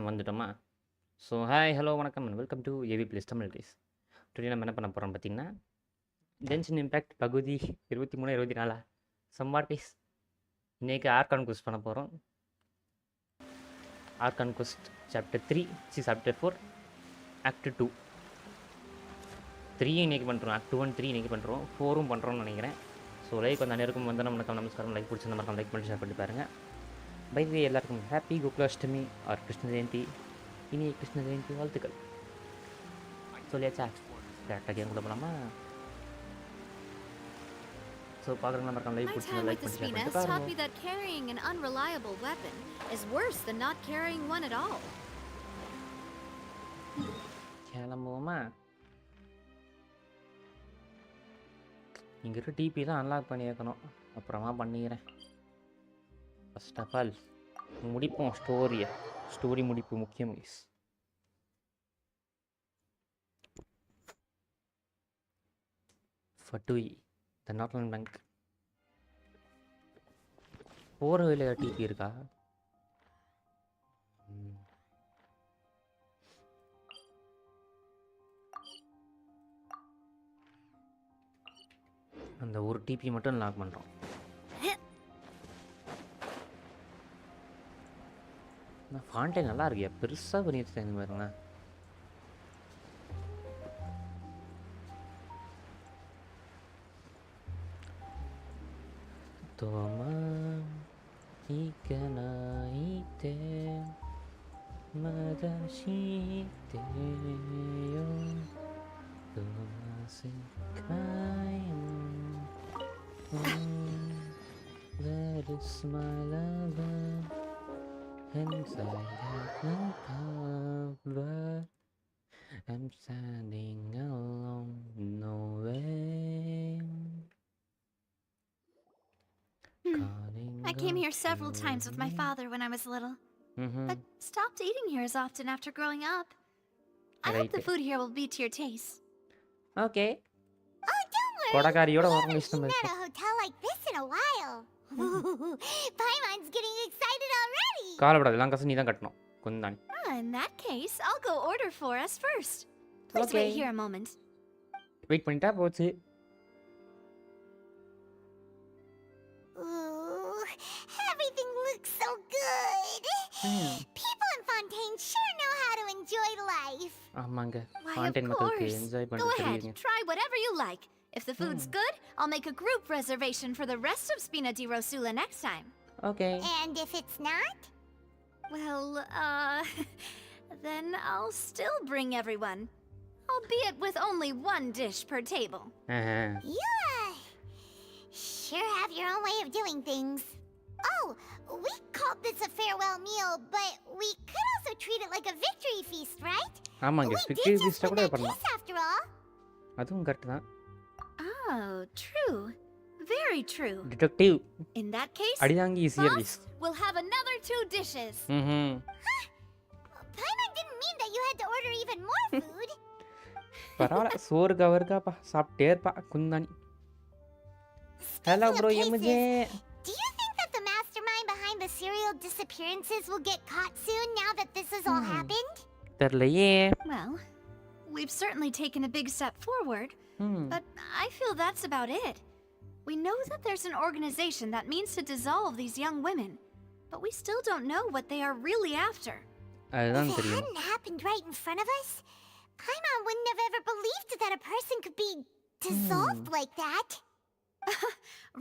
வந்துட்டோமா? So hi hello வணக்கம் and welcome to AV place Tamil guys. Today நம்ம என்ன பண்ண போகிறோம் பார்த்தீங்கன்னா, ஜென்ஷன் இம்பேக்ட் பகுதி 23 24 சம்பாட் கைஸ். இன்றைக்கி ஆர்கான் குஸ்ட் பண்ண போகிறோம். ஆர்கான் குஸ்ட் சாப்டர் 3 சாப்டர் 4 ஆக்ட் 2 3 இன்றைக்கி பண்ணுறோம். ஆக்ட் 1 3 இன்றைக்கி பண்ணுறோம். 4ம் பண்ணுறோம்னு நினைக்கிறேன். ஸோ லைக் வந்து அனைவருக்கும் வந்து நம்ம நமஸ்காரம். லைக் பிடிச்சிருந்த மாதிரி லைக் பண்ணி ஷேர் பண்ணி பாருங்கள். பை வே எல்லாருக்கும் ஹாப்பி கோகுலாஷ்டமி ஆர் கிருஷ்ண ஜெயந்தி. இனி கிருஷ்ண ஜெயந்தி வாழ்த்துக்கள் சொல்லியாச்சா? கரெக்டாக கேம் கூட போகலாமா? ஸோ பார்க்குறவங்க நம்ம லைக் பிடிச்சிருந்தா லைக் பண்ணி ஷேர் பண்ணி taught me that carrying an unreliable weapon is worse than not carrying one at all. கிளம்புவோமா? இங்கே இருக்க டிபி தான் அன்லாக் பண்ணி வைக்கணும். அப்புறமா பண்ணிக்கிறேன். ஃபர்ஸ்ட் ஆஃப் ஆல் முடிப்போம் ஸ்டோரி முடிப்பு முக்கியம் கைஸ். ஃபட்டுய் த நாட்லன் பேங்க் போகிற வழியில் டிபி இருக்கா? அந்த ஒரு டிபி மட்டும் லாக் பண்ணுறோம். ஃபாண்டே நல்லா இருக்கியா? பெருசாக பண்ணி வச்சுட்டேன் இந்த மாதிரிண்ணா. தோமா ஈகனாயித்தே மதஷீத்தேயோ தோமாசிகாயம் that is my lover inside that cover. I'm standing alone, no way. I came here several times with my father when I was little, but stopped eating here as often after growing up. I hope the food here will be to your taste. Okay. Oh, don't worry. Kodakariyoda We varanga haven't ishtam eaten at a hotel like this in a while. Paimon's getting excited already. கவலைப்படாத எல்லாம் காசு நீ தான் கட்டணும் குந்தாணி. In that case, I'll go order for us first. Please wait here a moment. Wait பண்ணிட்டா போச்சு. Ooh, everything looks so good. People in Fontaine sure know how to enjoy life. ஆமாங்க. Why, Fontaine of மக்களுக்கு course. Enjoy Go பண்ண ahead, தெரியுங்க. try whatever you like. If the food's good, I'll make a group reservation for the rest of Spina di Rosula next time. Okay. And if it's not? Well, then I'll still bring everyone. Albeit with only one dish per table. You, sure have your own way of doing things. Oh, we called this a farewell meal, but we could also treat it like a victory feast, right? ஆமாங்க We victory did just feast win கூட that பண்ணலாம். case after all. அதுவும் correct தான். Oh, true. Very true. Detective In that case, அடிதாங்கி serious. we'll have another 2 dishes. Paimon didn't mean that you had to order even more food. பரவாயில்ல சோறு கவர்க்காப்பா சாப்பிட்டே இருப்பா குந்தாணி. Hello bro MJ. Do you think that the mastermind behind the serial disappearances will get caught soon now that this has all happened? தெரியலையே. Well, we've certainly taken a big step forward, but I feel that's about it. We know that there's an organization that means to dissolve these young women, but we still don't know what they are really after. அதுதான் If it தெரியும். hadn't happened right in front of us, Paimon wouldn't have ever believed that a person could be dissolved like that.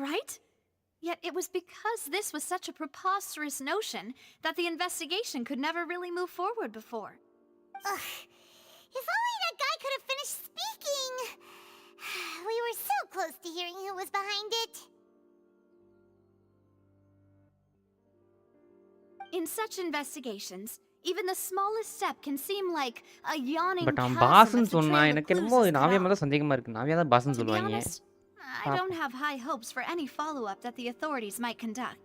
Right? Yet it was because this was such a preposterous notion that the investigation could never really move forward before. Ugh. If only that guy could have finished speaking! We were so close to hearing who was behind it. In such investigations, even the smallest step can seem like a yawning but அவன் chasm பாஸ்ன்னு if the சொன்னா trail எனக்கு of என்னமோ clues is Navya cut மேல out. சந்தேகமா இருக்கு. நாவியா தான் பாஸ்ன்னு To be சொல்லுவாங்க. honest, I don't have high hopes for any follow-up that the authorities might conduct.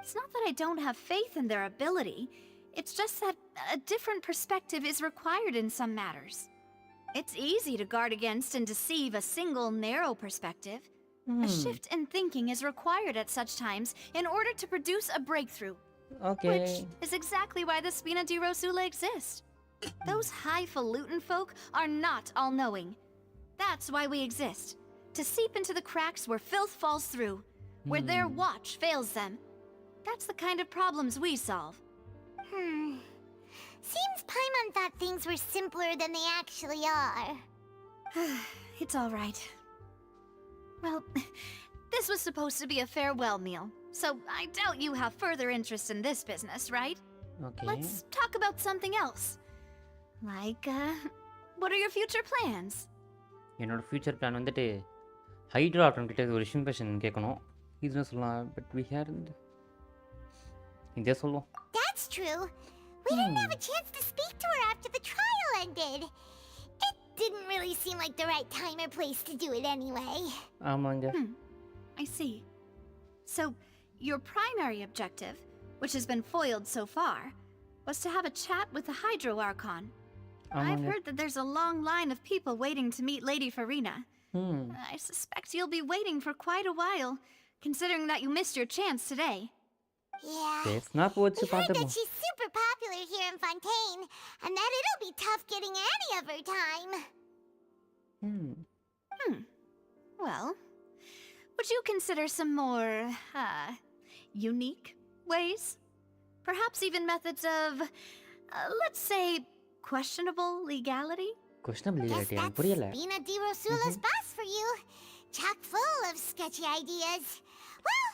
It's not that I don't have faith in their ability. It's just that a different perspective is required in some matters. It's easy to guard against and deceive a single narrow perspective. A shift in thinking is required at such times in order to produce a breakthrough. Okay. Which is exactly why the Spina di Rosula exist. Those highfalutin folk are not all-knowing. That's why we exist. To seep into the cracks where filth falls through, where their watch fails them. That's the kind of problems we solve. Seems Paimon thought things were simpler than they actually are. It's all right. Well, this was supposed to be a farewell meal, so I doubt you have further interest in this business, right? Okay. Let's talk about something else. Like, what are your future plans? என்னோட future plan வந்துட்டு hydro Ardern கிட்ட ஒரு information கேட்கணும். இதுன்னு சொல்லலாம் but we hair இதே சொல்லுவோம். That's true. We didn't have a chance to speak to her after the trial ended. It didn't really seem like the right time or place to do it anyway. ஆமாங்க. I see. So, your primary objective, which has been foiled so far, was to have a chat with the Hydro Archon. I've heard that there's a long line of people waiting to meet Lady Farina. I suspect you'll be waiting for quite a while, considering that you missed your chance today. Yeah. பேசினா போச்சு We heard that பார்த்துப்போம். she's super popular here in Fontaine, and that it'll be tough getting any of her time. Well, would you consider some more, unique ways? Perhaps even methods of, let's say, questionable legality? Questionable Guess legality எனக்கு that's புரியல. Spina di Rosula's boss for you. Chock full of sketchy ideas. Well,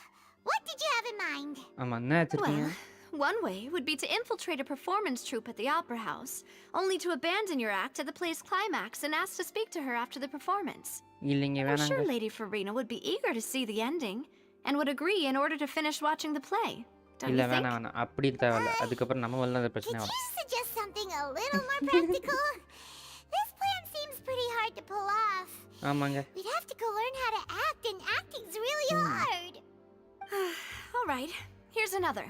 what did you have in mind? ஆமா என்ன வச்சிருக்கீங்க? Well, one way would be to infiltrate a performance troupe at the Opera House, only to abandon your act at the play's climax and ask to speak to her after the performance. இல்லைங்க I'm வேணாங்க. sure Lady Farina would be eager to see the ending, and would agree in order to finish watching the play. Don't இல்ல you think? வேணாம் அப்படி தேவையில்ல. அதுக்கப்புறம் நம்ம வரல அந்த பிரச்சனை Could வரும். you suggest something a little more practical? This plan seems pretty hard to pull off. ஆமாங்க. We'd have to go learn how to act, and acting's really hard. All right, here's another.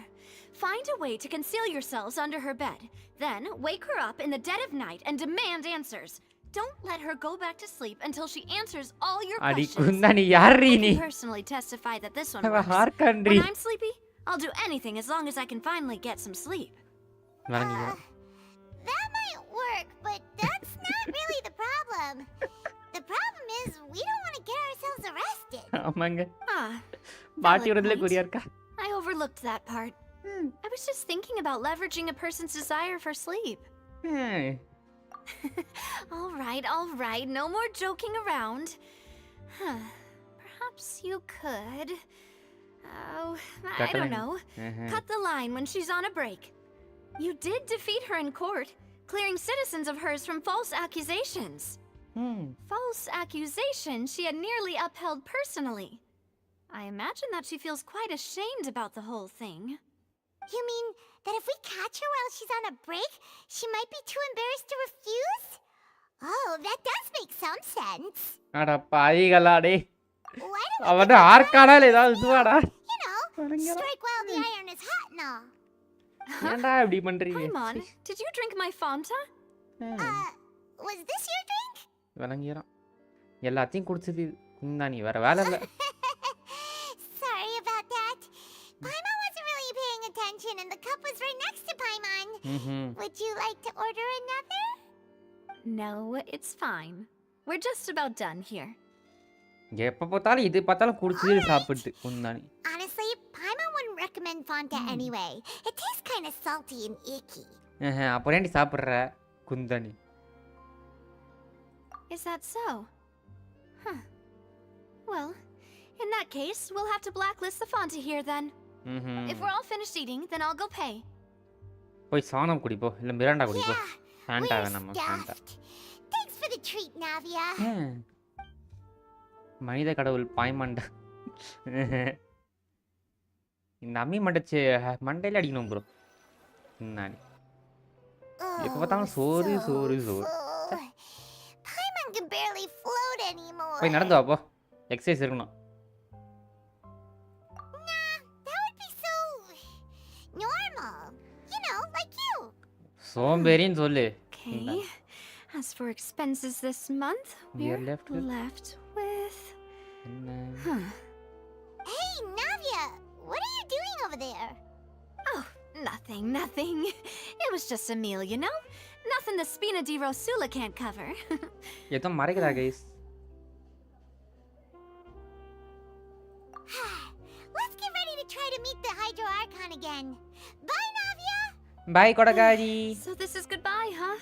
Find a way to conceal yourselves under her bed. Then wake her up in the dead of night and demand answers. Don't let her go back to sleep until she answers all your அடி questions. Kunthani யாரீ I நீ? can personally testify that this one அவ works. ஹார் country. When I'm sleepy, I'll do anything as long as I can finally get some sleep. That might work, but that's not really the problem. The problem is we don't want to get ourselves arrested. ஆமாங்க Ah, பாட்டி valid விடுறதுல point. குறியா இருக்கா I overlooked that part. I was just thinking about leveraging a person's desire for sleep. All right, no more joking around. Huh. Perhaps you could... Oh, I don't know. Cut the line when she's on a break. You did defeat her in court, clearing citizens of hers from false accusations. False accusations she had nearly upheld personally. I imagine that she feels quite ashamed about the whole thing. You mean that if we catch her while she's on a break, she might be too embarrassed to refuse? Oh, that does make some sense. அட பாயிகளா டேய் Why don't அவட arcana இல்ல ஏதாவது இதுவாடா you know, strike while the iron is hot and all? ஏன்டா இப்படி பண்றீங்க Paimon, did you drink my Fanta? Was this your drink? விளங்கிரான் எல்லாத்தையும் குடிச்சது குந்தானி வேற வேலை இல்ல Sorry about that. Paimon wasn't really paying attention and the cup was right next to Paimon. Would you like to order another? No, it's fine. We're just about done here. எப்ப பார்த்தாலும் இது பார்த்தாலும் குடிச்சது சாப்பிட்டு குந்தானி Honestly, Paimon wouldn't recommend Fanta anyway. It tastes kind of salty and icky. அப்புறம் ஏன்டி சாப்பிடுற குந்தானி Is that so? Huh. Well, in that case, we'll have to blacklist the Fanta here then. If we're all finished eating, then I'll go pay. போய் சாணம் குடிப்போ இல்ல Miranda குடிப்போ Fanta வேணாமா Fanta Thanks for the treat, Navia. மனித கடவுள் பாய்மண்டா இந்த அம்மி மண்டச்சு மண்டையில அடிக்கணும் ப்ரோ முன்னாடி எப்ப பார்த்தாலும் சோறு சோறு சோறு Paimon can barely float anymore. போய் நடந்து வா போ எக்ஸசைஸ் இருக்கணும் Nah, that would be so normal. You know, like you. சோம்பேறின்னு சொல்லு Okay. As for expenses this month, we're left with... Hey, Navia! What are you doing over there? Oh, nothing. It was just a meal, you know? Nothing the Spina di Rosula can't cover. ஏதோ மறைக்குதா guys Let's get ready to try to meet the Hydro Archon again. Bye, Navia! Bye கொடகாரி So this is goodbye, huh?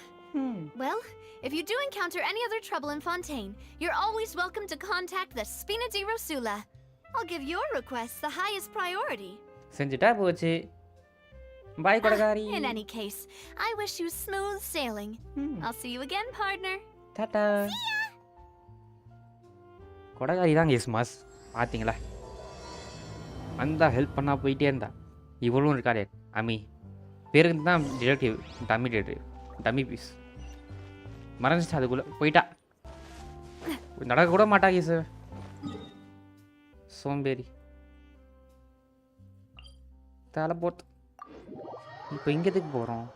Well, if you do encounter any other trouble in Fontaine, you're always welcome to contact the Spina di Rosula. I'll give your request the highest priority. செஞ்சிட்டா போச்சு by கொடகாரி In any case, I wish you smooth sailing. I'll see you again, partner. டாடா கொடகாரி தான் guys mass பாத்தீங்களா அந்த help பண்ணா போயிட்டே இருந்தா இவளும் இருக்காளே அமி பேருக்கு தான் detective dummy detective dummy piece மறைஞ்சிட்டு அதுக்குள்ள போயிட்டா நடக்க கூட மாட்டா கைஸ் சோம்பேறி தலை போட்டு இப்போ இங்க எதுக்கு போறோம்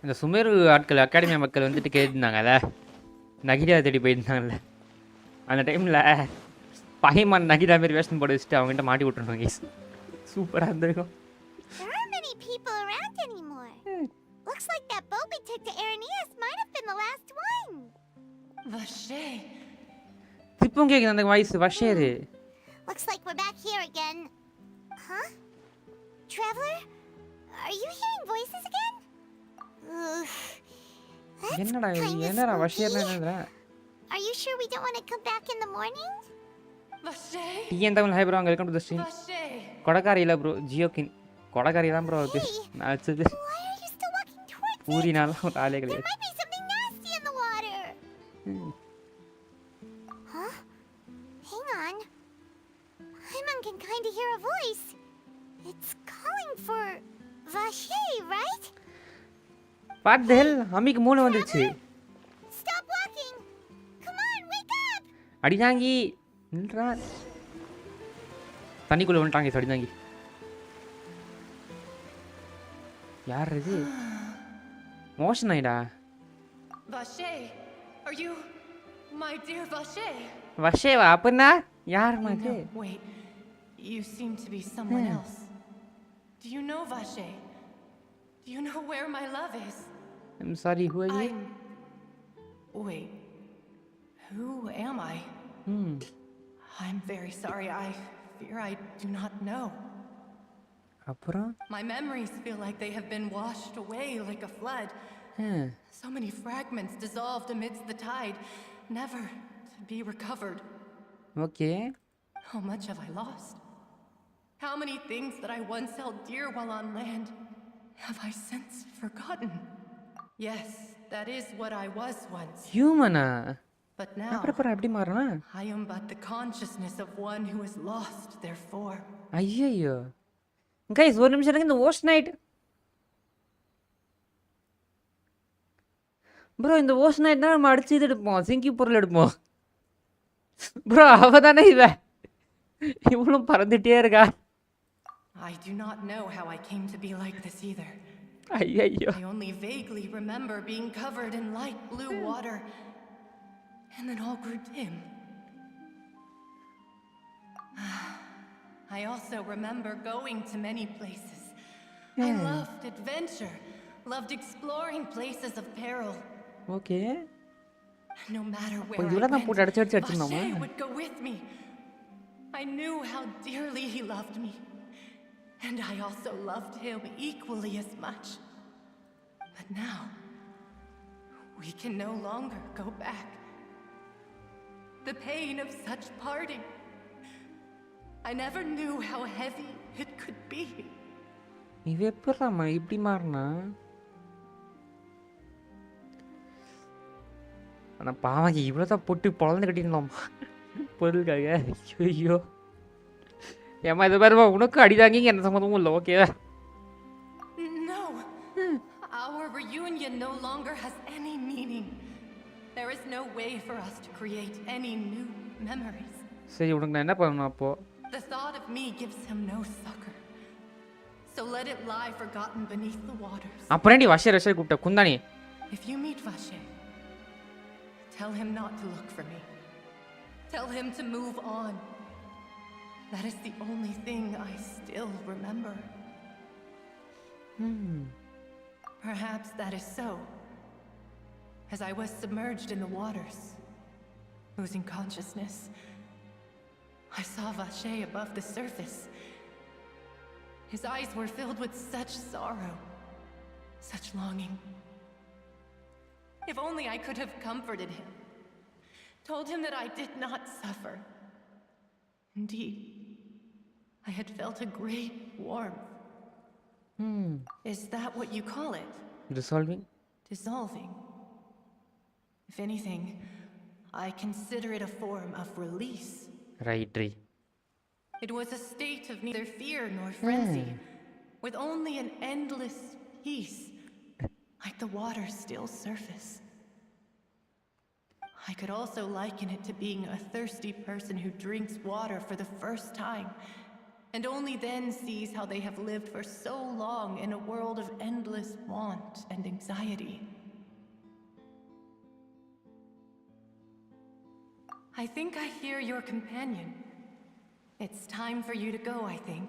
இந்த சுமேரு ஆட்கள் அகாடமி மக்கள் வந்துட்டு கேட்டிருந்தாங்கல்ல நகிடா தேடி போயிருந்தாங்கல்ல அந்த டைமில் பையன் நகிடா மாரி வேஷன் போட்டு வச்சுட்டு அவங்ககிட்ட மாட்டி விட்டுருந்தோம் கேஸ் சூப்பராக இருந்திருக்கும் There aren't many people around anymore. Looks like that boat we took to Aranias might have been the last one. Vache. திருப்பும் கேட்குது அந்த voice வஷேரு Looks like we're back here again. Huh? Traveler? Are you hearing voices again? That's என்னடா kinda என்னடா spooky. வஷேர்னா Are you sure we don't want to come back in the morning? Vache. TN Tamil hi bro அங்கே welcome to the stream Vache. கொடக்காரி இல்லை bro ஜியோக்கின் கொடக்காரி தான் bro அது நான் வச்சது Why are you still walking towards it? பூரினாலும் ஒரு ஆளே There கிடையாது might be something nasty in the water. Huh? Hang on. Paimon can kind of hear a voice. It's calling for Vache, right? What the hell அம்மிக்கு மூளை வந்துருச்சு Stop walking. Come on, wake up. அடிதாங்கி நின்றா தண்ணிக்குள்ளே வந்துட்டாங்க அடிதாங்கி யார் இது motion ஆயிடா. Vache, are you my dear Vache? வஷேவா அப்படின்னா யாருமா இது? No, wait. You seem to be someone else. Do you know Vache? Do you know where my love is? I'm sorry, who are you? Wait. Who am I? I'm very sorry. I fear I do not know. அப்புறம் My memories feel like they have been washed away like a flood. So many fragments dissolved amidst the tide, never to be recovered. Okay. How much have I lost? How many things that I once held dear while on land have I since forgotten? Yes, that is what I was once. Humana. But now, I am but the consciousness of one who has lost their form. ஐயோ guys, ஒரு நிமிஷம் இருங்க. இந்த ocean night bro, இந்த ocean நைட்னா நம்ம அடிச்சு இது எடுப்போம், சிங்கி பொருள் எடுப்போம். ப்ரோ அவ தானே இவளும் பறந்துட்டே இருக்கா. I do not know how I came to be like this either. ஐயோ I only vaguely remember being covered in light blue water, and then all grew dim. I also remember going to many places. I loved adventure, loved exploring places of peril. Okay. No matter where I went, Vache would go with me. I knew how dearly he loved me, and I also loved him equally as much. But now, we can no longer go back. The pain of such parting, I never knew how heavy it could be. இவ எப்பறாமா இப்படி மாறினா? ஆனா பாவம், இவ்வளோதான் போட்டு பொழந்து கட்டிருந்தோம் பொருளுக்காக. ஐயோ ஏமா இது பாருமா, உனக்கு அடிதாங்க எந்த சம்மந்தமும் இல்லை. ஓகேவா? No, our reunion no longer has any meaning. There is no way for us to create any new memories. சரி, உனக்கு நான் என்ன பண்ணணும் அப்போ? The thought of me gives him no succor, so let it lie forgotten beneath the waters. அப்புறம் வஷே ரஷே கூப்பிட்ட குந்தானி. If you meet Vache, tell him not to look for me. Tell him to move on. That is the only thing I still remember. Perhaps that is so. As I was submerged in the waters, losing consciousness, I saw Vache above the surface. His eyes were filled with such sorrow, such longing. If only I could have comforted him, told him that I did not suffer. Indeed, I had felt a great warmth. Is that what you call it? Dissolving? Dissolving. If anything, I consider it a form of release. Right. It was a state of neither fear nor frenzy, with only an endless peace, like the water's still surface. I could also liken it to being a thirsty person who drinks water for the first time, and only then sees how they have lived for so long in a world of endless want and anxiety. I think I hear your companion. It's time for you to go, I think.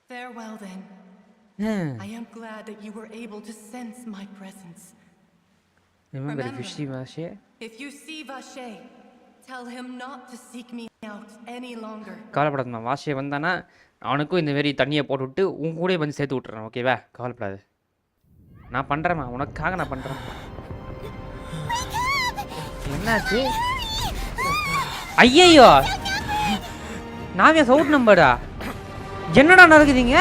Farewell, then. I am glad that you were able to sense my presence. Remember, if you see Vache, if you see Vache, tell him not to seek me out any longer. கவலைப்படாதம்மா. வாஷே வந்தானா அவனுக்கும் இந்த மாதிரி தண்ணியை போட்டு விட்டு உன் கூட வந்து சேர்த்து விட்டுறேன். ஓகேவா? கவலைப்படாது. நான் பண்ணுறேம்மா, உனக்காக நான் பண்ணுறேன். என்னாச்சு? ஐயையோ, நான் என் சவுட் நம்பரா? என்னடா நடக்குதுங்க?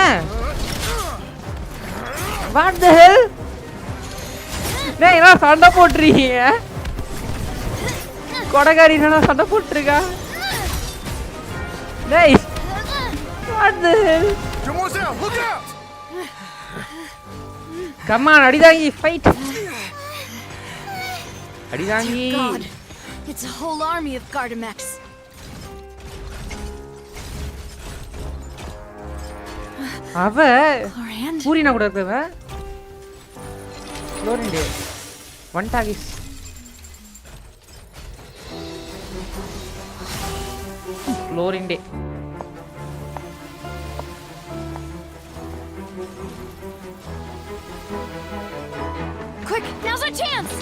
What the hell? டேய், நான் சண்டை போட்டுறீங்க. கொடகாரி நான் சண்டை போட்டுருக்கா. டேய், what the hell? Come on, அடிதாங்கி, ஃபைட். அடிதாங்கி. It's a whole army of Gardamex. அவ Chlorand. பூரினா கூட இருக்கவ குளோரிண்டே வண்டாகிஸ் Clorinde Quick, now's our chance!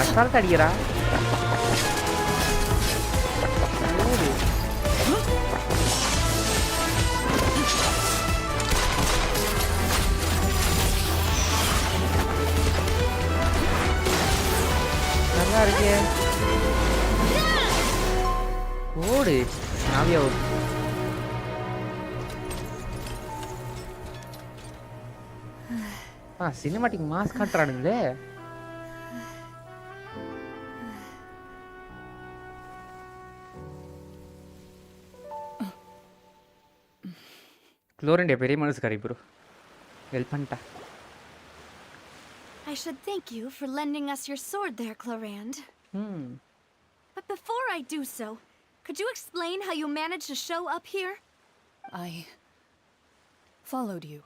அசால்ட் அடிக்கிறா நல்லா இருக்கே ஓடு நாவியா ஓடு சினிமாட்டிக் மாஸ் காட்டுறானுங்களே குளோரிண்டே பெரிய மனசுக்காரி ப்ரோ ஹெல்ப் பண்ணிட்டா I should thank you for lending us your sword there, Chlorand. But before I do so, could you explain how you managed to show up here? I followed you.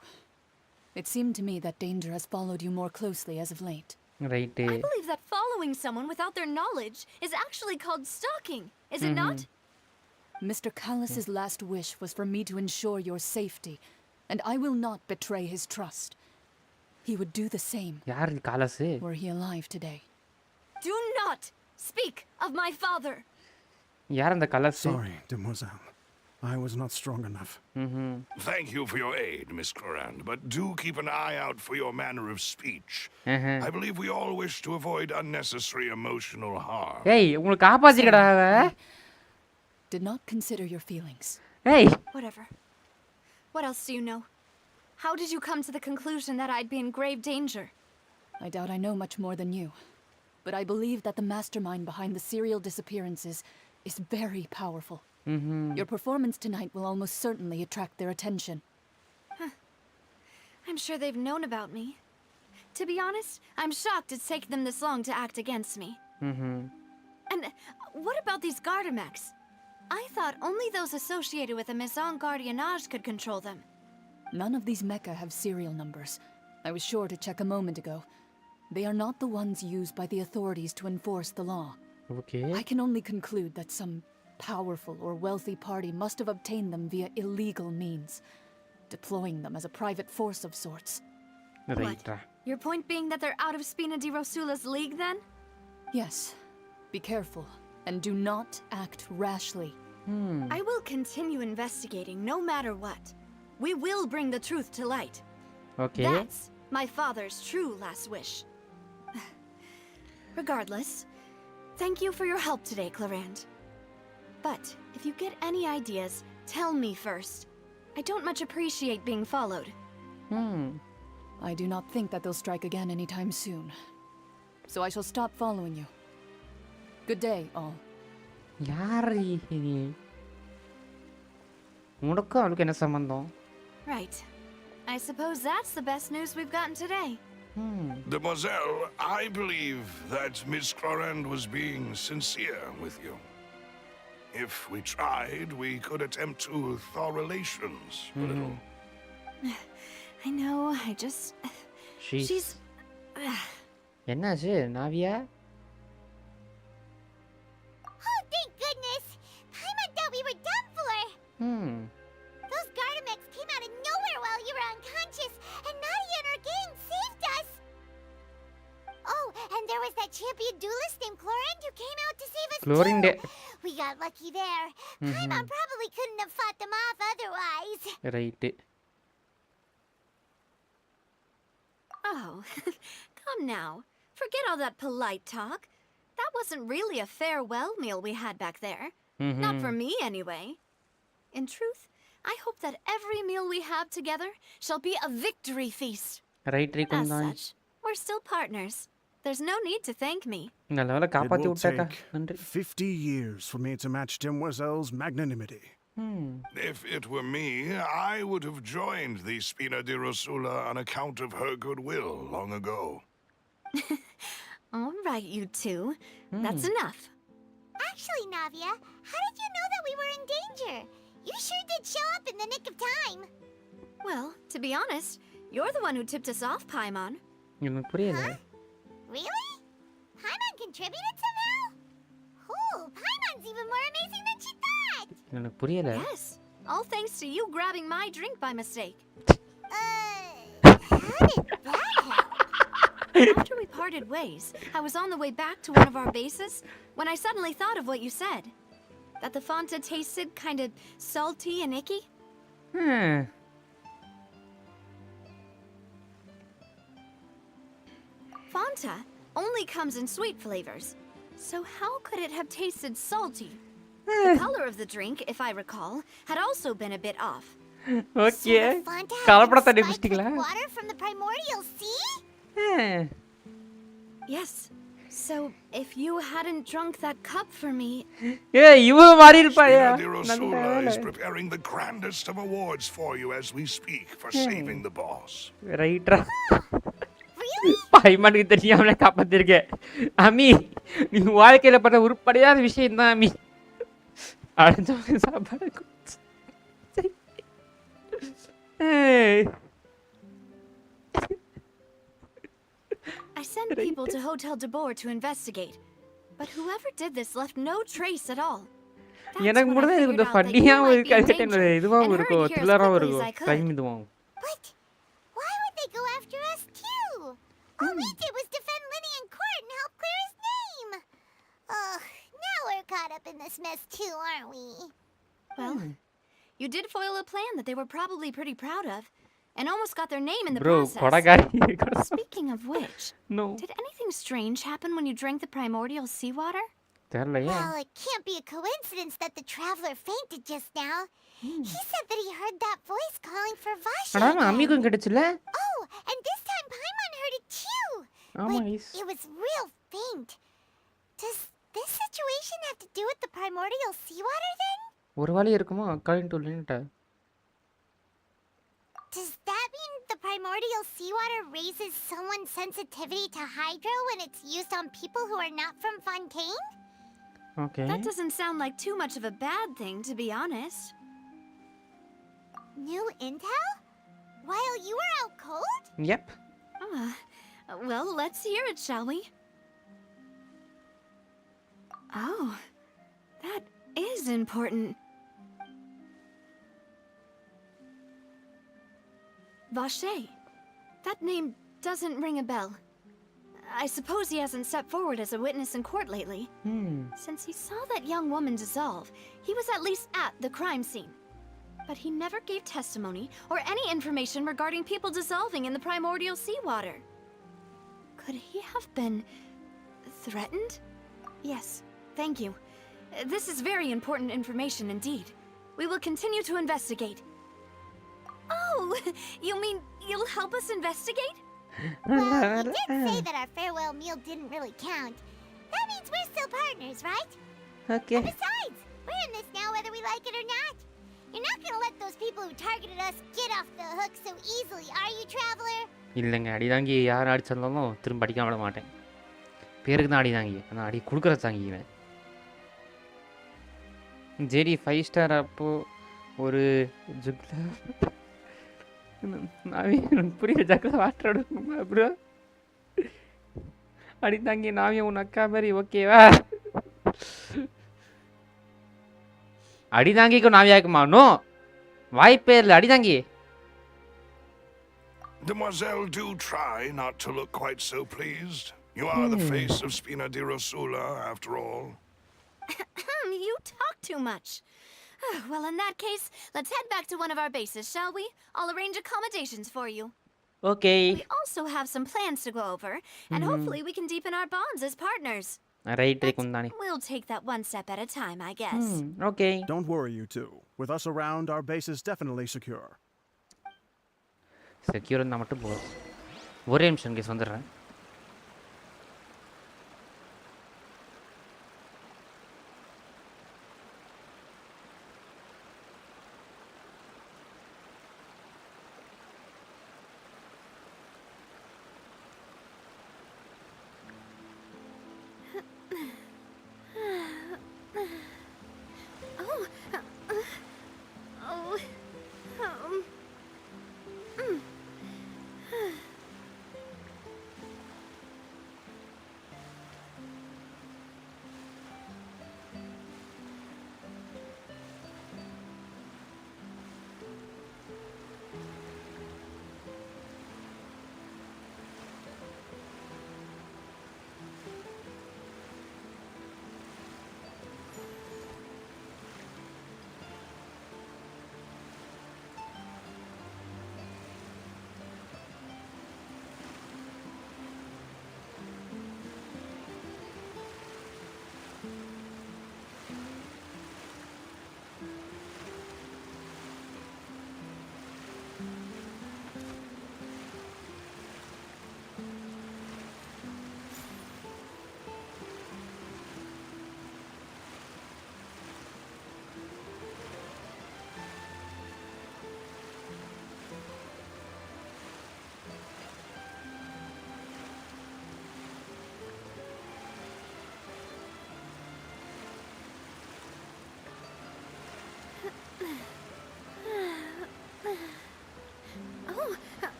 It seemed to me that danger has followed you more closely as of late. Right I believe that following someone without their knowledge is actually called stalking, is it not? Mr. Callus's last wish was for me to ensure your safety, and I will not betray his trust. He would do the same யார் காலஸ் were he alive today. Do not speak of my father. யார் அந்த காலஸ் Sorry, demoiselle. I was not strong enough. Thank you for your aid, Miss Chlorand, but do keep an eye out for your manner of speech. I believe we all wish to avoid unnecessary emotional harm. ஏய் உங்களுக்கு காப்பாத்திக்கடா அவ Did not consider your feelings. ஏய் Whatever. What else do you know? How did you come to the conclusion that I'd be in grave danger? I doubt I know much more than you, but I believe that the mastermind behind the serial disappearances is very powerful. Your performance tonight will almost certainly attract their attention. I'm sure they've known about me. To be honest, I'm shocked it's taken them this long to act against me. And what about these Gardamex? I thought only those associated with a Maison Gardiennage could control them. None of these mecha have serial numbers. I was sure to check a moment ago. They are not the ones used by the authorities to enforce the law. Okay I can only conclude that some powerful or wealthy party must have obtained them via illegal means, deploying them as a private force of sorts. ரைட்டா Your point being that they're out of Spina di Rosula's league then? Yes, be careful and do not act rashly. I will continue investigating no matter what. We will bring the truth to light. Okay That's my father's true last wish. Regardless, thank you for your help today, Chlorand. But if you get any ideas, tell me first. I don't much appreciate being followed. I do not think that they'll strike again anytime soon. So I shall stop following you. Good day, all. யார் இது உனக்கும் அவளுக்கு என்ன சம்பந்தம் Right. I suppose that's the best news we've gotten today. Demoiselle, I believe that Miss Chlorand was being sincere with you. If we tried, we could attempt to thaw relations a little. I know, I just... She's... என்னாச்சு Navya Oh, thank goodness! Paimon thought we were done for! Those Gardamex came out of nowhere while you were unconscious, and Nadia and her gang saved us! Oh, and there was that champion duelist named Chlorand who came out to save us Chlorinde. too! We got lucky there. Paimon probably couldn't have fought them off otherwise. Right Oh, come now. Forget all that polite talk. That wasn't really a farewell meal we had back there. Not for me, anyway. In truth, I hope that every meal we have together shall be a victory feast. Right As கொஞ்சம் such, we're still partners. There's no need to thank me. நல்ல வேலை It காப்பாத்தி will விட்டாக்கா take நன்றி 50 years for me to match Demoiselle's magnanimity. If it were me, I would have joined the Spina di Rosula on account of her goodwill long ago. All right, you two. That's enough. Actually, Navia, how did you know that we were in danger? You sure did show up in the nick of time. Well, to be honest, you're the one who tipped us off, Paimon. எனக்கு புரியல. Really? Paimon contributed somehow? Ooh, Paimon's even more amazing than she thought! எனக்கு புரியல. Yes, all thanks to you grabbing my drink by mistake. How did that help? After we parted ways, I was on the way back to one of our bases when I suddenly thought of what you said. That the Fanta tasted kind of salty and icky. Fanta only comes in sweet flavors. So how could it have tasted salty? The color of the drink, if I recall, had also been a bit off. Okay. So the Fanta had கலப்படத்தை been spiked குடிச்சிட்டீங்களா? with water from the primordial sea? Yes. So if you hadn't drunk that cup for me, இவ மாறி இருப்பாயா? Spina is preparing the grandest of awards for you as we speak for saving the boss. ரைட்ரா. Really? பைமனுக்கு தெரியாமலே காப்பாத்திருக்கேன். அமி, நீ வாழ்க்கையில பண்ண உருப்படியாத விஷயம் தான் அமி. அடைஞ்சவங்க சாப்பாடு குடிச்சு. I sent people to Hotel de Boer to investigate. But whoever did this left no trace at all. எனக்கு That's when மட்டும் I இது figured கொஞ்சம் out that you ஃபன்னியாவும் might இருக்கு, be in அதே danger டைம்ல இதுவாகவும் and இருக்கும், hurried here as த்ரில்லராகவும் quickly as இருக்கும், I could. Time இதுவாகும். But why would they go after us too? All we did was defend Linny in court and help clear his name. Ugh, now we're caught up in this mess too, aren't we? Well, you did foil a plan that they were probably pretty proud of, and almost got their name in the Bro, process. கொடகாரி. Speaking of which, No. did anything strange happen when you drank the primordial seawater? தெரியலையே. Well, it can't be a coincidence that the traveler fainted just now. He said that he heard that voice calling for Vashi. அடா again. அம்மிக்கும் கிடைச்சுல? Oh, and this time Paimon heard it too. ஆமா, Like, is. it was real faint. Does this situation have to do with the primordial seawater then? ஒரு வழி இருக்குமா? அக்காலிங் to லின்ட்ட. Does that mean the primordial seawater raises someone's sensitivity to hydro when it's used on people who are not from Fontaine? Okay. That doesn't sound like too much of a bad thing, to be honest. New intel? While you were out cold? Yep. Well, let's hear it, shall we? Oh, that is important. Vache. That name doesn't ring a bell. I suppose he hasn't stepped forward as a witness in court lately. Since he saw that young woman dissolve, he was at least at the crime scene. But he never gave testimony or any information regarding people dissolving in the primordial seawater. Could he have been threatened? Yes, thank you. This is very important information indeed. We will continue to investigate. Oh, you mean you'll help us investigate? Well, you did say that our farewell meal didn't really count. That means we're still partners, right? Okay. And besides, we're in this now whether we like it or not. You're not gonna let those people who targeted us get off the hook so easily, are you, Traveler? இல்லைங்க, அடிதாங்கி யார் அடிச்சிருந்தாலும் திரும்ப அடிக்காம விட மாட்டேன். பேருக்கு தான் அடிதாங்கி, ஆனால் அடி கொடுக்குற தாங்கி இவன். ஜேடி 5 ஸ்டார் அப்போ ஒரு ஜுக்லா நாவி புரிய ஜக்லா வாட்டர் எடுக்கணுமா ப்ரோ? அடிதாங்கி நாவிய உன் அக்கா மாதிரி ஓகேவா? அடிதாங்கிக்கு நாவியாக்குமா? நோ, வாய்ப்பே இல்லை. அடிதாங்கி Demoiselle, do try not to look quite so pleased. You are the face of Spina di Rosula, after all. You talk too much. Well, in that case, let's head back to one of our bases, shall we? I'll arrange accommodations for you. Okay. We also have some plans to go over, and hopefully we can deepen our bonds as partners. Right, But we'll take that one step at a time, I guess. Okay. Don't worry, you two. With us around, our base is definitely secure. Secure இருந்தால் மட்டும் போதும். ஒரே நிமிஷம் case வந்துடுறேன்.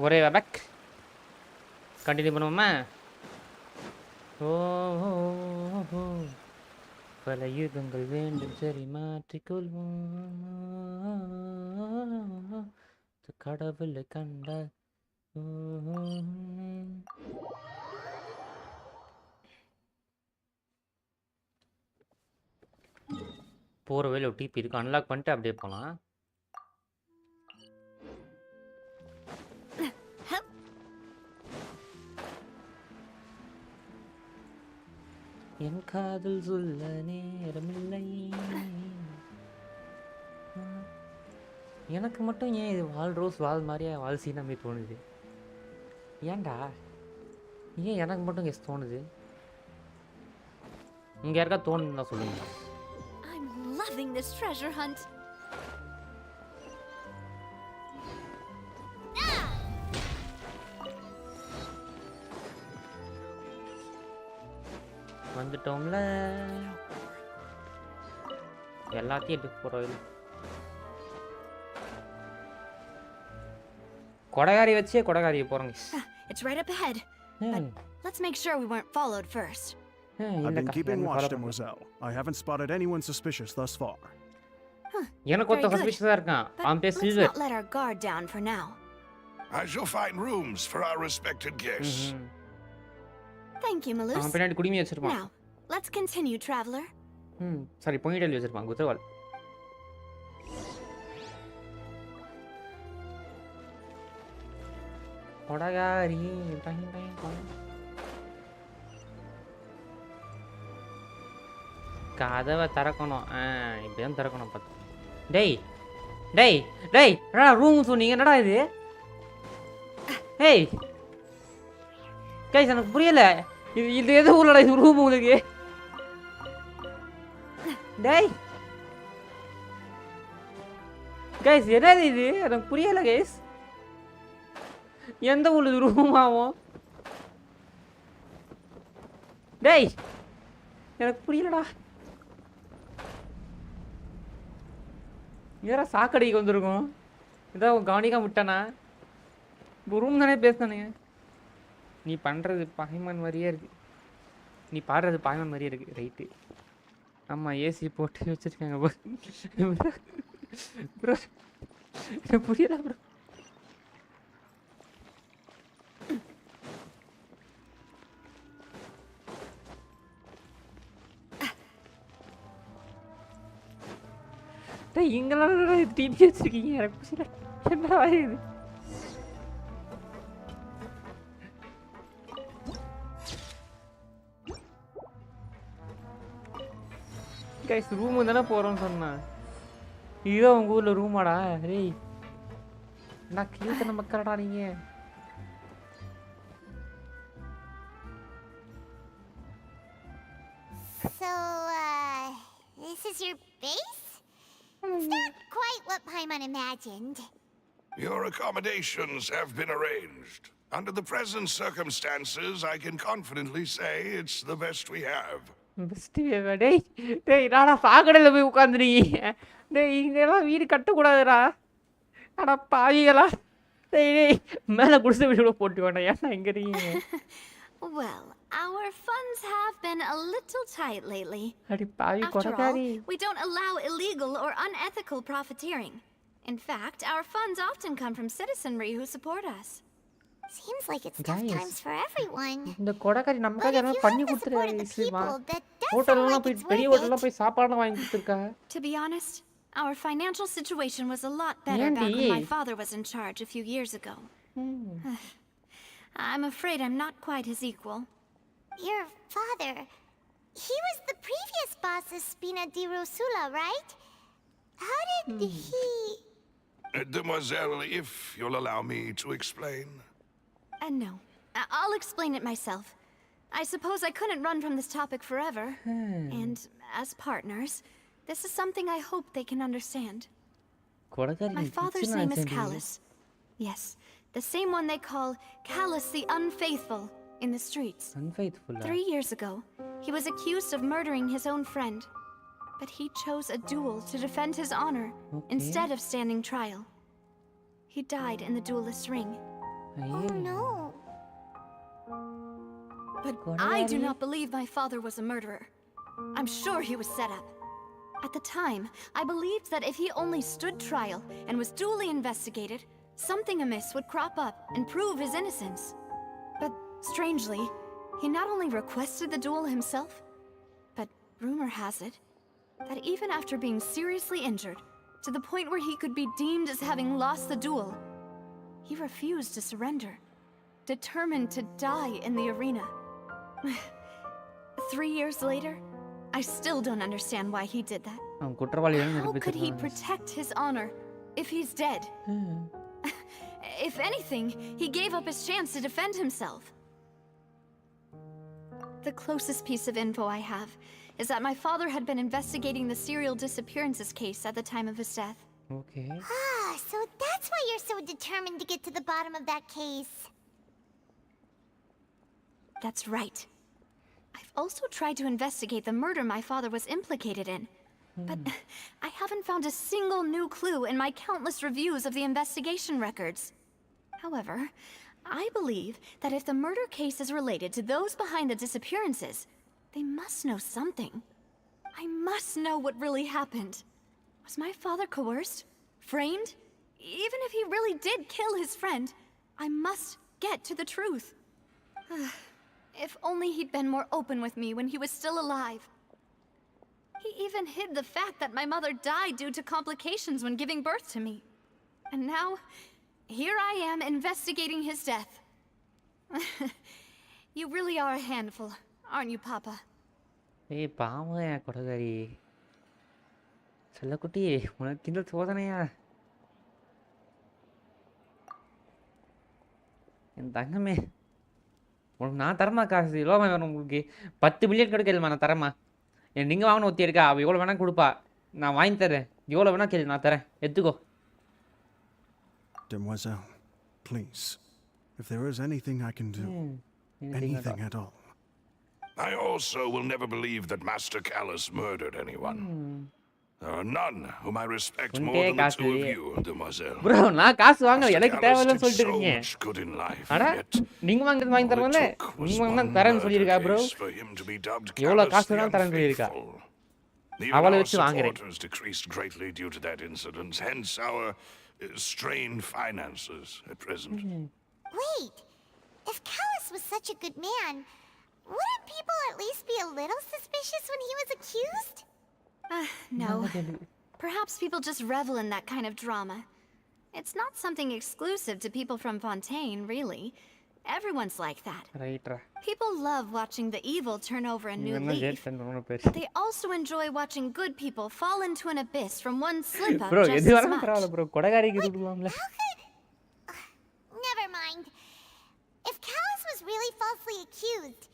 ஒரே back continue பண்ணுவோமா? ஓ ஓ, ஓ, ஓ. பல யுகங்கள் வேண்டும் சரி மாற்றிக்கொள்வோம். கடவுளை கண்டால் ஓ, ஓ, ஓ. போகிற வழியில் ஒரு டிபி இருக்கு, அன்லாக் பண்ணிட்டு அப்படியே போகலாம். என் காதல் சொல்ல நேரமில்லை. எனக்கு மட்டும் ஏன் இது வால் ரோஸ் வால் மாதிரியே வால் சீனா மாதிரி தோணுது? ஏன்டா ஏன் எனக்கு மட்டும் எஸ் தோணுது? இங்கே யாருக்கா தோணுன்னா சொல்லுங்க. I'm loving this treasure hunt. வந்துட்டோம்ல, எல்லாத்தையும் எடுத்து போகிறோம். கொடகாரி வச்சே கொடகாரியை போகிறோங்க. It's right up ahead. But let's make sure we weren't followed first. I've been keeping watch, Demoiselle. I haven't spotted anyone suspicious thus far. எனக்கு ஒருத்த சஸ்பிஷியஸா இருக்கான். அவன் பேர் Let's silver. not let our guard down for now. I shall find rooms for our respected guests. Thank you, அவன் Malus. பின்னாடி குடிமி வச்சிருப்பான். Now, let's continue, traveler. Sorry பொங்கிட்டல் வச்சிருப்பான் குதிரவால். கொடகாரி கதவை திறக்கணும். இப்படிதான் திறக்கணும் பார்த்து. டேய் டேய் டேய் என்னடா ரூம் சொன்னீங்க? என்னடா இது? ஏய் கைஸ் எனக்கு புரியல. இது எது ஊர்லடா இது ரூம் உங்களுக்கு? டேய் கைஸ் என்னது இது? எனக்கு புரியல கைஸ். எந்த ஊர் இது ரூம் ஆகும்? டேய் எனக்கு புரியலடா. ஏற சாக்கடைக்கு வந்திருக்கோம். இதான் கவனிக்காம விட்டானா? இப்போ ரூம் தானே பேசினானுங்க. நீ பண்ணுறது பாய்மான் மாதிரியே இருக்கு. நீ பாடுறது பாய்மான் மாதிரியே இருக்கு. ரைட்டு. ஆமாம் ஏசி போட்டு வச்சுருக்காங்க ப்ரோ. புரியல ப்ரோ. இங்கெல்லாம் டிபி வச்சிருக்கீங்க. எனக்கு புரியல என்னடா இது? கைஸ் ரூமு தானே போகிறோன்னு சொன்னேன். இதுதான் உங்கள் ஊரில் ரூமாடா? டேய் நான் கீழ்த்தன மக்களடா நீங்கள். So, this is your base? It's not quite what Paimon imagined. Your accommodations have been arranged. Under the present circumstances, I can confidently say it's the best we have. Best டேய் டேய் நாடா சாக்கடையில் போய் உட்காந்துருக்கீங்க. டேய் இங்கெல்லாம் வீடு கட்டக்கூடாதுடா. அடா பாவிகளா. டேய் டேய் மேலே குடிசை வீடு கூட போட்டு வேண்டாம். ஏன்னா இங்கே இருக்கீங்க? Well, our funds have been a little tight lately. அடி பாவி After all, கொடகாரி. we don't allow illegal or unethical profiteering. In fact, our funds often come from citizenry who support us. Seems like it's tough Guys. times for everyone. இந்த கொடகாரி But நமக்காக if எல்லாம் you பண்ணி have the support of the கொடுத்துருக்காங்க. people, that does sound ஹோட்டல்லாம் like போய் it's பெரிய worth ஹோட்டல்லாம் it. போய் சாப்பாடுலாம் வாங்கி கொடுத்துருக்கா. To be honest, our financial situation was a lot better back when my Andy. father was in charge a few years ago. I'm afraid I'm not quite his equal. Your father, he was the previous boss of Spina di Rosula, right? How did he... Demoiselle, if you'll allow me to explain. No. I'll explain it myself. I suppose I couldn't run from this topic forever. And as partners, this is something I hope they can understand. கொடகாரி My father's name is Callus. Yes, the same one they call Callus the Unfaithful in the streets. அன்ஃபெய்த்ஃபுல்லா. 3 years ago, he was accused of murdering his own friend. But he chose a duel to defend his honor instead of standing trial. He died in the duelist's ring. Oh no. But I do not believe my father was a murderer. I'm sure he was set up. At the time, I believed that if he only stood trial and was duly investigated, something amiss would crop up and prove his innocence. But strangely, he not only requested the duel himself, but rumor has it that even after being seriously injured, to the point where he could be deemed as having lost the duel, he refused to surrender, determined to die in the arena. 3 years later, I still don't understand why he did that. How could he protect his honor if he's dead? If anything, he gave up his chance to defend himself. The closest piece of info I have is that my father had been investigating the serial disappearances case at the time of his death. Okay. Ah, so that's why you're so determined to get to the bottom of that case. That's right. I've also tried to investigate the murder my father was implicated in, but I haven't found a single new clue in my countless reviews of the investigation records. However, I believe that if the murder case is related to those behind the disappearances, they must know something. I must know what really happened. Was my father coerced? Framed? Even if he really did kill his friend, I must get to the truth. If only he'd been more open with me when he was still alive. He even hid the fact that my mother died due to complications when giving birth to me. And now, here I am investigating his death. You really are a handful, aren't you, Papa? ஏய் பாவம் கொடகாரி செல்லக்குட்டி உனக்கு இந்த சோதனையா என் தங்கமே உனக்கு நான் தரமா காசு எவ்வளோ வேணும் உங்களுக்கு 10 மில்லியன் கிடைக்கலமா நான் தரமா நீங்கள் வாங்கணும் ஒத்தி இருக்கா அவள் எவ்வளோ வேணால் கொடுப்பா நான் வாங்கி தரேன் எவ்வளோ வேணால் கேளு நான் தரேன் எடுத்துக்கோ Demoiselle, please, if there is anything I can do, anything at all. I also will never believe that Master Callus murdered anyone. There are none whom I respect more than the two of you, Demoiselle. Bro, நான் காசு வாங்கல Master எனக்கு Callus தேவையில்லைன்னு did சொல்லிட்டு so இருக்கீங்க much good in life, அட yet நீங்க வாங்குறது வாங்கி all it தரவல்ல took was நீங்க வாங்கினா one தரேன்னு murder சொல்லியிருக்கா bro case for him to be dubbed எவ்வளோ Callus காசு the வேணாலும் தரேன்னு சொல்லியிருக்கா Unfaithful. Even அவளை our வச்சு வாங்குறேன் supporters decreased greatly due to that incident, hence our strained finances at present. Wait, if Callus was such a good man, wouldn't people at least be a little suspicious when he was accused? No. Perhaps people just revel in that kind of drama. It's not something exclusive to people from Fontaine, really. Everyone's like that. ரைட்ரா People love watching the evil turn over a new இவன் தான் leaf. ஜெயிச்சேன் ரொம்ப But பேர் they also enjoy watching good people fall into an abyss from one slip up bro just எது as வேணாலும் much. பரவாயில்ல bro கொடகாரிக்கு கொடுக்கலாம்ல How could... never mind. If Callus was really falsely accused,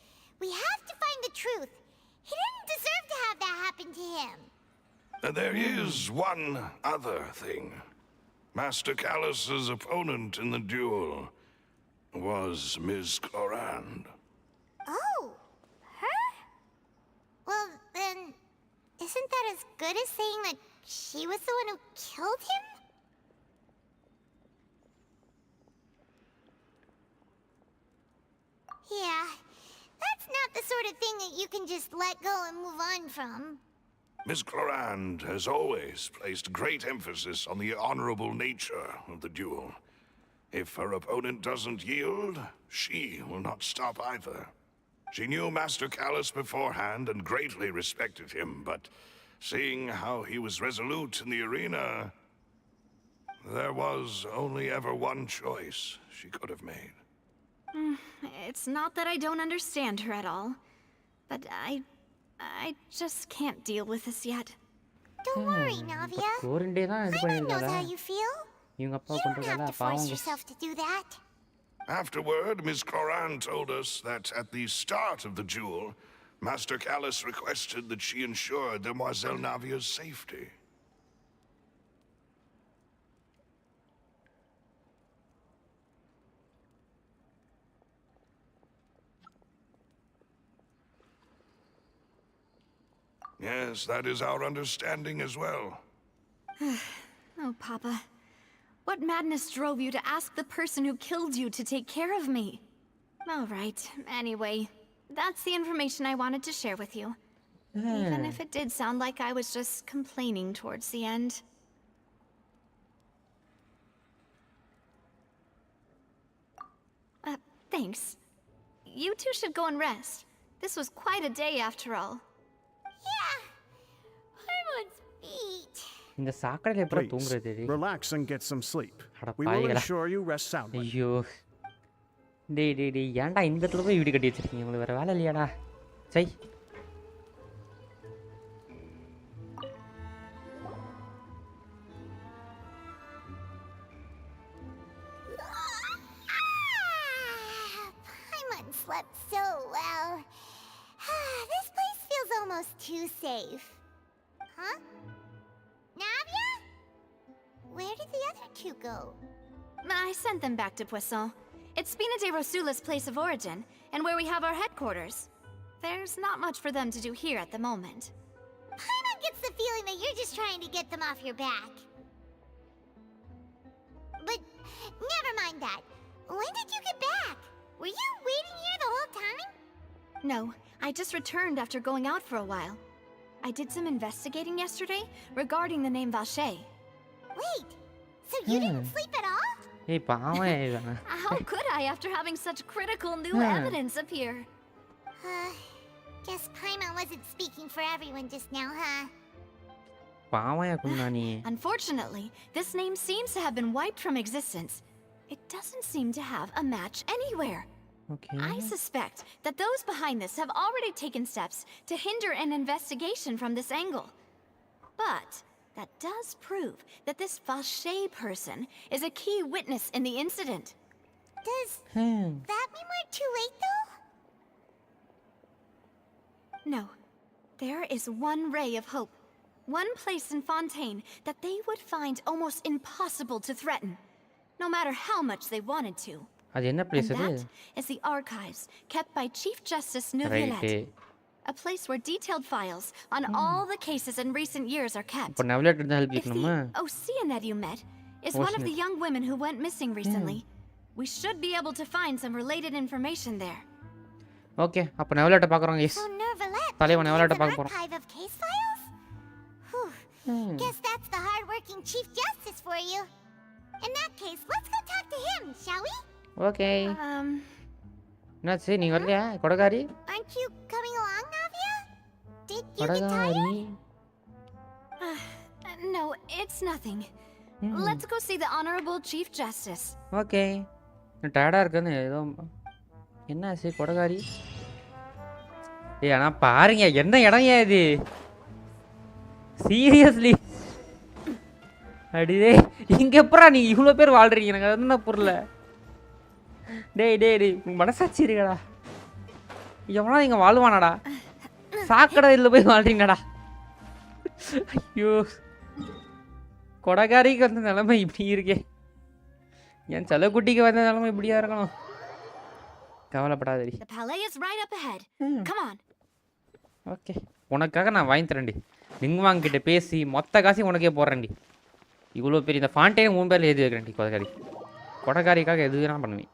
we have to find the truth. He didn't deserve to have that happen to him. There is one other thing. Master Callus's opponent in the duel was Ms. Clorand. Oh, her? Well, then, isn't that as good as saying that she was the one who killed him? Yeah, that's not the sort of thing that you can just let go and move on from. Ms. Clorand has always placed great emphasis on the honorable nature of the duel. If her opponent doesn't yield, she will not stop either. She knew Master Callus beforehand and greatly respected him, but seeing how he was resolute in the arena, there was only ever one choice she could have made. It's not that I don't understand her at all, but I just can't deal with this yet. Don't worry, Navia. கோரண்டே தான் இது Paimon knows பண்ணியிருக்காளா how you feel. இவங்க அப்பா You don't have கொண்டிருக்காளா to force பாவம் yourself to do that. Afterward, Ms. Clorand told us that at the start of the duel, Master Callus requested that she ensure Demoiselle Navia's safety. Yes, that is our understanding as well. Oh, Papa. What madness drove you to ask the person who killed you to take care of me? All right, anyway, that's the information I wanted to share with you. Even if it did sound like I was just complaining towards the end. Thanks. You two should go and rest. This was quite a day after all. Yeah. Paimon's feet. இந்த சாக்கடையில எப்பறம் Please, தூங்குறது? relax and get some sleep. அட We will பாவிகளா. ensure you rest soundly. ஐயோ. டேய் ஏன்டா இந்த இடத்துல போய் வீடு கட்டி வச்சிருக்கீங்க? உங்களுக்கு வேற வேலை இல்லையாடா? சை. Paimon slept so well. This place feels almost too safe. Huh? Navia? Where did the other two go? I sent them back to Poisson. It's Spina de Rosula's place of origin, and where we have our headquarters. There's not much for them to do here at the moment. Paimon gets the feeling that you're just trying to get them off your back. But never mind that. When did you get back? Were you waiting here the whole time? No, I just returned after going out for a while. I did some investigating yesterday regarding the name Vache. Wait, so you didn't sleep at all? ஏய் பாவம் இவன். How could I after having such critical new evidence appear? Guess Paimon wasn't speaking for everyone just now, huh? பாவம் குந்தானி. Unfortunately, this name seems to have been wiped from existence. It doesn't seem to have a match anywhere. Okay. I suspect that those behind this have already taken steps to hinder an investigation from this angle. But that does prove that this Vache person is a key witness in the incident. Does that mean we're too late, though? No. There is one ray of hope. One place in Fontaine that they would find almost impossible to threaten, no matter how much they wanted to. அது என்ன And place அது? that is the archives kept by Chief Justice Neuvillette. Right. A place where detailed files on all the cases in recent years are kept. இப்போ நவலட் இருந்தா help If கேட்கணுமா? the Ocean that you met is one of the young women who went missing recently, we should be able to find some related information there. Okay, அப்ப நவலட்ட பார்க்கறோம் guys. So Neuvillette தலைவன் நவலட்ட maintains an பார்க்க போறோம். archive of case files? Whew. Guess that's the hard-working Chief Justice for you. In that case, let's go talk to him, shall we? Okay. என்னாச்சு நீ வரலையா கொடகாரி? Aren't you coming along, Navia? Did you get கொடகாரி. tired? No, it's nothing. Let's go see the Honorable Chief Justice. Okay. நான் டயர்டா இருக்கேன்னு ஏதோ என்னாச்சு கொடகாரி? ஏய் ஆனா பாருங்க என்ன இடம் ஏன் இது? சீரியஸ்லி அடியே இங்க எப்பறா நீ இவ்ளோ பேர் வாழ்றீங்க எனக்கு என்ன புரியல. டேய் மனசாட்சி இருக்கடா. எவனா இங்க வாழ்வானடா? சாக்கடையில போய் வாழ்றீங்கடா. ஐயோ கொடகாரிக்கு வந்த நிலைமை இப்படி இருக்கே. என் செல்லக்குட்டிக்கு வந்த நிலைமை இப்படியா இருக்கணும். கவலைப்படாதடி. The palais is right up ahead. Come on. Okay உனக்காக நான் வாங்கி தரேன்டி. லிங்வாங் கிட்ட பேசி மொத்த காசையும் உனக்கே போடுறேன்டி. இவ்வளோ பெரிய இந்த ஃபாண்டைன் 3 பேரில் எழுதி வைக்கிறேன்டி கொடகாரி. கொடகாரிக்காக எது வேணா பண்ணுவேன்.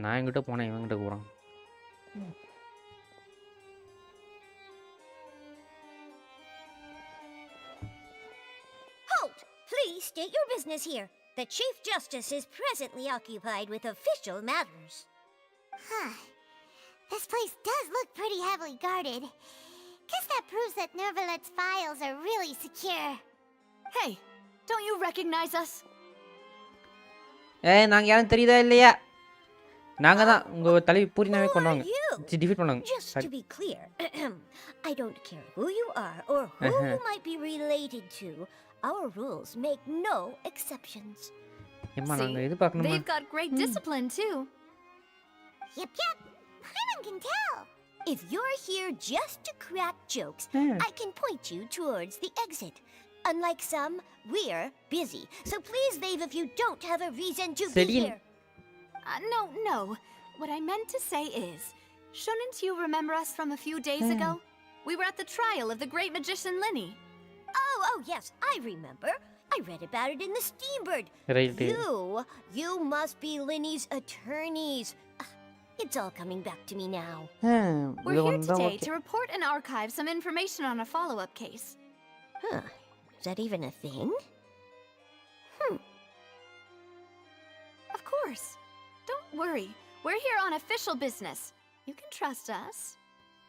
நான் என்கிட்ட போனேன் இவங்கிட்ட போகிறான். Halt! Please state your business here. The Chief Justice is presently occupied with official matters. Huh. This place does look pretty heavily guarded. Guess that proves that Neuvillette's files are really secure. Hey, don't you recognize us? ஏய் நாங்கள் யாரும் தெரியுதா இல்லையா? நாங்கள் தான் உங்கள் தலைவி பூரினாவே கொண்டாங்க. டிஃபீட் பண்ணாங்க. Just to be clear, I don't care who you are or who you might be related to. Our rules make no exceptions. ஏம்மா நாங்கள் இது See, பார்க்கணுமா? they've got great discipline too. Yep. Paimon can tell. If you're here just to crack jokes, I can point you towards the exit. Unlike some, we're busy. So please leave if you don't have a reason to be Sedin. here. No. What I meant to say is, shouldn't you remember us from a few days ago? We were at the trial of the great magician Linny. Oh, yes, I remember. I read about it in the Steambird. Right. You must be Linny's attorneys. It's all coming back to me now. We're here today to report and archive some information on a follow-up case. Huh. Is that even a thing? Of course. Don't worry. We're here on official business. You can trust us.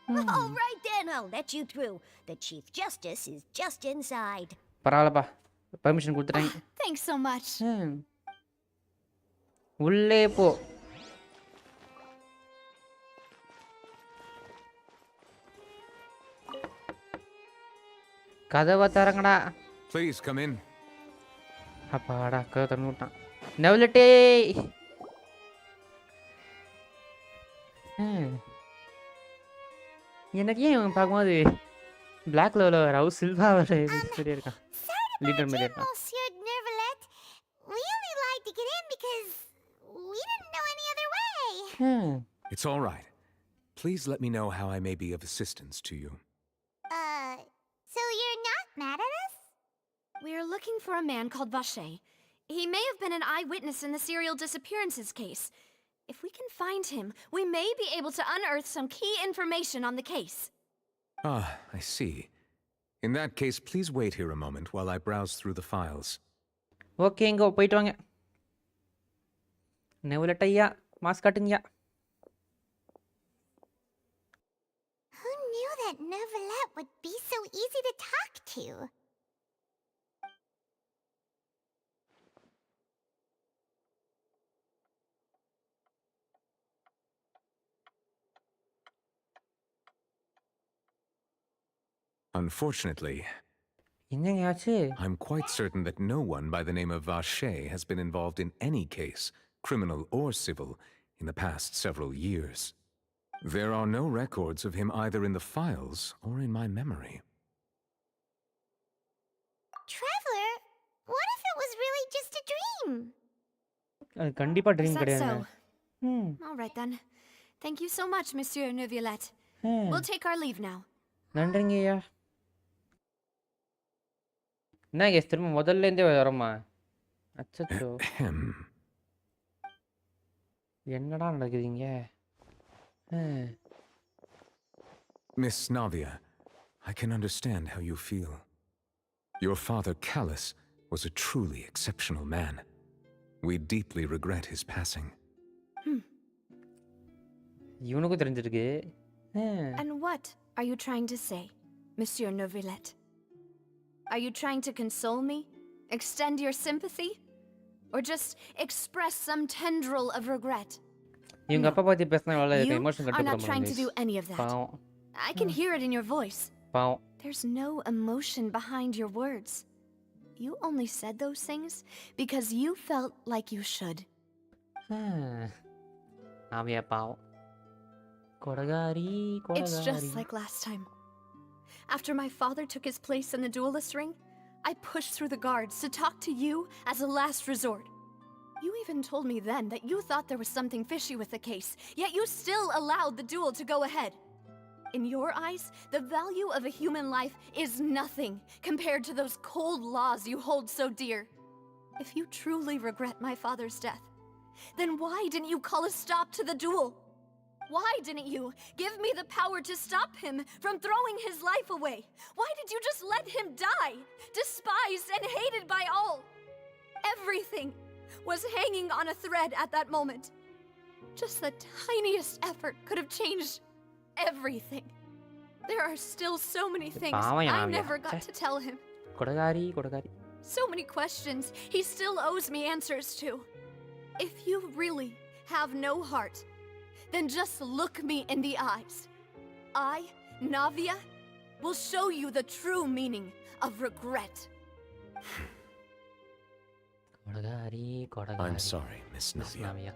All right then, I'll let you through. The Chief Justice is just inside. பரவாயில்லப்பா permission கொடுத்துட்டாங்க. Thanks so much. உள்ளே போ. கதவை தரங்கடா. Please come in. அப்பாடா கதவை திறந்து விட்டான். நெவலட்டே. எனக்கு ஏன் இவன் பார்க்கும்போது பிளாக் லெவலில் ரவு சில்வா சரியா இருக்கான். லீடர் மாதிரி இருக்கான். Monsieur Nervalet, we only lied to get in because we didn't know any other way. It's all right. Please let me know how I may be of assistance to you. So you're not mad at us? We're looking for a man called Vache. He may have been an eyewitness in the serial disappearances case. If we can find him, we may be able to unearth some key information on the case. Ah, I see. In that case, please wait here a moment while I browse through the files. Okay இங்கே போயிட்டு வாங்க. நெவலட்டையா mask காட்டுங்கய்யா. Who knew that Nervalet would be so easy to talk to? Unfortunately, என்னங்க ஆச்சு? I'm quite certain that no one by the name of Vache has been involved in any case, criminal or civil, in the past several years. There are no records of him either in the files or in my memory. Traveler, what if it was really just a dream? அது கண்டிப்பா Is dream that கிடையாது. so? All right then. Thank you so much, Monsieur Neuvillette. We'll take our leave now. நன்றிங்கய்யா. என்ன case திரும்ப முதல்ல இருந்தே வரமா? அச்சச்சோ. என்னடா நடக்குதுங்க? Miss Navia, I can understand how you feel. Your father, Callus, was a truly exceptional man. We deeply regret his passing. இவனுக்கும் தெரிஞ்சிருக்கு. And what are you trying to say, Monsieur Neuvillette? Are you trying to console me? Extend your sympathy? Or just express some tendril of regret? இவங்க அப்பா பத்தி பேசினா எவ்வளவு You emotion are கட்டுப்படுற not trying to மாதிரி. do any of that. பாவம். I can hear it in your voice. பாவம். There's no emotion behind your words. You only said those things because you felt like you should. ஆமியா பாவம். கொடகாரி It's கொடகாரி. just like last time. After my father took his place in the duelist ring, I pushed through the guards to talk to you as a last resort. You even told me then that you thought there was something fishy with the case, yet you still allowed the duel to go ahead. In your eyes, the value of a human life is nothing compared to those cold laws you hold so dear. If you truly regret my father's death, then why didn't you call a stop to the duel? Why didn't you give me the power to stop him from throwing his life away? Why did you just let him die, despised and hated by all? Everything was hanging on a thread at that moment. Just the tiniest effort could have changed everything. There are still so many things I never got to tell him. கொடகாரி கொடகாரி. So many questions he still owes me answers to. If you really have no heart, then just look me in the eyes. I, Navia, will show you the true meaning of regret. கொடகாரி கொடகாரி. I'm sorry, Miss Navia. Namiya.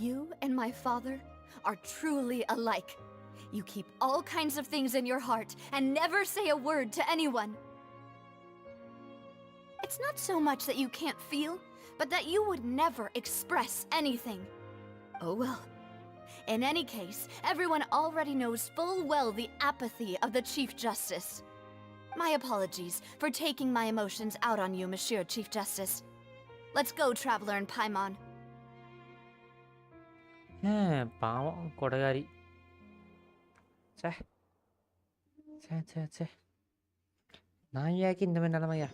You and my father are truly alike. You keep all kinds of things in your heart and never say a word to anyone. It's not so much that you can't feel, but that you would never express anything. Oh well. In any case, everyone already knows full well the apathy of the Chief Justice. My apologies for taking my emotions out on you, Monsieur Chief Justice. Let's go, Traveler and Paimon. பாவம் கொடகாரி. சே சே சே சே நான் yaki இந்த மாதிரி நிலமையா?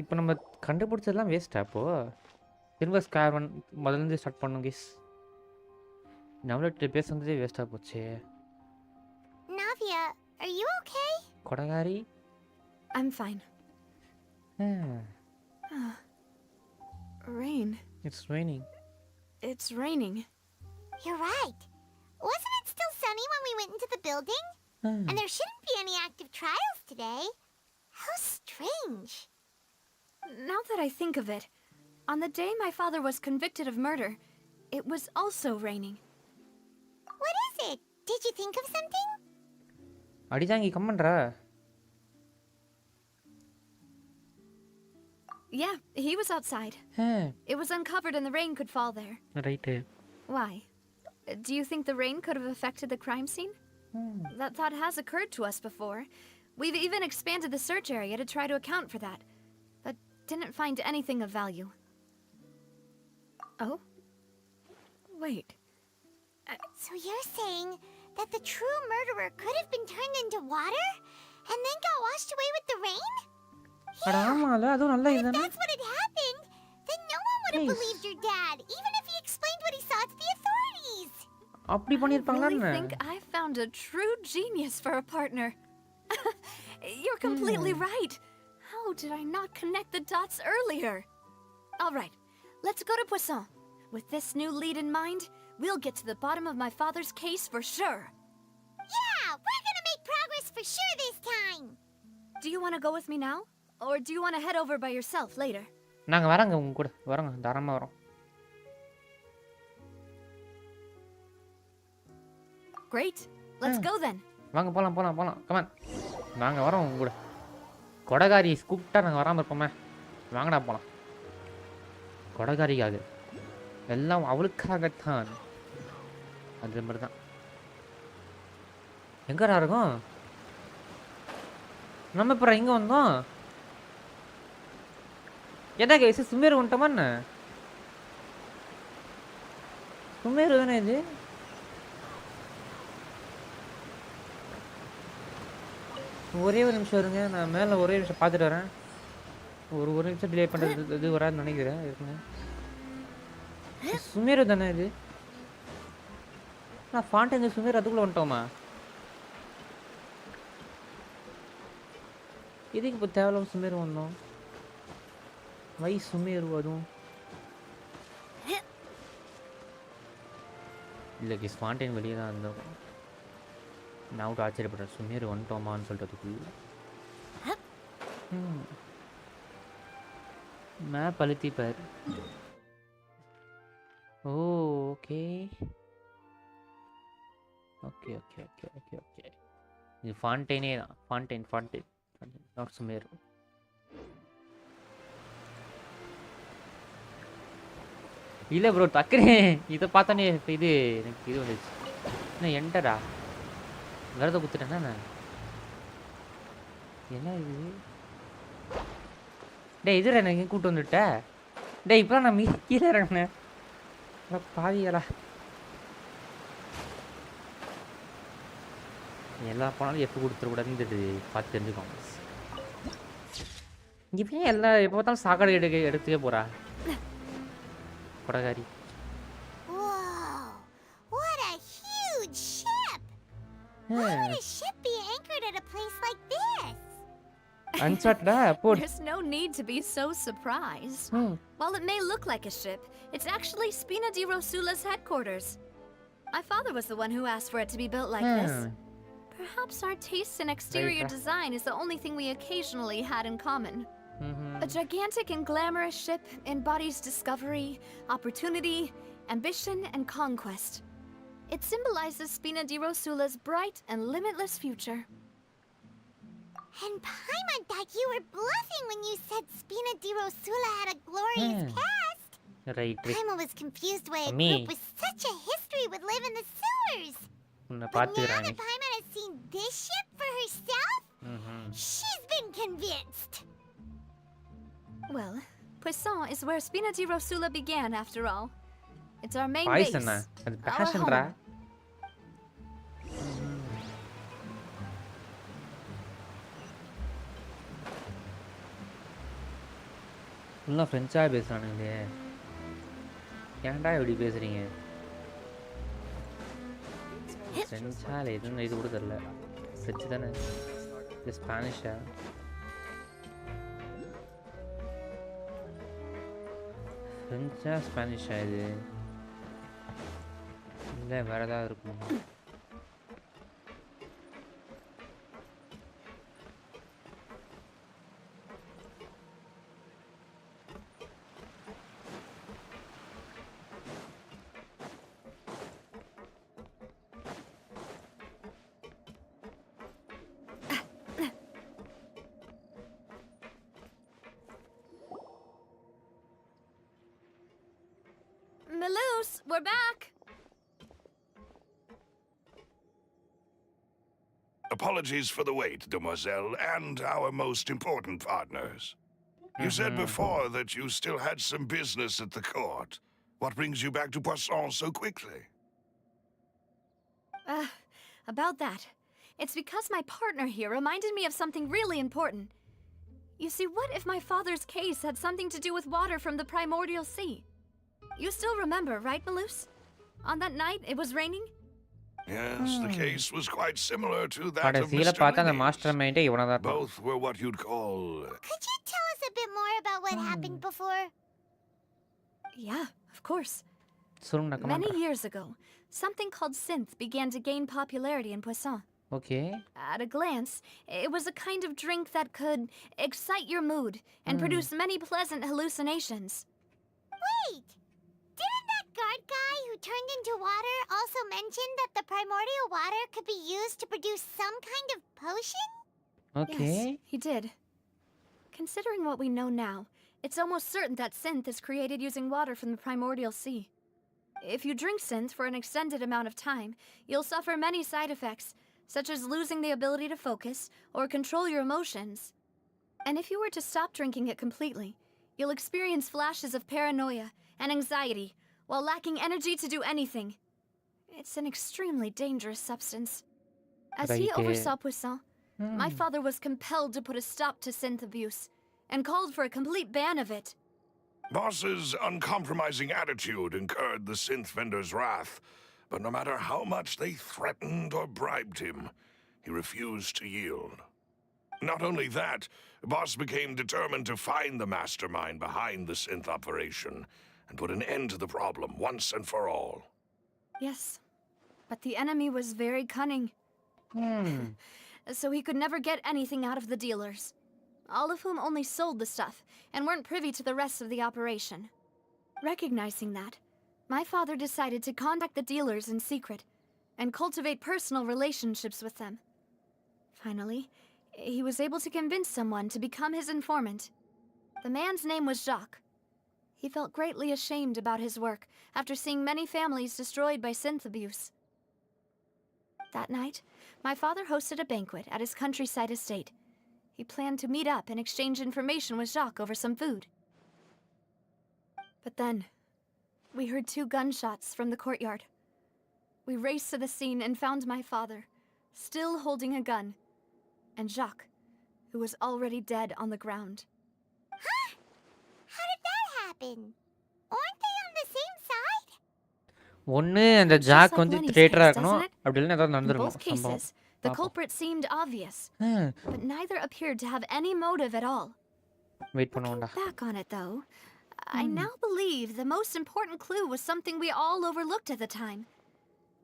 இப்போ நம்ம கண்டுபிடிச்சதெல்லாம் வேஸ்ட்டா அப்போ? திரும்ப scare முதல்லேருந்து start பண்ணோம் கேஸ். நம்மளோட பேச வந்ததே வேஸ்ட்டாக போச்சு. Navia, are you okay? கொடகாரி. I'm fine. Rain. It's raining. It's raining. You're right. Wasn't it still sunny when we went into the building? And there shouldn't be any active trials today. How strange. Now that I think of it, on the day my father was convicted of murder, it was also raining. What is it? Did you think of something? அடிதாங்கி கம்மன்றா. Yeah, he was outside. It was uncovered and the rain could fall there. Right. Why? Do you think the rain could have affected the crime scene? That thought has occurred to us before. We've even expanded the search area to try to account for that, but didn't find anything of value. Oh? Wait. So you're saying that the true murderer could have been turned into water and then got washed away with the rain? But if that's what had happened, then no one would have believed your dad, even if he explained what he saw to the authorities. I really think I found a true genius for a partner. You're completely right. How did I not connect the dots earlier? All right, let's go to Poisson. With this new lead in mind, we'll get to the bottom of my father's case for sure. Yeah, we're gonna make progress for sure this time. Do you want to go with me now? Or do you want to head over by yourself later? நாங்க வராங்க உங்க கூட வரோங்க தாராளமா வரோம். Great. Let's go then. வாங்க போலாம் போலாம் போலாம். Come on. நாங்க வரோம் உங்க கூட. கொடகாரி கூப்பிட்டா நாங்க வராம இருப்போமே. வாங்கடா போலாம். கொடகாரிக்காக எல்லாம் அவளுக்காகத்தான். அது மாதிரி தான். எங்கடா இருக்கோம்? நம்ம இப்போ இங்கே வந்தோம். என்ன கேஸ் சுமேரு வந்துட்டோமா என்ன? சுமேரு தானே இது? ஒரே ஒரு நிமிஷம் இருங்க, நான் மேலே ஒரே நிமிஷம் பார்த்துட்டு வரேன். ஒரு நிமிஷம் டிலே பண்ணுறது இது வராதுன்னு நினைக்கிறேன். இருக்குங்க சுமேரு தானே இது? நான் ஃபாண்டேன் சுமேரு அதுக்குள்ளே வந்துட்டோமா? இதுக்கு இப்போ தேவையில்லாம சுமேரு வந்தோம். வை சுமேரு அதுவும் இல்லை கி ஸ்பான்டைன் வெளியே தான் இருந்தோம். நான் விட்டு ஆச்சரியப்படுறேன் சுமேரு வந்துட்டோமான்னு சொல்லிட்டு அதுக்குள்ள மேப் அழுத்தி பார். Oh okay okay okay okay okay okay இது ஃபான்டைனே தான். Fontaine not Sumeru. இல்லை ப்ரோ டக்குறேன் இதை பார்த்தானே இப்போ இது எனக்கு இது வந்துச்சு. என்ன என்டரா விரத குத்துட்டேன்னா நான் என்ன இது? டே இது எனக்கு கூப்பிட்டு வந்துட்ட. டே இப்போ நான் கீழே இறங்கினேன். பாதிகளா எல்லா போனாலும் எப்போ கொடுத்துடக்கூடாதுன்னு பார்த்து தெரிஞ்சுக்கோங்க. இப்போ எல்லா எப்போ பார்த்தாலும் சாக்கடை எடுத்துக்கே போகிறா கொடகாரி. Whoa! What a huge ship! Why would a ship be anchored at a place like this? Uncharted. There's no need to be so surprised. While it may look like a ship, it's actually Spina di Rosula's headquarters. My father was the one who asked for it to be built like this. Perhaps our taste in exterior design is the only thing we occasionally had in common. A gigantic and glamorous ship embodies discovery, opportunity, ambition, and conquest. It symbolizes Spina di Rosula's bright and limitless future. And Paimon thought you were bluffing when you said Spina di Rosula had a glorious past. Right Paimon was confused why a Me. group with such a history would live in the sewers. உன்னை But now பார்த்துக்கிறேன் that Paimon has seen this ship for herself, ம் she's been convinced. Well, Poisson is where Spina di Rosula began, after all. It's our main பாய்சனா base. அது our பேஷன்டா home. ஃபுல்லாக ஃப்ரெஞ்சாக பேசுகிறானுங்களே ஏன்டா இப்படி பேசுகிறீங்க ஃப்ரெஞ்சா இல்லை எதுவும் இது கூட தெரில ஃப்ரெஞ்சு தானே இது ஸ்பானிஷா ஃப்ரெஞ்சா ஸ்பானிஷா இது இல்லை வேறு ஏதாவது இருக்கும் Maloose, we're back. Apologies for the wait, demoiselle, and our most important partners. You said before that you still had some business at the court. What brings you back to Poisson so quickly? About that. It's because my partner here reminded me of something really important. You see, what if my father's case had something to do with water from the primordial sea? You still remember, right, Maloose? On that night, it was raining? Yes, the case was quite similar to that of கடைசியில் Mr. பார்த்தா அந்த Linny's. Master மைண்டே இவனை தான் இருப்பான். Both were what you'd call... Could you tell us a bit more about what happened before? Yeah, of course. சொல்லுங்க Many கமாண்டா years ago, something called synth began to gain popularity in Poisson. Okay At a glance, it was a kind of drink that could excite your mood and produce many pleasant hallucinations. Wait! Didn't that guard guy who turned into water also mention that the primordial water could be used to produce some kind of potion? Okay Yes, he did. Considering what we know now, it's almost certain that synth is created using water from the primordial sea. If you drink synth for an extended amount of time, you'll suffer many side effects, such as losing the ability to focus or control your emotions. And if you were to stop drinking it completely, you'll experience flashes of paranoia and anxiety while lacking energy to do anything. It's an extremely dangerous substance. As he Right. oversaw Poisson, my father was compelled to put a stop to synth abuse and called for a complete ban of it. Boss's uncompromising attitude incurred the synth vendor's wrath, but no matter how much they threatened or bribed him, he refused to yield. Not only that, Boss became determined to find the mastermind behind the synth operation and put an end to the problem once and for all. Yes, but the enemy was very cunning. So he could never get anything out of the dealers, all of whom only sold the stuff and weren't privy to the rest of the operation. Recognizing that, my father decided to contact the dealers in secret and cultivate personal relationships with them. Finally, he was able to convince someone to become his informant. The man's name was Jacques. He felt greatly ashamed about his work after seeing many families destroyed by synth abuse. That night, my father hosted a banquet at his countryside estate. He planned to meet up and exchange information with Jacques over some food. But then, we heard 2 gunshots from the courtyard. We raced to the scene and found my father, still holding a gun, and Jacques, who was already dead on the ground. Huh? How did that happen? Aren't they on the same side? ஒன்று அந்த Just jack like வந்து Lenny's ட்ரேட்டராக case, இருக்கணும் doesn't it? அப்படி இல்லைன்னா ஏதாவது In நடந்துருக்கும் both சம்பவம் cases, the பாப்போம். culprit seemed obvious, ஆ but neither appeared to have any motive at all. Wait பண்ணுவோம்டா Back on it, though, I now believe the most important clue was something we all overlooked at the time.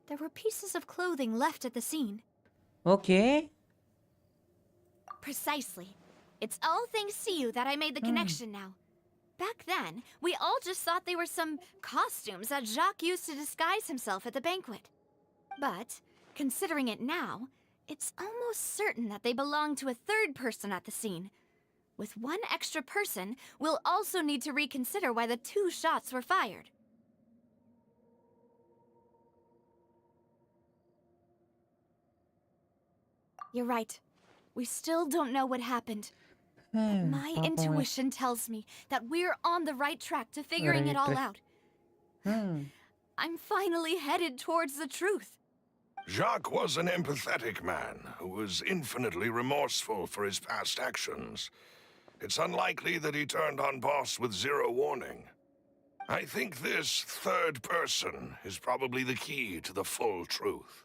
There were pieces of clothing left at the scene. Okay Precisely. It's all thanks to you that I made the connection now. Back then, we all just thought they were some costumes that Jacques used to disguise himself at the banquet. But, considering it now, it's almost certain that they belong to a third person at the scene. With one extra person, we'll also need to reconsider why the 2 shots were fired. You're right. We still don't know what happened. But my intuition tells me that we're on the right track to figuring it all out. I'm finally headed towards the truth. Jacques was an empathetic man who was infinitely remorseful for his past actions. It's unlikely that he turned on Boss with zero warning. I think this third person is probably the key to the full truth.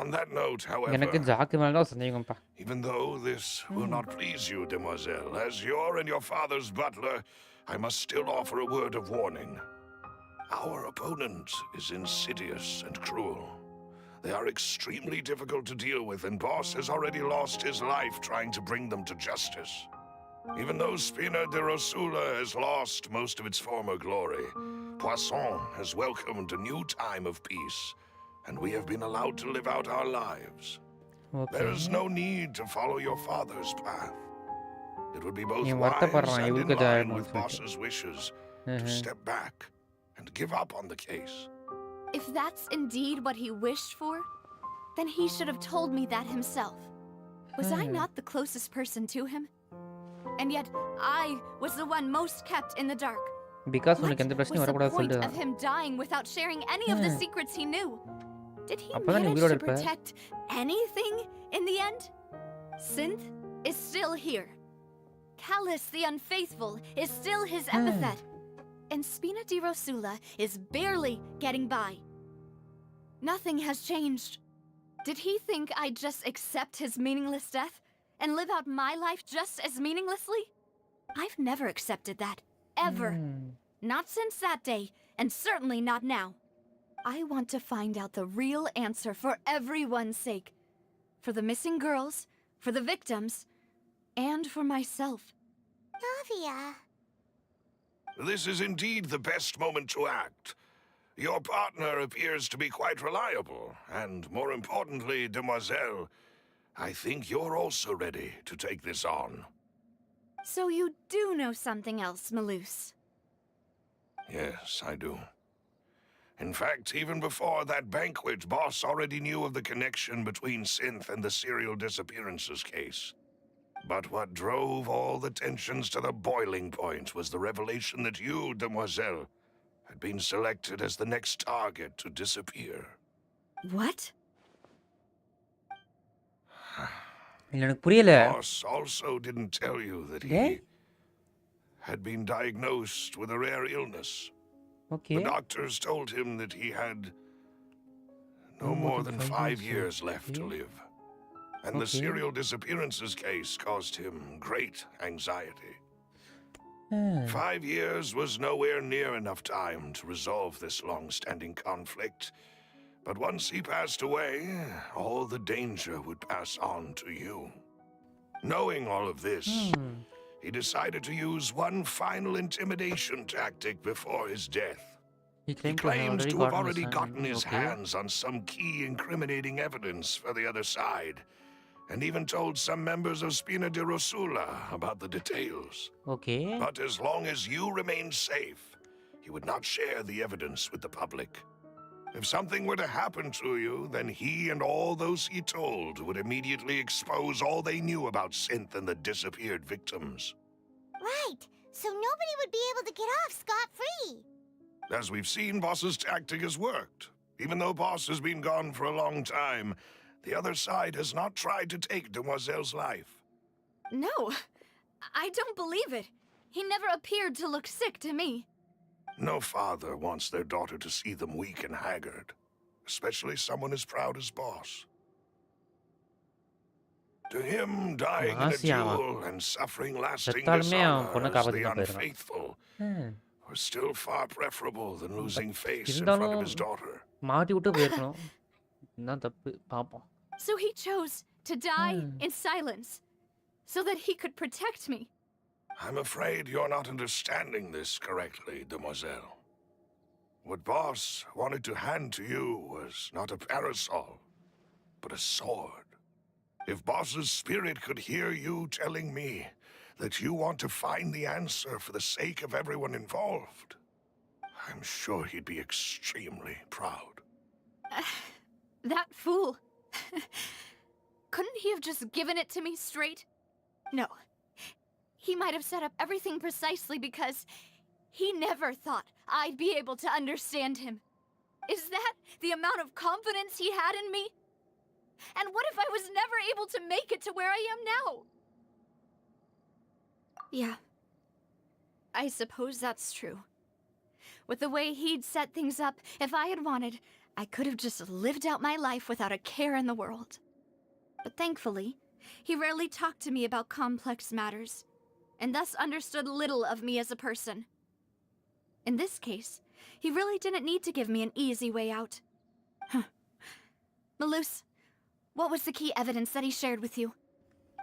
On that note, எனக்கு however, jack மேல தான் சந்தேகம்ப்பா. even though this will not please you, demoiselle, as your and your father's butler, I must still offer a word of warning. Our opponent is insidious and cruel. They are extremely difficult to deal with, and Boss has already lost his life trying to bring them to justice. Even though Spina de Rosula has lost most of its former glory, Poisson has welcomed a new time of peace, and we have been allowed to live out our lives. Okay. There is no need to follow your father's path. It would be both நீ wise வருத்தப்படுறான் and in இவருக்கு line ஜாயணும் with Boss's wishes to step back and give up on the case. If that's indeed what he wished for, then he should have told me that himself. Was I not the closest person to him? And yet, I was the one most kept in the dark. Because What உனக்கு எந்த was பிரச்சனையும் the வரக்கூடாது point சொல்லிட்டு of him dying without sharing any of the secrets he knew? Did he அப்பதான் நீ manage உயிரோட to இருப்ப. protect anything in the end? Synth is still here. Callus the Unfaithful is still his epithet. And Spina di Rosula is barely getting by. Nothing has changed. Did he think I'd just accept his meaningless death and live out my life just as meaninglessly? I've never accepted that. Ever. Not since that day, and certainly not now. I want to find out the real answer for everyone's sake. For the missing girls, for the victims, and for myself. Navia. This is indeed the best moment to act. Your partner appears to be quite reliable, and more importantly, demoiselle, I think you're also ready to take this on. So you do know something else, Maloose? Yes, I do. In fact, even before that banquet, Boss already knew of the connection between Synth and the serial disappearances case. But what drove all the tensions to the boiling point was the revelation that you, demoiselle, had been selected as the next target to disappear. What? இல்ல எனக்கு புரியல. Boss also didn't tell you that Yeah? he had been diagnosed with a rare illness. Okay. The doctors told him that he had no more than 5 years left to live. And the Okay. serial disappearances case caused him great anxiety. 5 years was nowhere near enough time to resolve this long-standing conflict. But once he passed away, all the danger would pass on to you. Knowing all of this, he decided to use one final intimidation tactic before his death. He He claimed to have already gotten his okay. hands on some key incriminating evidence for the other side, and even told some members of Spina de Rosula about the details. Okay. But as long as you remained safe, he would not share the evidence with the public. If something were to happen to you, then he and all those he told would immediately expose all they knew about Synth and the disappeared victims. Right. So nobody would be able to get off scot-free. As we've seen, Boss's tactic has worked. Even though Boss has been gone for a long time, the other side has not tried to take Demoiselle's life. No. I don't believe it. He never appeared to look sick to me. No father wants their daughter to see them weak and haggard, especially someone as proud as Boss. To him, dying in a ஆசியாவா? duel and suffering lasting செத்தாலுமே அவன் பொண்ணை dishonor as the காப்பாத்திட்டு போயிருக்கான். unfaithful was still far preferable than losing face in front இருந்தாலும் of his daughter. மாட்டி விட்டு போயிருக்கணும். இதுதான் தப்பு. பாப்போம். So he chose to die in silence, so that he could protect me. I'm afraid you're not understanding this correctly, demoiselle. What Boss wanted to hand to you was not a parasol, but a sword. If Boss's spirit could hear you telling me that you want to find the answer for the sake of everyone involved. I'm sure he'd be extremely proud. That fool. Couldn't he have just given it to me straight? No. He might have set up everything precisely because he never thought I'd be able to understand him. Is that the amount of confidence he had in me? And what if I was never able to make it to where I am now? Yeah. I suppose that's true. With the way he'd set things up, if I had wanted, I could have just lived out my life without a care in the world. But thankfully, he rarely talked to me about complex matters, and thus understood little of me as a person. In this case, he really didn't need to give me an easy way out. Malus, what was the key evidence that he shared with you?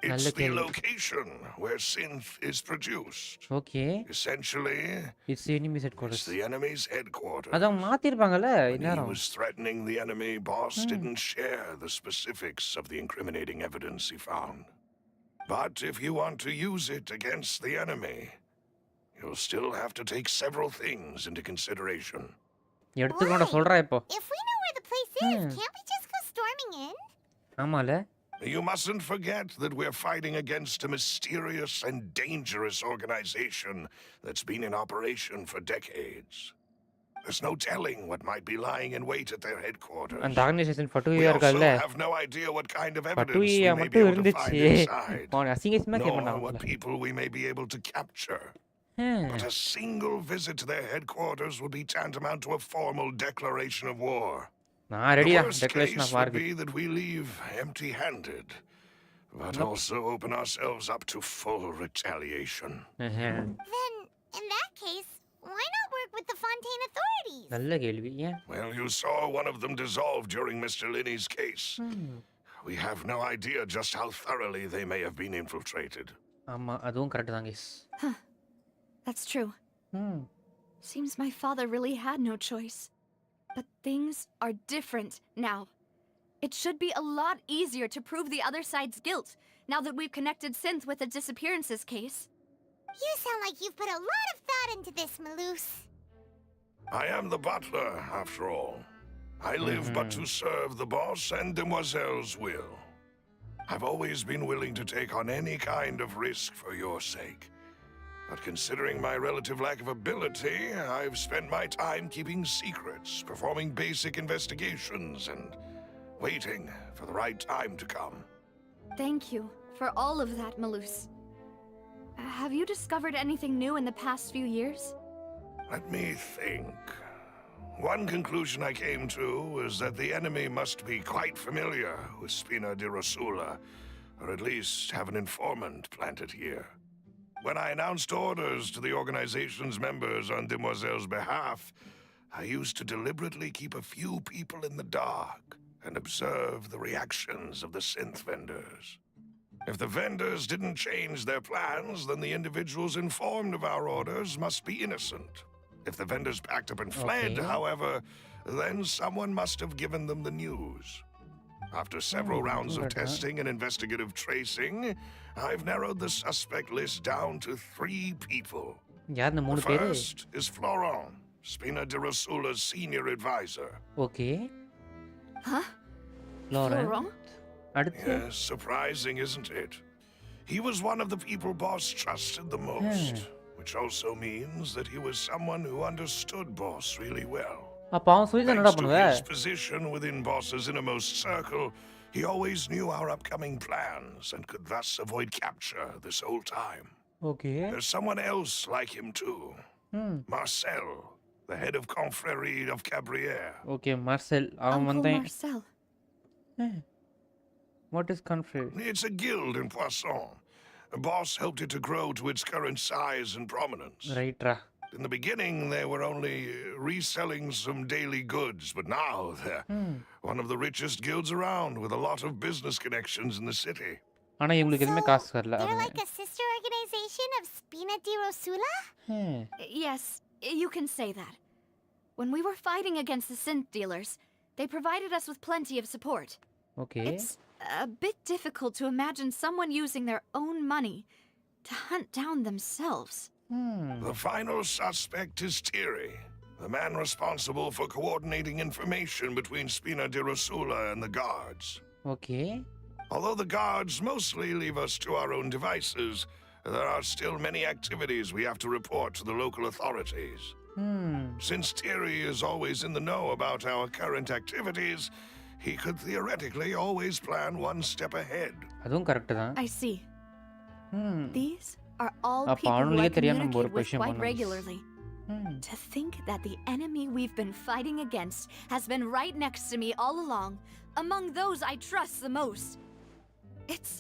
It's the நல்ல location where synth is produced. Okay. Essentially, It's the enemy's it's headquarters. the enemy's headquarters. அதான் மாத்திருப்பாங்கல்ல When he இந்நேரம். was threatening the enemy, Boss didn't share the specifics of the incriminating evidence he found. But if you want to use it against the enemy, you'll still have to take several things into consideration. எடுத்துக்கோட சொல்றா இப்போ. If we know where the place is, can't we just go storming in? ஆமால. You mustn't forget that we're fighting against a mysterious and dangerous organization that's been in operation for decades. There's no telling what might be lying in wait at their headquarters. அந்த organisation We ஃபட்டுயா also இருக்கல்ல. have no idea what kind of evidence we ஃபட்டுயா may be மட்டும் able to find இருந்துச்சு. inside, அவன் அசிங்கமா கேட்க nor மாட்டான். what people we may be able to capture. But a single visit to their headquarters would be tantamount to a formal declaration of war. நான் ரெடியா The worst declaration case of would war. be that we leave empty-handed, but also open ourselves up to full retaliation. Then, in that case, why not work with the Fontaine authorities? நல்ல கேள்வி. ஏன்? Well, you saw one of them dissolve during Mr. Linney's case. We have no idea just how thoroughly they may have been infiltrated. ஆமா அதுவும் correct தான் guys. That's true. Seems my father really had no choice. But things are different now. It should be a lot easier to prove the other side's guilt, now that we've connected Synth with the disappearances case. You sound like you've put a lot of thought into this, Malus. I am the butler, after all. I live but to serve the boss and Demoiselle's will. I've always been willing to take on any kind of risk for your sake. But considering my relative lack of ability, I've spent my time keeping secrets, performing basic investigations, and waiting for the right time to come. Thank you for all of that, Malus. Have you discovered anything new in the past few years? Let me think. One conclusion I came to is that the enemy must be quite familiar with Spina di Rosula, or at least have an informant planted here. When I announced orders to the organization's members on Demoiselle's behalf, I used to deliberately keep a few people in the dark and observe the reactions of the synth vendors. If the vendors didn't change their plans, then the individuals informed of our orders must be innocent. If the vendors packed up and fled, Okay. however, then someone must have given them the news. After several rounds of good, huh? testing and investigative tracing, I've narrowed the suspect list down to 3 people. யார் இந்த The மூணு பேரு? first is Florent, Spina di Rosula's senior advisor. Okay. Huh? Lauren. Florent? அடுத்து Yes, surprising, isn't it? He was one of the people Boss trusted the most, which also means that he was someone who understood Boss really well. அப்ப அவன் சொல்லி என்னடா Thanks to பண்ணுவ? his position within Boss's innermost circle, he always knew our upcoming plans and could thus avoid capture this whole time. Okay. There's someone else like him too. Marcel, the head of Confrérie of Cabrières. Okay Marcel அவன் Uncle வந்தேன். Marcel. What is confuse? It's a guild in Poisson. Boss helped it to grow to its current size and prominence. ரைட்ரா. In the beginning, they were only reselling some daily goods, but now they're one of the richest guilds around with a lot of business connections in the city. ஆனா இவங்களுக்கு எதுவுமே காசு வரல. They're like a sister organization of Spina di Rosula? Yes, you can say that. When we were fighting against the synth dealers, they provided us with plenty of support. Okay. It's a bit difficult to imagine someone using their own money to hunt down themselves. The final suspect is Tiri, the man responsible for coordinating information between Spina di Rosula and the guards. Okay. Although the guards mostly leave us to our own devices, there are still many activities we have to report to the local authorities. Since Tiri is always in the know about our current activities, he could theoretically always plan one step ahead. அதுவும் correct தான். I see. These are all அப்ப people who I அவனுங்களுக்கே தெரியாம நம்ம ஒரு communicate with விஷயம் quite பண்ணணும். regularly. To think that the enemy we've been fighting against has been right next to me all along, among those I trust the most. It's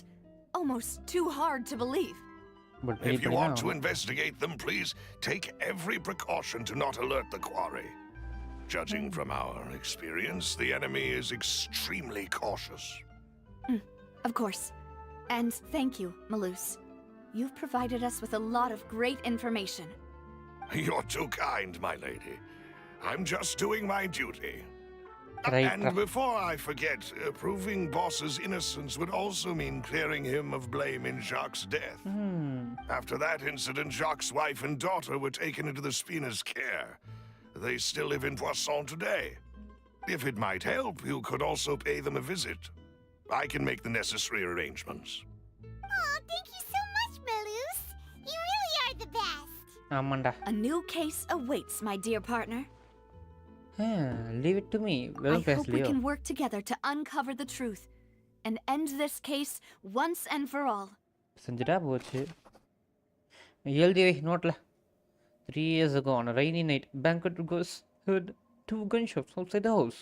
almost too hard to believe. But If you want to investigate them, please take every precaution to not alert the quarry. Judging from our experience, the enemy is extremely cautious. Of course. And thank you, Malus. You've provided us with a lot of great information. You're too kind, my lady. I'm just doing my duty. Right. And before I forget, proving Boss's innocence would also mean clearing him of blame in Jacques' death. After that incident, Jacques' wife and daughter were taken into the Spina's care. They still live in Poisson today. If it might help, you could also pay them a visit. I can make the necessary arrangements. Oh, thank you so much, Malus. You really are the best. ஆமாண்டா. A new case awaits, my dear partner. Leave it to me. I வெறும் hope we பேசலையோ. can work together to uncover the truth and end this case once and for all. செஞ்சுட்டா போச்சு. எழுதி வை நோட்ல. 3 years ago on a rainy night, banquet goes heard 2 gunshots outside the house.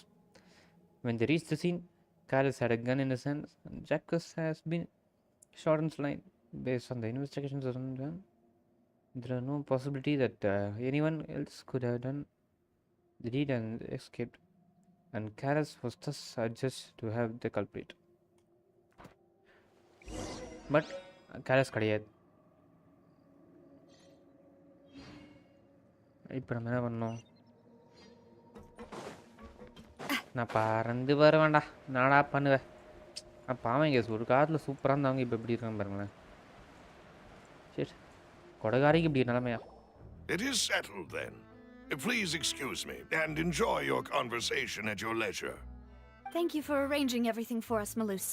When they reached the scene, Carlos had a gun in his hands and Jacques has been shot and slain. Based on the investigations done, there are no possibility that anyone else could have done the deed and escaped. And Carlos was thus adjudged to have the culprit. But Carlos கிடையாது. இப்போ நம்ம என்ன பண்ணோம்? நான் பறந்து வருவேன்டா. நாடா பண்ணுவேன். பாவம் கேஸ் ஒரு காலத்தில் சூப்பராக இருந்தவங்க இப்போ எப்படி இருக்காங்க பாருங்களேன். சரி கொடகாரிக்கு இப்படி நிலைமையா? It is settled then. Please excuse me and enjoy your conversation at your leisure. Thank you for arranging everything for us, Malus.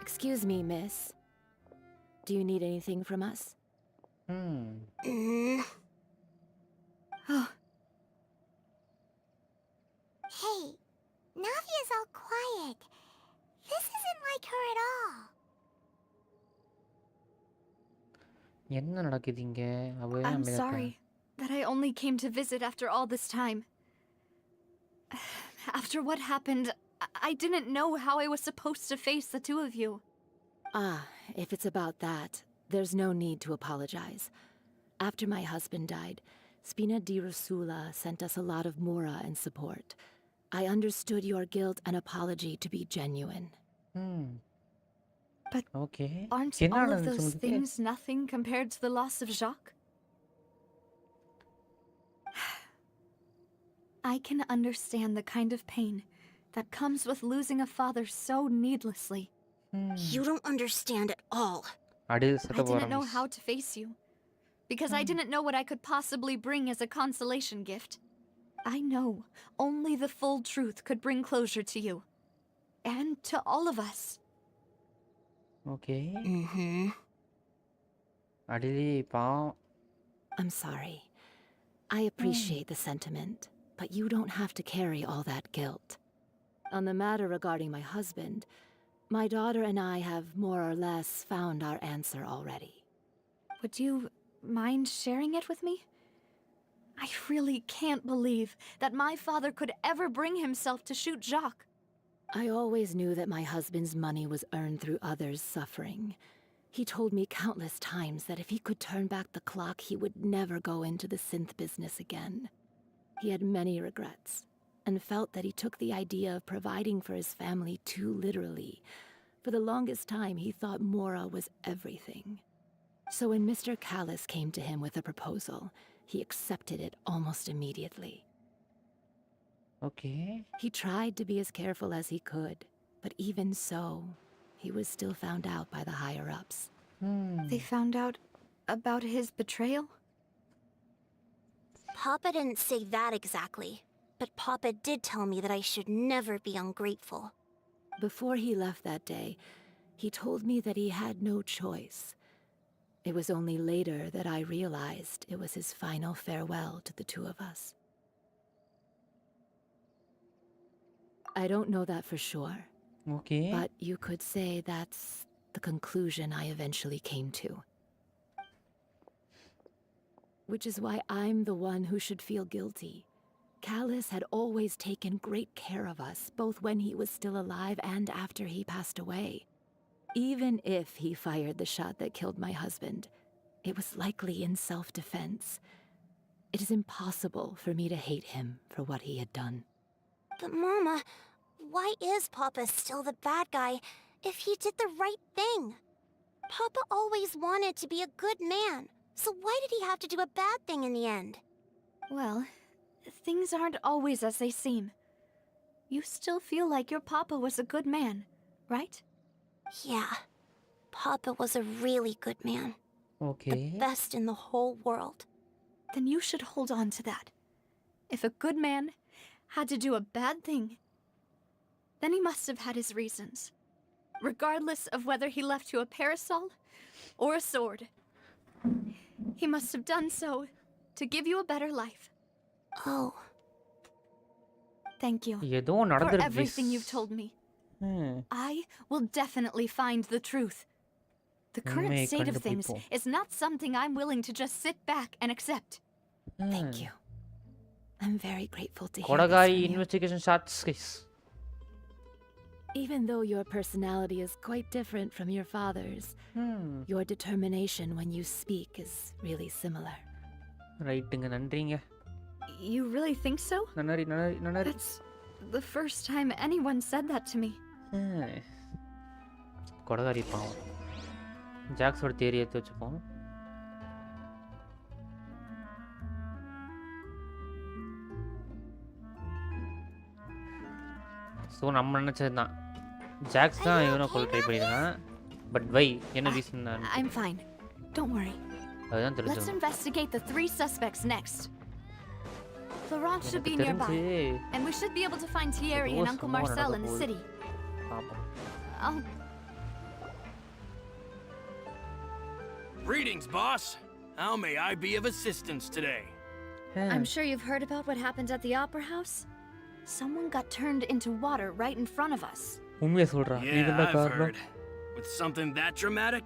Excuse me, miss. Do you need anything from us? Hey, Navia's all quiet. This isn't like her at all. என்ன நடக்குது இங்க? அவ I'm sorry that I only came to visit after all this time. After what happened, I didn't know how I was supposed to face the two of you. Ah, if it's about that, there's no need to apologize. After my husband died, Spina di Rosula sent us a lot of mora and support. I understood your guilt and apology to be genuine. But okay. aren't all of those things nothing compared to the loss of Jacques? I can understand the kind of pain that comes with losing a father so needlessly. You don't understand at all. I didn't know how to face you, because I didn't know what I could possibly bring as a consolation gift. I know only the full truth could bring closure to you, and to all of us. Okay. அடிலி பாவம். I'm sorry. I appreciate the sentiment, but you don't have to carry all that guilt. On the matter regarding my husband, my daughter and I have more or less found our answer already. Would you mind sharing it with me? I really can't believe that my father could ever bring himself to shoot Jacques. I always knew that my husband's money was earned through others' suffering. He told me countless times that if he could turn back the clock, he would never go into the synth business again. He had many regrets, and felt that he took the idea of providing for his family too literally. For the longest time, he thought Mora was everything. So when Mr. Callis came to him with a proposal, he accepted it almost immediately. Okay. He tried to be as careful as he could, but even so, he was still found out by the higher-ups. They found out about his betrayal? Papa didn't say that exactly, but Papa did tell me that I should never be ungrateful. Before he left that day, he told me that he had no choice. It was only later that I realized it was his final farewell to the two of us. I don't know that for sure, Okay. but you could say that's the conclusion I eventually came to. Which is why I'm the one who should feel guilty. Callus had always taken great care of us, both when he was still alive and after he passed away. Even if he fired the shot that killed my husband, it was likely in self-defense. It is impossible for me to hate him for what he had done. But Mama, why is Papa still the bad guy if he did the right thing? Papa always wanted to be a good man, so why did he have to do a bad thing in the end? Well, things aren't always as they seem. You still feel like your papa was a good man, right? Yeah, Papa was a really good man. Okay. The best in the whole world. Then you should hold on to that. If a good man had to do a bad thing, then he must have had his reasons. Regardless of whether he left you a parasol or a sword. He must have done so to give you a better life. Oh. Thank you ஏதோ for நடந்துருக்கு everything you've told me. I will definitely find the truth. The current உண்மையை state of things கண்டுபிடிப்போம். is not something I'm willing to just sit back and accept. Thank you. I'm very grateful to hear this கொடகாரி from you. Investigation shorts guys. Even though your personality is quite different from your father's, your determination when you speak is really similar. ரைட்டுங்க, நன்றிங்க. You really think so? நன்றி நன்றி நன்றி. That's the first time anyone said that to me. கொடகாரி பாவம். ஜாக்ஸோட theory எடுத்து வச்சுப்போம். So நம்ம நினச்சது தான் ஜாக்ஸ் தான் இவனை கொள்ள ட்ரை பண்ணியிருக்கான். பட் வை என்ன ரீசன் தான் I'm fine. Don't worry. அதுதான் Let's தெரிஞ்சு investigate the 3 suspects next. Florent should be எனக்கு nearby, தெரிஞ்சு and we should be able to find Thierry and Uncle Marcel in the city. பார்ப்போம். I'll Greetings, boss. How may I be of assistance today? I'm sure you've heard about what happened at the Opera House. Someone got turned into water right in front of us. உண்மையை சொல்கிறா. Yeah, I've heard. With something that dramatic,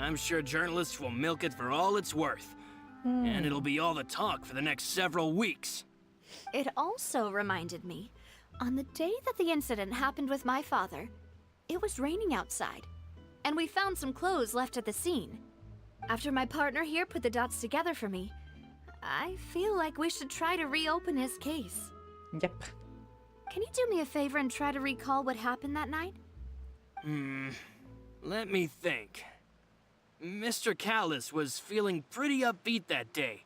I'm sure journalists will milk it for all it's worth. And it'll be all the talk for the next several weeks. It also reminded me, on the day that the incident happened with my father, it was raining outside, and we found some clothes left at the scene. After my partner here put the dots together for me, I feel like we should try to reopen his case. Yep. Can you do me a favor and try to recall what happened that night? Let me think. Mr. Callus was feeling pretty upbeat that day.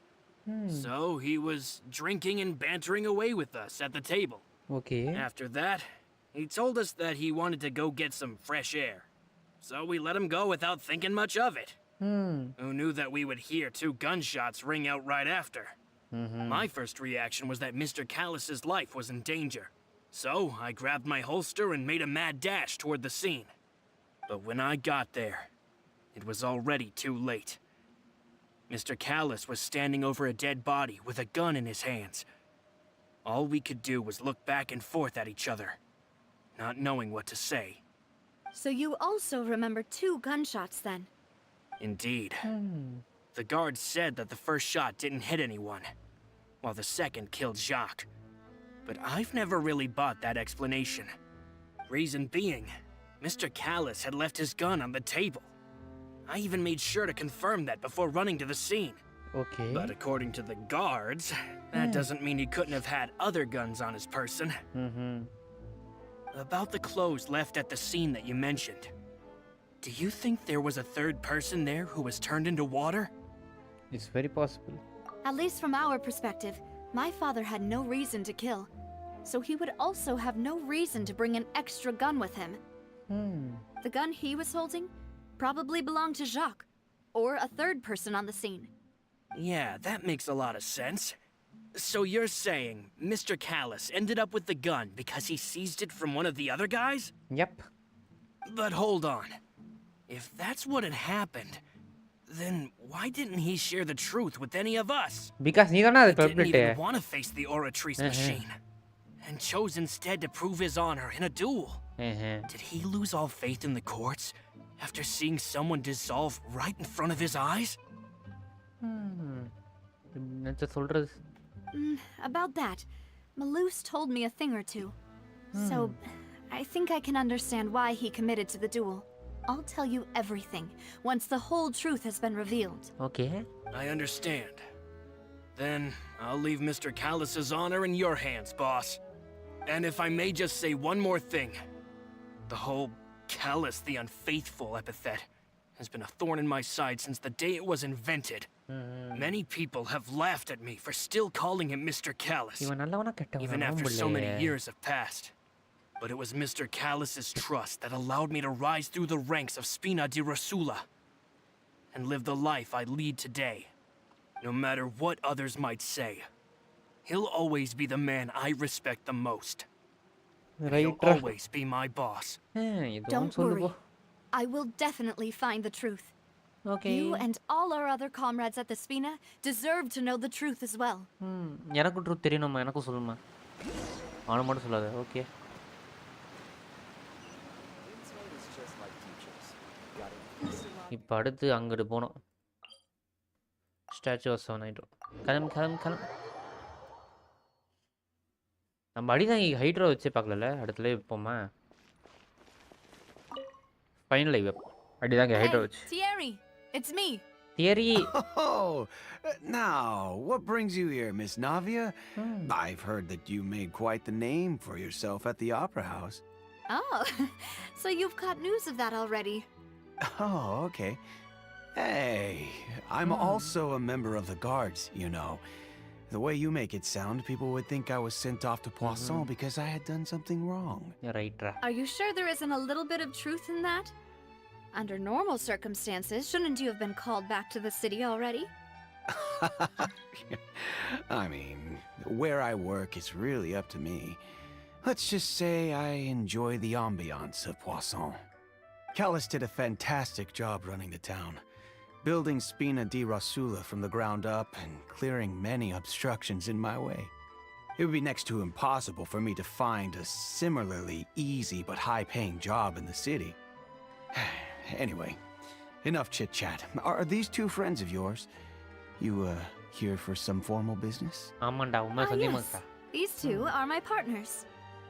So he was drinking and bantering away with us at the table. Okay. After that, he told us that he wanted to go get some fresh air. So we let him go without thinking much of it. Who knew that we would hear 2 gunshots ring out right after? My first reaction was that Mr. Callus's life was in danger. So I grabbed my holster and made a mad dash toward the scene. But when I got there, it was already too late. Mr. Callus was standing over a dead body with a gun in his hands. All we could do was look back and forth at each other, not knowing what to say. So you also remember 2 gunshots then? Indeed. The guard said that the first shot didn't hit anyone, while the second killed Jacques. But I've never really bought that explanation. Reason being, Mr. Callus had left his gun on the table. I even made sure to confirm that before running to the scene. Okay. But according to the guards, that doesn't mean he couldn't have had other guns on his person. About the clothes left at the scene that you mentioned, do you think there was a third person there who was turned into water? It's very possible. At least from our perspective, my father had no reason to kill. So he would also have no reason to bring an extra gun with him. The gun he was holding probably belonged to Jacques, or a third person on the scene. Yeah, that makes a lot of sense. So you're saying Mr. Callus ended up with the gun because he seized it from one of the other guys? Yep. But hold on. If that's what had happened, then why didn't he share the truth with any of us? Because நீ தானே அது He didn't culprit. even want to face the Oratrice machine, and chose instead to prove his honor in a duel. Did he lose all faith in the courts after seeing someone dissolve right in front of his eyes? என்னத்த சொல்றது? About that, Malus told me a thing or two. So, I think I can understand why he committed to the duel. I'll tell you everything once the whole truth has been revealed. Okay. I understand. Then I'll leave Mr. Callus's honor in your hands, boss. And if I may just say one more thing, the whole Callus the Unfaithful epithet has been a thorn in my side since the day it was invented. Many people have laughed at me for still calling him Mr. Callus, இவன் நல்லவனா கெட்டவனா even after so many நம்பலையே. years have passed. But it was Mr. Callus's trust that allowed me to rise through the ranks of Spina di Rosula and live the life I lead today. No matter what others might say, he'll always be the man I respect the most. He'll ரைட்ரா. always be my boss. எதுவும் Don't சொல்லு worry. போ. I will definitely find the truth. Okay. You and all our other comrades at the Spina deserve to know the truth as well. எனக்கும் truth தெரியணுமா? எனக்கும் சொல்லுமா? அவனை மட்டும் சொல்லாத. ஓகே. இப்போ அடுத்து அங்கிட்டு போனோம். ஸ்டாச்சு ஆஃப் செவன் ஆயிட்டோம். கிளம்பு. நம்ம அடிதான் ஹைட்ரோ வச்சே பார்க்கல. அடுத்துல போமா? ஃபைனல் லைவ் அடிதாங்க ஹைட்ரோ வச்சு. Thierry, it's me. Theory. Oh, now, what brings you here, Miss Navia? I've heard that you made quite the name for yourself at the Opera House. Oh, so you've caught news of that already. Oh, okay. Hey, I'm also a member of the guards, you know. The way you make it sound, people would think I was sent off to Poisson because I had done something wrong. ரைட்ரா. Are you sure there isn't a little bit of truth in that? Under normal circumstances, shouldn't you have been called back to the city already? I mean, where I work is really up to me. Let's just say I enjoy the ambiance of Poisson. Callus did a fantastic job running the town, building Spina di Rosula from the ground up and clearing many obstructions in my way. It would be next to impossible for me to find a similarly easy but high-paying job in the city. Anyway, enough chit-chat. Are these two friends of yours? You, here for some formal business? ஆமாண்டா உண்மை சத்தியமா Yes, these two are my partners.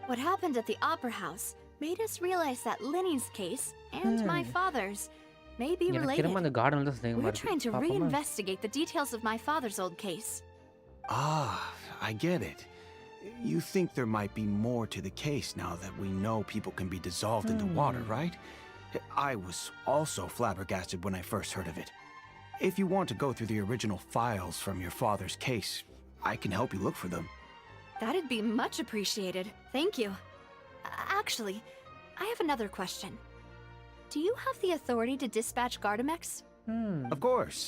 What happened at the Opera House made us realize that Linny's case and my father's may be எனக்கு திரும்ப related. அந்த garden தான் சந்தேகமா We're இருக்கு. trying to பாப்போமா? reinvestigate the details of my father's old case. Ah, I get it. You think there might be more to the case now that we know people can be dissolved into water, right? I was also flabbergasted when I first heard of it. If you want to go through the original files from your father's case, I can help you look for them. That'd be much appreciated. Thank you. Actually, I have another question. Do you have the authority to dispatch Gardamex? Of course.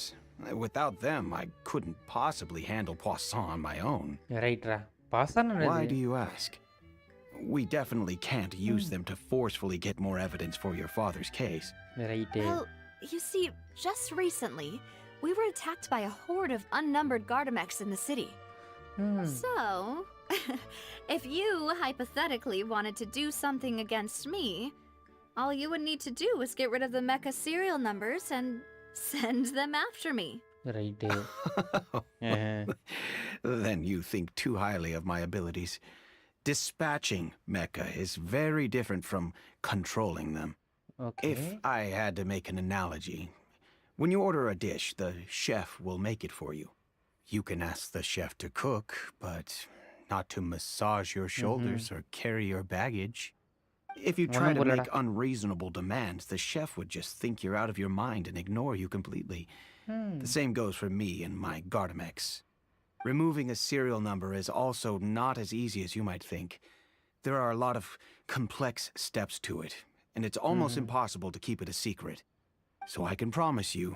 Without them, I couldn't possibly handle Poisson on my own. ரைட்ரா. பாஸ்தான Why do you ask? We definitely can't use them to forcefully get more evidence for your father's case. Right. Well, you see, just recently, we were attacked by a horde of unnumbered Gardamex in the city. So, if you hypothetically wanted to do something against me, all you would need to do is get rid of the mecha serial numbers and send them after me. Right. Then you think too highly of my abilities. Dispatching mecha is very different from controlling them. Okay. If I had to make an analogy, when you order a dish, the chef will make it for you. You can ask the chef to cook, but not to massage your shoulders or carry your baggage. If you try to make unreasonable demands, the chef would just think you're out of your mind and ignore you completely. The same goes for me and my Gardamex. Removing a serial number is also not as easy as you might think. There are a lot of complex steps to it, and it's almost impossible to keep it a secret. So I can promise you,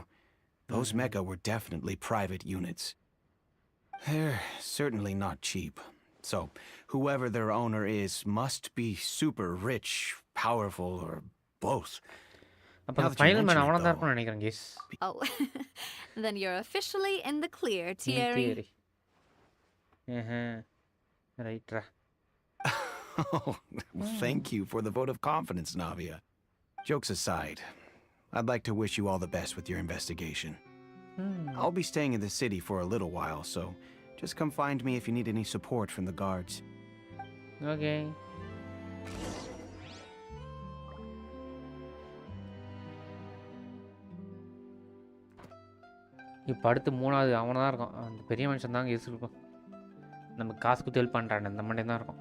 those mecha were definitely private units. They're certainly not cheap. So, whoever their owner is must be super rich, powerful, or both. அப்போ Now அந்த that you final man mention it, அவனை தான் though, இருக்கும்னு நினைக்கிறேன் case. Oh, then you're officially in the clear, Thierry. ரைட்ரா. Oh, thank you for the vote of confidence, Navia. Jokes aside, I'd like to wish you all the best with your investigation. I'll be staying in the city for a little while, so just come find me if you need any support from the guards. Okay. இப்போ அடுத்து 3வது அவனை தான் இருக்கும். அந்த பெரிய மனுஷன் தான் கேஸ் இருக்கும். நம்ம காசு கொடுத்து ஹெல்ப் பண்ணுறான் அந்த மண்டே தான் இருக்கும்.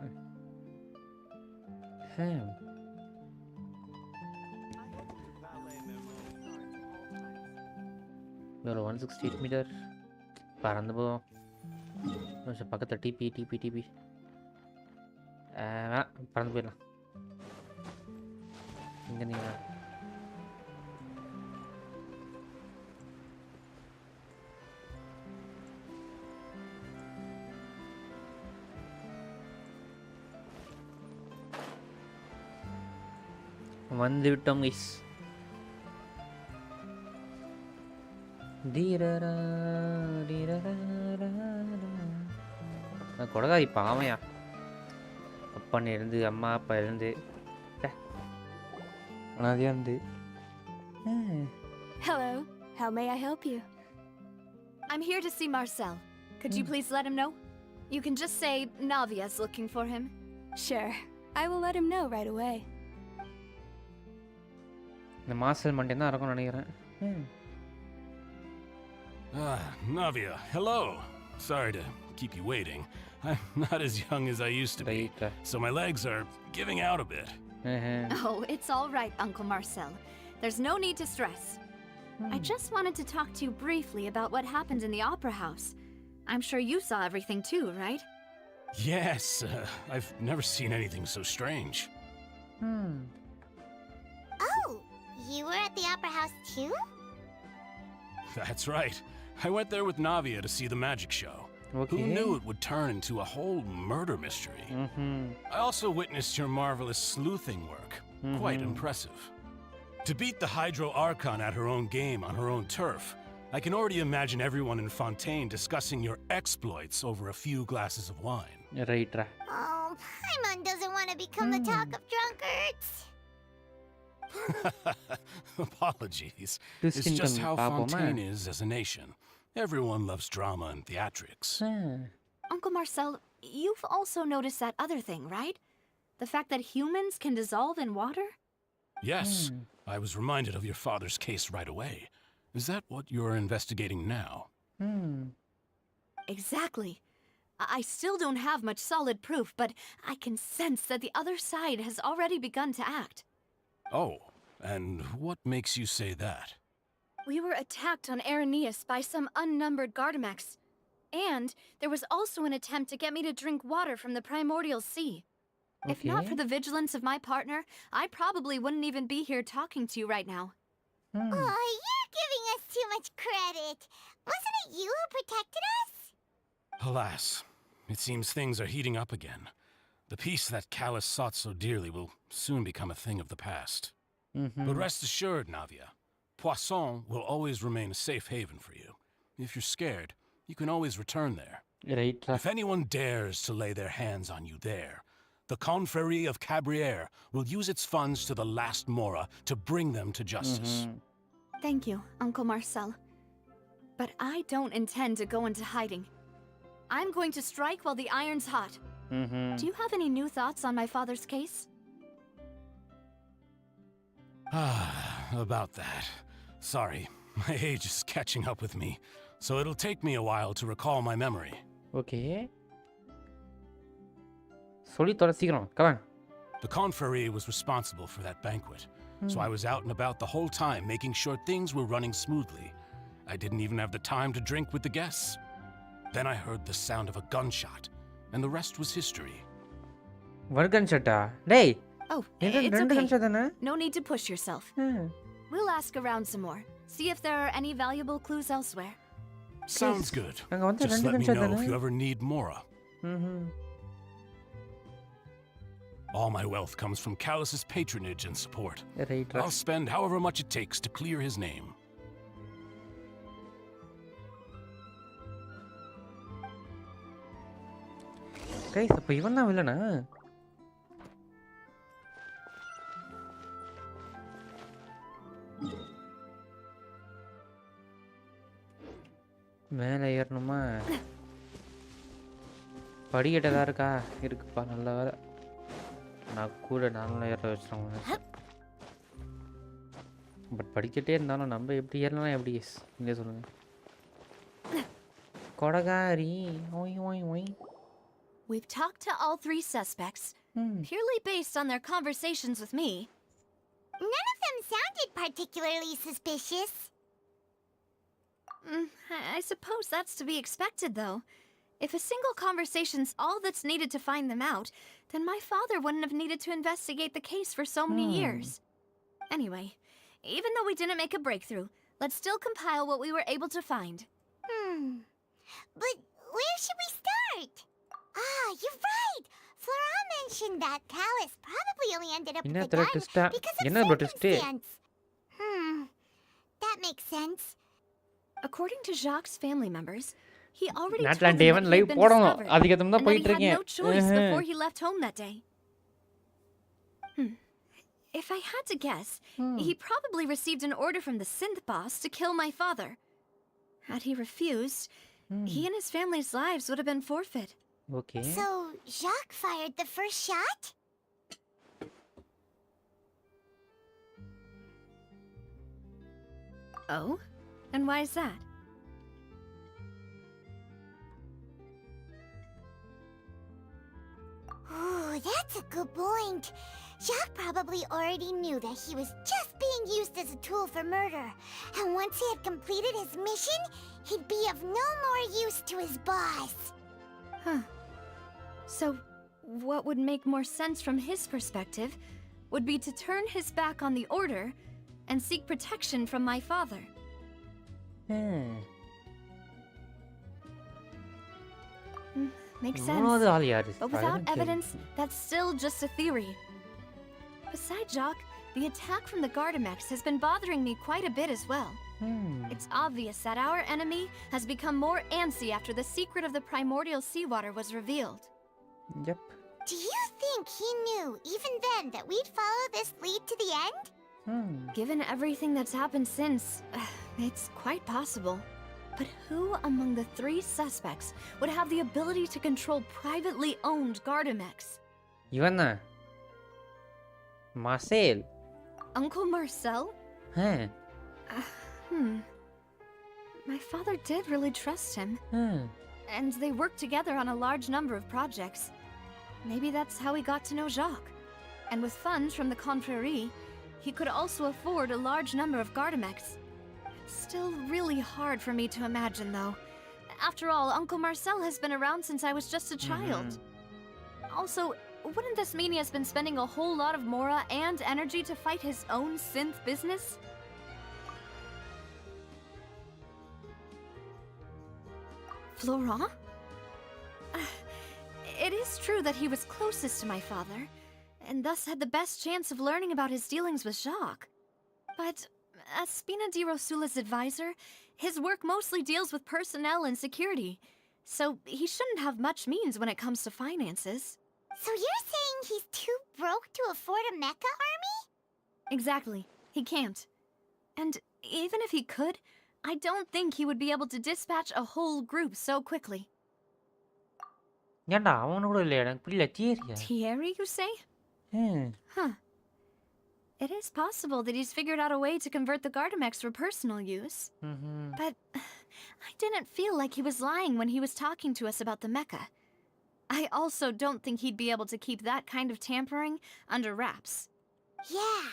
ஒரு 168 மீட்டர் பறந்து போவோம். கொஞ்சம் பக்கத்தில் டிபி பறந்து போயிடலாம். இங்கே நீங்கள் வந்து விட்டோம் கைஸ். கொடகாரி பாமையா அப்பன் இருந்து அம்மா அப்பா இருந்து அனாதையா இருந்து. Hello. How may I help you? I'm here to see Marcel. Could you please let him know? You can just say Navia's looking for him. Sure. I will let him know right away. இந்த மாசல் Monday தான் இருக்கும்னு நினைக்கிறேன். Navia, hello. Sorry to keep you waiting. I'm not as young as I used to be, so my legs are giving out a bit. Oh, it's all right, Uncle Marcel. There's no need to stress. I just wanted to talk to you briefly about what happened in the Opera House. I'm sure you saw everything too, right? Yes, I've never seen anything so strange. Oh, you were at the Opera House too? That's right. I went there with Navia to see the magic show. Okay. Who knew it would turn into a whole murder mystery? I also witnessed your marvelous sleuthing work. Quite impressive. To beat the Hydro Archon at her own game on her own turf, I can already imagine everyone in Fontaine discussing your exploits over a few glasses of wine. Right. Oh, Paimon doesn't want to become the talk of drunkards. Apologies. This It's just how Papa Fontaine Man. is as a nation. Everyone loves drama and theatrics. Uncle Marcel, you've also noticed that other thing, right? The fact that humans can dissolve in water? Yes, I was reminded of your father's case right away. Is that what you're investigating now? Exactly. I still don't have much solid proof, but I can sense that the other side has already begun to act. Oh, and what makes you say that? We were attacked on Araneus by some unnumbered Gardamex. And there was also an attempt to get me to drink water from the primordial sea. If not for the vigilance of my partner, I probably wouldn't even be here talking to you right now. Oh, you're giving us too much credit. Wasn't it you who protected us? Alas, it seems things are heating up again. The peace that Callus sought so dearly will soon become a thing of the past. But rest assured, Navia, Poisson will always remain a safe haven for you. If you're scared, you can always return there. Right. If anyone dares to lay their hands on you there, the Confrérie of Cabriere will use its funds to the last Mora to bring them to justice. Thank you, Uncle Marcel. But I don't intend to go into hiding. I'm going to strike while the iron's hot. Do you have any new thoughts on my father's case? About that. Sorry, my age is catching up with me, so it'll take me a while to recall my memory. Okay. சொல்லி தொலை சீக்கிரம். Come on. The Confrérie was responsible for that banquet, so I was out and about the whole time making sure things were running smoothly. I didn't even have the time to drink with the guests. Then I heard the sound of a gunshot, and the rest was history. What gunshot? Hey! Oh, இது it's 2 okay. gunshot தானே? No need to push yourself. We'll ask around some more. See if there are any valuable clues elsewhere. Sounds good. அங்க வந்து Just 2 let me gunshot know தானே? if you ever need more. All my wealth comes from Callus's patronage and support. Right. I'll spend however much it takes to clear his name. Guys, அப்ப இவன் தான் வில்லனா? மேலே ஏறணுமா? படிக்கட்டு ஏதா இருக்கா? இருக்குப்பா, நல்ல வேலை. நான் கூட நானும் ஏற வச்சிருவேன். பட் படிக்கட்டே இருந்தாலும் நம்ம எப்படி ஏறலாம் எப்படி நீங்களே சொல்லுங்க. கொடகாரி ஓய் ஓய் ஓய். We've talked to all 3 suspects, purely based on their conversations with me. None of them sounded particularly suspicious. I suppose that's to be expected, though. If a single conversation's all that's needed to find them out, then my father wouldn't have needed to investigate the case for so many years. Anyway, even though we didn't make a breakthrough, let's still compile what we were able to find. But where should we start? Ah, you're right! Flora mentioned that Callus probably only ended up with the gun because of circumstance. That makes sense. According to Jacques' family members, he already Not told them David that he had been discovered, and that he had no choice before he left home that day. If I had to guess, he probably received an order from the synth boss to kill my father. Had he refused, he and his family's lives would have been forfeit. Okay. So, Jacques fired the first shot? Oh? And why is that? Ooh, that's a good point. Jacques probably already knew that he was just being used as a tool for murder. And once he had completed his mission, he'd be of no more use to his boss. Huh. So, what would make more sense from his perspective would be to turn his back on the order and seek protection from my father. Makes sense. But without evidence, that's still just a theory. Besides Jacques, the attack from the Gardamex has been bothering me quite a bit as well. It's obvious that our enemy has become more antsy after the secret of the primordial seawater was revealed. Yep. Do you think he knew, even then, that we'd follow this lead to the end? Given everything that's happened since, it's quite possible. But who among the 3 suspects would have the ability to control privately owned Gardamex? Ivana. Marcel. Uncle Marcel? Huh. My father did really trust him. And they worked together on a large number of projects. Maybe that's how he got to know Jacques. And with funds from the Confrérie, he could also afford a large number of Gardamex. It's still really hard for me to imagine, though. After all, Uncle Marcel has been around since I was just a child. Also, wouldn't this mean he has been spending a whole lot of mora and energy to fight his own synth business? Florent? It is true that he was closest to my father, and thus had the best chance of learning about his dealings with Jacques. But as Spina di Rosula's advisor, his work mostly deals with personnel and security, so he shouldn't have much means when it comes to finances. So you're saying he's too broke to afford a mecha army? Exactly. He can't. And even if he could, I don't think he would be able to dispatch a whole group so quickly. ஏன்டா அவனு கூட இல்லையா எனக்கு புரியல தியரியா Thierry, you say? Huh. It is possible that he's figured out a way to convert the Gardamex for personal use. But I didn't feel like he was lying when he was talking to us about the mecha. I also don't think he'd be able to keep that kind of tampering under wraps. Yeah.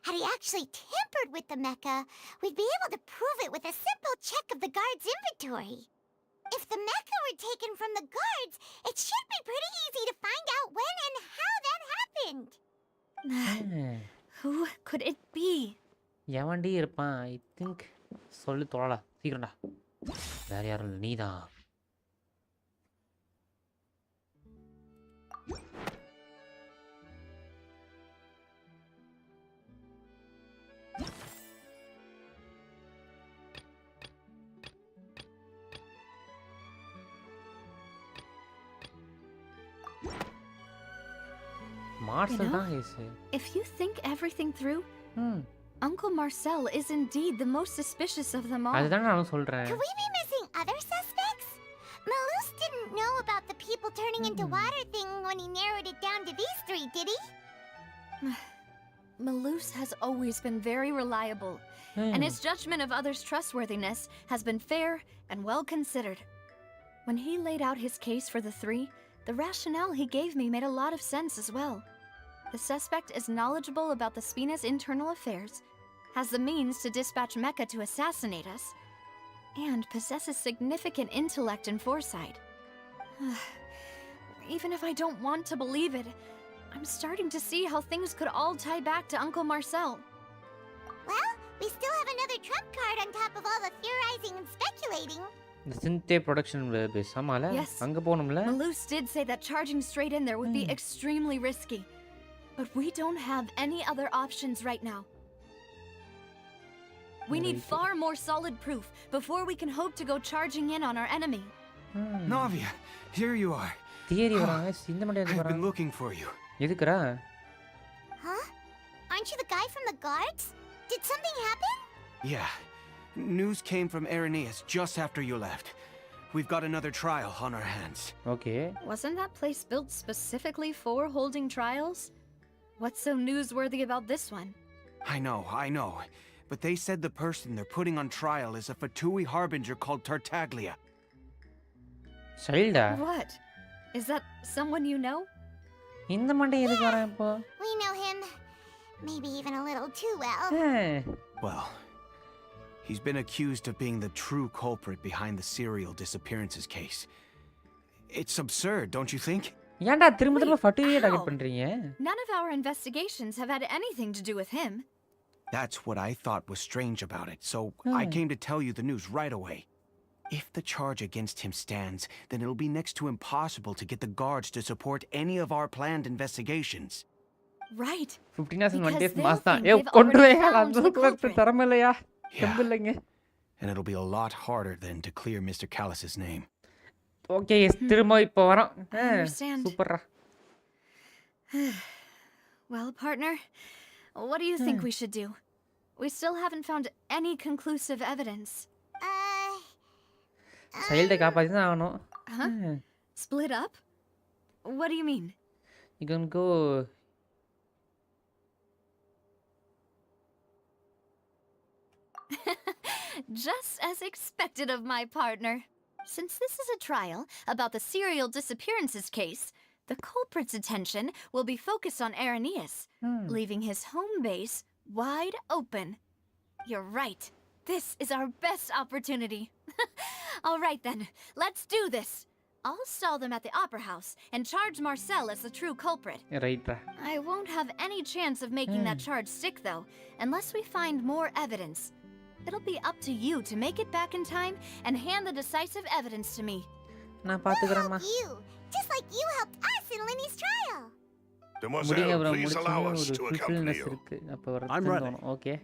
Had he actually tampered with the mecha, we'd be able to prove it with a simple check of the guard's inventory. If the mecha were taken from the guards, it should be pretty easy to find out when and how that happened. Who could it be? எவன்டி இருப்பான்? I think சொல்லு தொழலா சீக்கிரம்டா. வேற யாரும் இல்லை, நீதான். Marcel தான் ஏசு. If you think everything through, Uncle Marcel is indeed the most suspicious of them all. அதுதான் நான் சொல்றேன். Could we be missing other suspects? Malus didn't know about the people turning into water thing when he narrowed it down to these three, did he? Malus has always been very reliable, and his judgment of others' trustworthiness has been fair and well considered. When he laid out his case for the three, the rationale he gave me made a lot of sense as well. The suspect is knowledgeable about the Spina's internal affairs, has the means to dispatch Mecha to assassinate us, and possesses significant intellect and foresight. Even if I don't want to believe it, I'm starting to see how things could all tie back to Uncle Marcel. Well, we still have another trump card on top of all the theorizing and speculating. The Synth production பேசாமல அங்க போணும்ல. Malus did say that charging straight in there would be extremely risky. But we don't have any other options right now. We need far more solid proof before we can hope to go charging in on our enemy. Navia, here you are. Theory வராங்க இந்த மண்டையில I've வராங்க. been looking for you. எதுக்குடா? Huh? Aren't you the guy from the guards? Did something happen? Yeah. News came from Irenaeus just after you left. We've got another trial on our hands. Okay. Wasn't that place built specifically for holding trials? What's so newsworthy about this one? I know. But they said the person they're putting on trial is a Fatui harbinger called Tartaglia. Shilda. What? Is that someone you know? இந்த மண்டை எதுக்கு வரான் இப்போ? We know him. Maybe even a little too well. Well, he's been accused of being the true culprit behind the serial disappearances case. It's absurd, don't you think? ஏன்டா திரும்ப ஃபட்டுவே target பண்றீங்க? None of our investigations have had anything to do with him. That's what I thought was strange about it, so I came to tell you the news right away. If the charge against him stands, then it'll be next to impossible to get the guards to support any of our planned investigations. Right. 15 days they'll மாஸ்தா. think ஏய் they've கொன்றுவே already found அந்த the culprit. தரமலையா? தெம்பில்லைங்க. And it'll be a lot harder then to clear Mr. Callus's name. Okay, திரும்ப இப்போ வரோம். Understand. சூப்பர்ரா. Well, partner, what do you think we should do? We still haven't found any conclusive evidence. சைல்டை காப்பாத்தி தான் ஆகணும். Split up? What do you mean? You can go. Just as expected of my partner. Since this is a trial about the serial disappearances case, the culprit's attention will be focused on Irenaeus, leaving his home base wide open. You're right. This is our best opportunity. All right then, let's do this. I'll stall them at the Opera House and charge Marcel as the true culprit. Right. I won't have any chance of making that charge stick, though, unless we find more evidence. It'll be up to you to make it back in time and hand the decisive evidence to me. நான் பாத்துக்கறேன்மா. You, just like you helped us in Linny's trial. Demoiselle, please allow us to accompany you. I'm ready. Okay.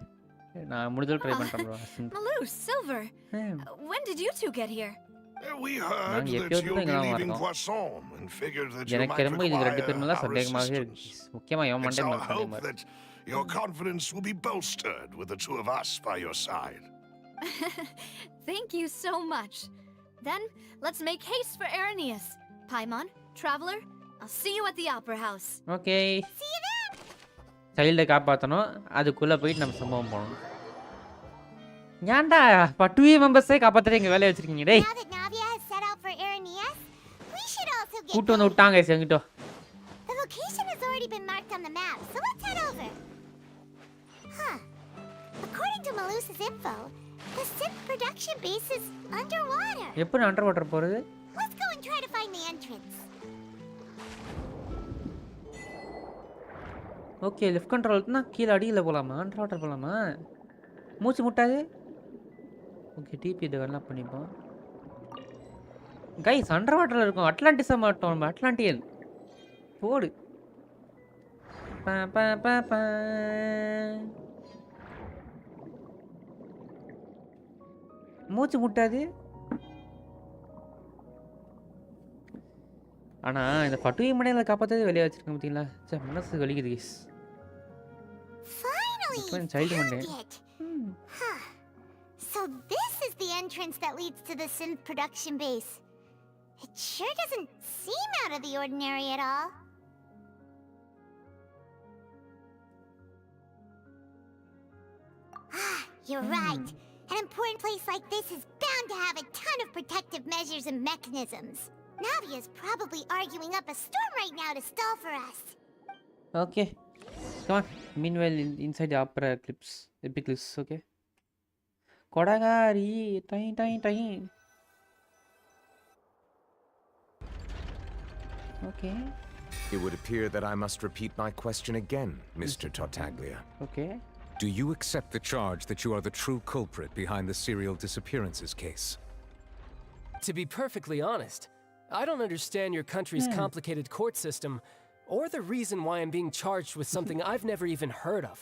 நான் முடிஞ்சல் try பண்றேன் bro. Malus, Silver, when did you two get here? We heard that you'll be leaving Poisson and figured that you might require our assistance. It's our hope that your confidence will be bolstered with the two of us by your side. Thank you so much. Then, let's make haste for Irenaeus. Paimon, Traveler, I'll see you at the Opera House. Okay. See you then. சைல்டை காப்பாற்றணும், அதுக்குள்ளே போயிட்டு நம்ம சம்பவம் போகணும். ஏன்டா பட்டுவி மெம்பர்ஸே காப்பாற்றுற எங்கள் வேலையை வச்சிருக்கீங்க டேய். Now that Navia has set out for Irenaeus, we should also get கூட்டு வந்து விட்டாங்க எங்கிட்ட. The location has already been marked on the map, so let's head over. According to Malus's info, the synth production base is underwater. எப்படி under water போறது? Let's go and try to find the entrance. Okay left கண்ட்ரோல்னா கீழே அடியில் போகலாமா under water போகலாமா மூச்சு முட்டாது okay DP இதை வெல்லாம் பண்ணிப்போம் கைஸ் அண்டர் வாட்டரில் இருக்கும் அட்லாண்டிஸாக மாட்டோம் நம்ம அட்லாண்டியன் போடு பா பா பா பா மூச்சு முட்டாது ஆனால் இந்த பட்டுவை மனையில் காப்பாற்றதே வெளியே வச்சிருக்கேன் பார்த்தீங்களா சே மனசு வலிக்குது guys Finally, child found one day. it. Huh. So this is the entrance that leads to the synth production base. It sure doesn't seem out of the ordinary at all. Ah, you're right. An important place like this is bound to have a ton of protective measures and mechanisms. Navia's probably arguing up a storm right now to stall for us. Okay, come on. Meanwhile, inside the opera clips, epic clips, okay. Kodagari, time. Okay. It would appear that I must repeat my question again, Mr. Tartaglia. Okay. Do you accept the charge that you are the true culprit behind the serial disappearances case? To be perfectly honest, I don't understand your country's complicated court system, or the reason why I'm being charged with something I've never even heard of.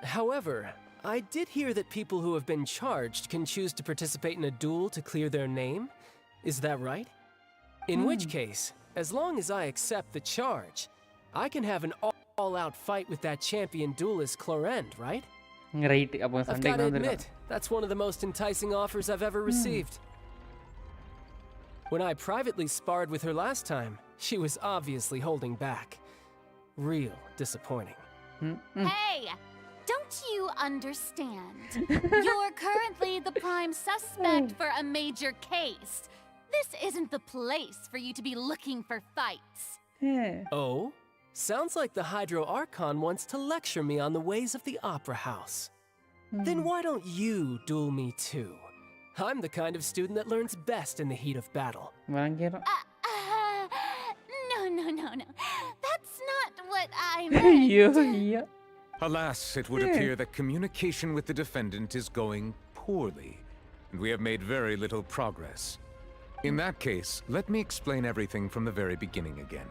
However, I did hear that people who have been charged can choose to participate in a duel to clear their name. Is that right? In which case, as long as I accept the charge, I can have an all-out fight with that champion duelist Clorend, right? Right. I've got to admit, that's one of the most enticing offers I've ever received. When I privately sparred with her last time, she was obviously holding back. Real disappointing. Hey! Don't you understand? You're currently the prime suspect for a major case. This isn't the place for you to be looking for fights. Oh? Sounds like the Hydro Archon wants to lecture me on the ways of the Opera House. Then why don't you duel me too? I'm the kind of student that learns best in the heat of battle. No. That's not what I meant. Alas, it would appear that communication with the defendant is going poorly, and we have made very little progress. In that case, let me explain everything from the very beginning again.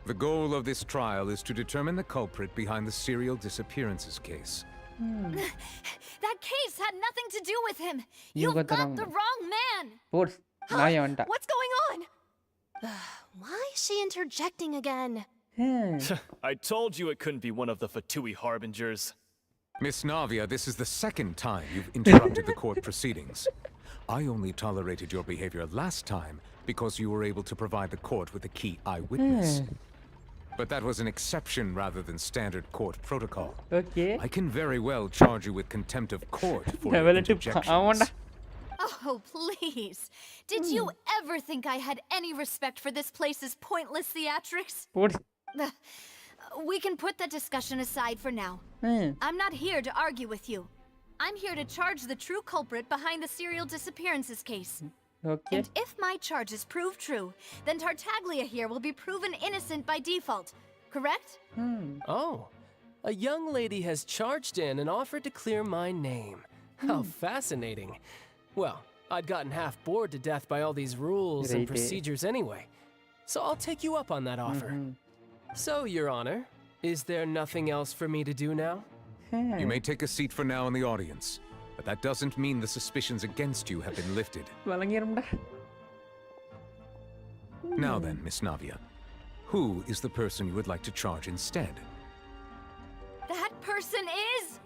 The goal of this trial is to determine the culprit behind the serial disappearances case. That case had nothing to do with him. You've got the wrong man. What's going on? Why is she interjecting again? I told you it couldn't be one of the Fatui harbingers. Miss Navia, this is the second time you've interrupted the court proceedings. I only tolerated your behavior last time because you were able to provide the court with a key eyewitness. But that was an exception rather than standard court protocol. Okay. I can very well charge you with contempt of court for your interjections. Oh, please. Did you ever think I had any respect for this place's pointless theatrics? We can put that discussion aside for now. I'm not here to argue with you. I'm here to charge the true culprit behind the serial disappearances case. Okay. And if my charges prove true, then Tartaglia here will be proven innocent by default. Correct? Oh. A young lady has charged in and offered to clear my name. How fascinating. Well, I'd gotten half bored to death by all these rules and procedures anyway. So I'll take you up on that offer. So, Your Honor, is there nothing else for me to do now? You may take a seat for now in the audience, but that doesn't mean the suspicions against you have been lifted. Now then, Miss Navia, who is the person you would like to charge instead? That person is...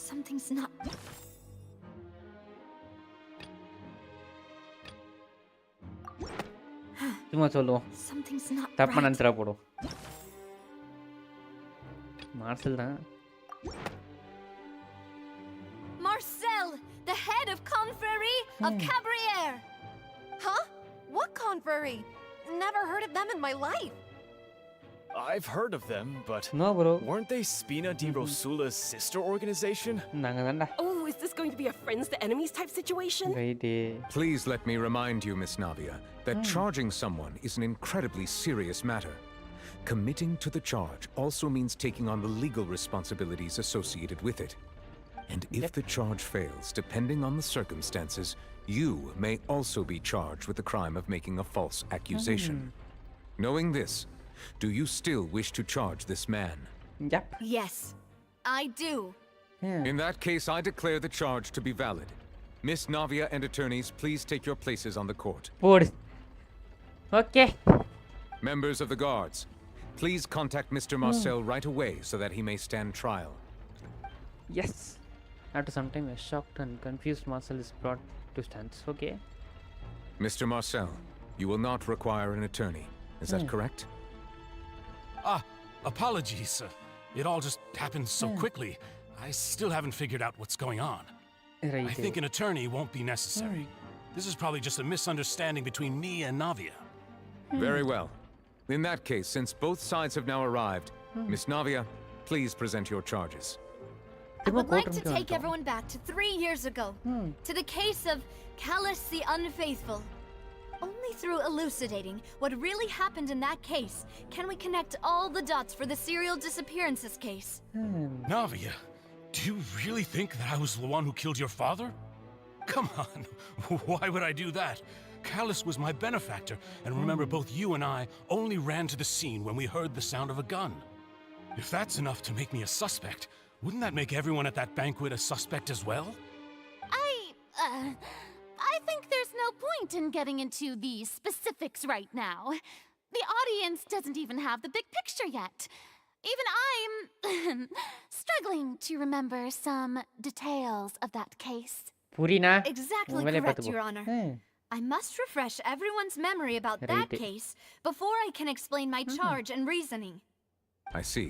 Something's not... சும்மா சொல்லுவோம் Something's not தப்பா right. நினைச்சிரா போடும் marshal தான். Marcel, the head of confrérie of Cabriere. Huh? What confrérie? Never heard of them in my life. I've heard of them, but No, bro. weren't they Spina di Rosula's sister organization? நாங்க தான்டா. Oh, is this going to be a friends to enemies type situation? Right. Please let me remind you, Miss Navia, that charging someone is an incredibly serious matter. Committing to the charge also means taking on the legal responsibilities associated with it. And if the charge fails, depending on the circumstances, you may also be charged with the crime of making a false accusation. Knowing this, do you still wish to charge this man? Yep. Yes, I do. In that case, I declare the charge to be valid. Miss Navia and attorneys, please take your places on the court. போடு. Okay. Members of the guards, please contact Mr. Marcel right away so that he may stand trial. Yes. After some time, a shocked and confused Marcel is brought to stance. Okay. Mr. Marcel, you will not require an attorney. Is that correct? Apologies. It all just happened so quickly. I still haven't figured out what's going on. Right. I think an attorney won't be necessary. This is probably just a misunderstanding between me and Navia. Very well. In that case, since both sides have now arrived, Miss Navia, please present your charges. I would like to take everyone back to 3 years ago, to the case of Callus the Unfaithful. Only through elucidating what really happened in that case can we connect all the dots for the serial disappearances case. Navia, do you really think that I was the one who killed your father? Come on, why would I do that? Callus was my benefactor, and remember both you and I only ran to the scene when we heard the sound of a gun. If that's enough to make me a suspect, wouldn't that make everyone at that banquet a suspect as well? I think there's no point in getting into the specifics right now. The audience doesn't even have the big picture yet. Even I'm struggling to remember some details of that case. Purina. Exactly correct, Your Honor. I must refresh everyone's memory about that case before I can explain my charge and reasoning. I see.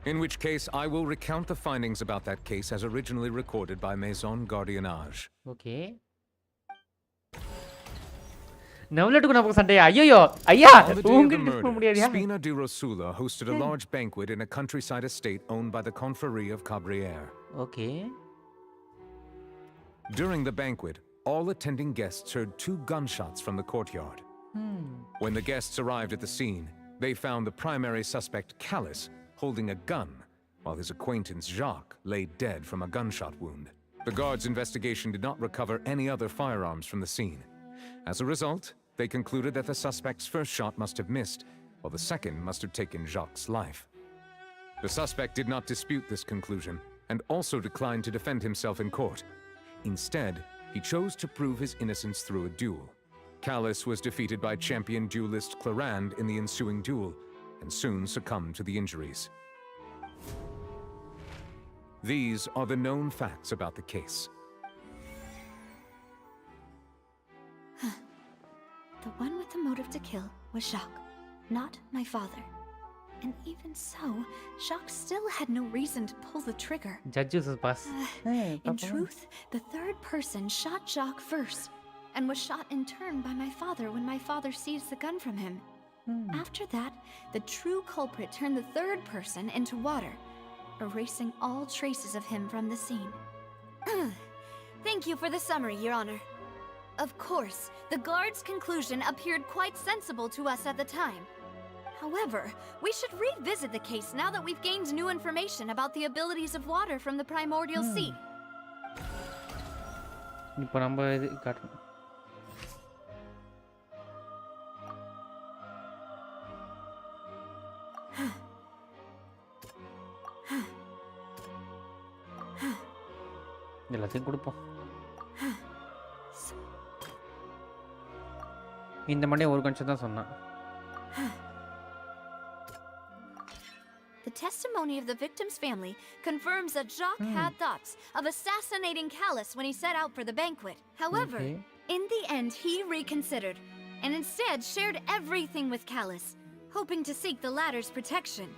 In which case, I will recount the findings about that case as originally recorded by Maison Gardiennage. Okay. நவலட்டுக்கு நமக்கு சண்டையா ஐயோ ஐயா On the day of the உங்கிட்ட போக murder, முடியாதுயா Spina di Rosula hosted a large banquet in a countryside estate owned by the confrérie of Cabriere. Okay. During the banquet, all attending guests heard 2 gunshots from the courtyard. When the guests arrived at the scene, they found the primary suspect, Callus, holding a gun, while his acquaintance, Jacques, lay dead from a gunshot wound. The guards' investigation did not recover any other firearms from the scene. As a result, they concluded that the suspect's first shot must have missed, while the second must have taken Jacques' life. The suspect did not dispute this conclusion, and also declined to defend himself in court. Instead, he chose to prove his innocence through a duel. Callus was defeated by champion duelist Clarand in the ensuing duel, and soon succumbed to the injuries. These are the known facts about the case. The one with the motive to kill was Jacques, not my father. And even so, Jacques still had no reason to pull the trigger. Judges pass. In truth, the third person shot Jacques first, and was shot in turn by my father when my father seized the gun from him. After that, the true culprit turned the third person into water, erasing all traces of him from the scene. Thank you for the summary, Your Honor. Of course, the guard's conclusion appeared quite sensible to us at the time. However, we should revisit the case now that we've gained new information about the abilities of water from the primordial sea. இப்போ நம்ம இது காட்டணும். எல்லாத்தையும் கொடுப்போம். இந்த Monday ஒரு கன்ஷன் தான் சொன்னான். The testimony of the victim's family confirms that Jacques had thoughts of assassinating Callus when he set out for the banquet. However, in the end, he reconsidered and instead shared everything with Callus, hoping to seek the latter's protection.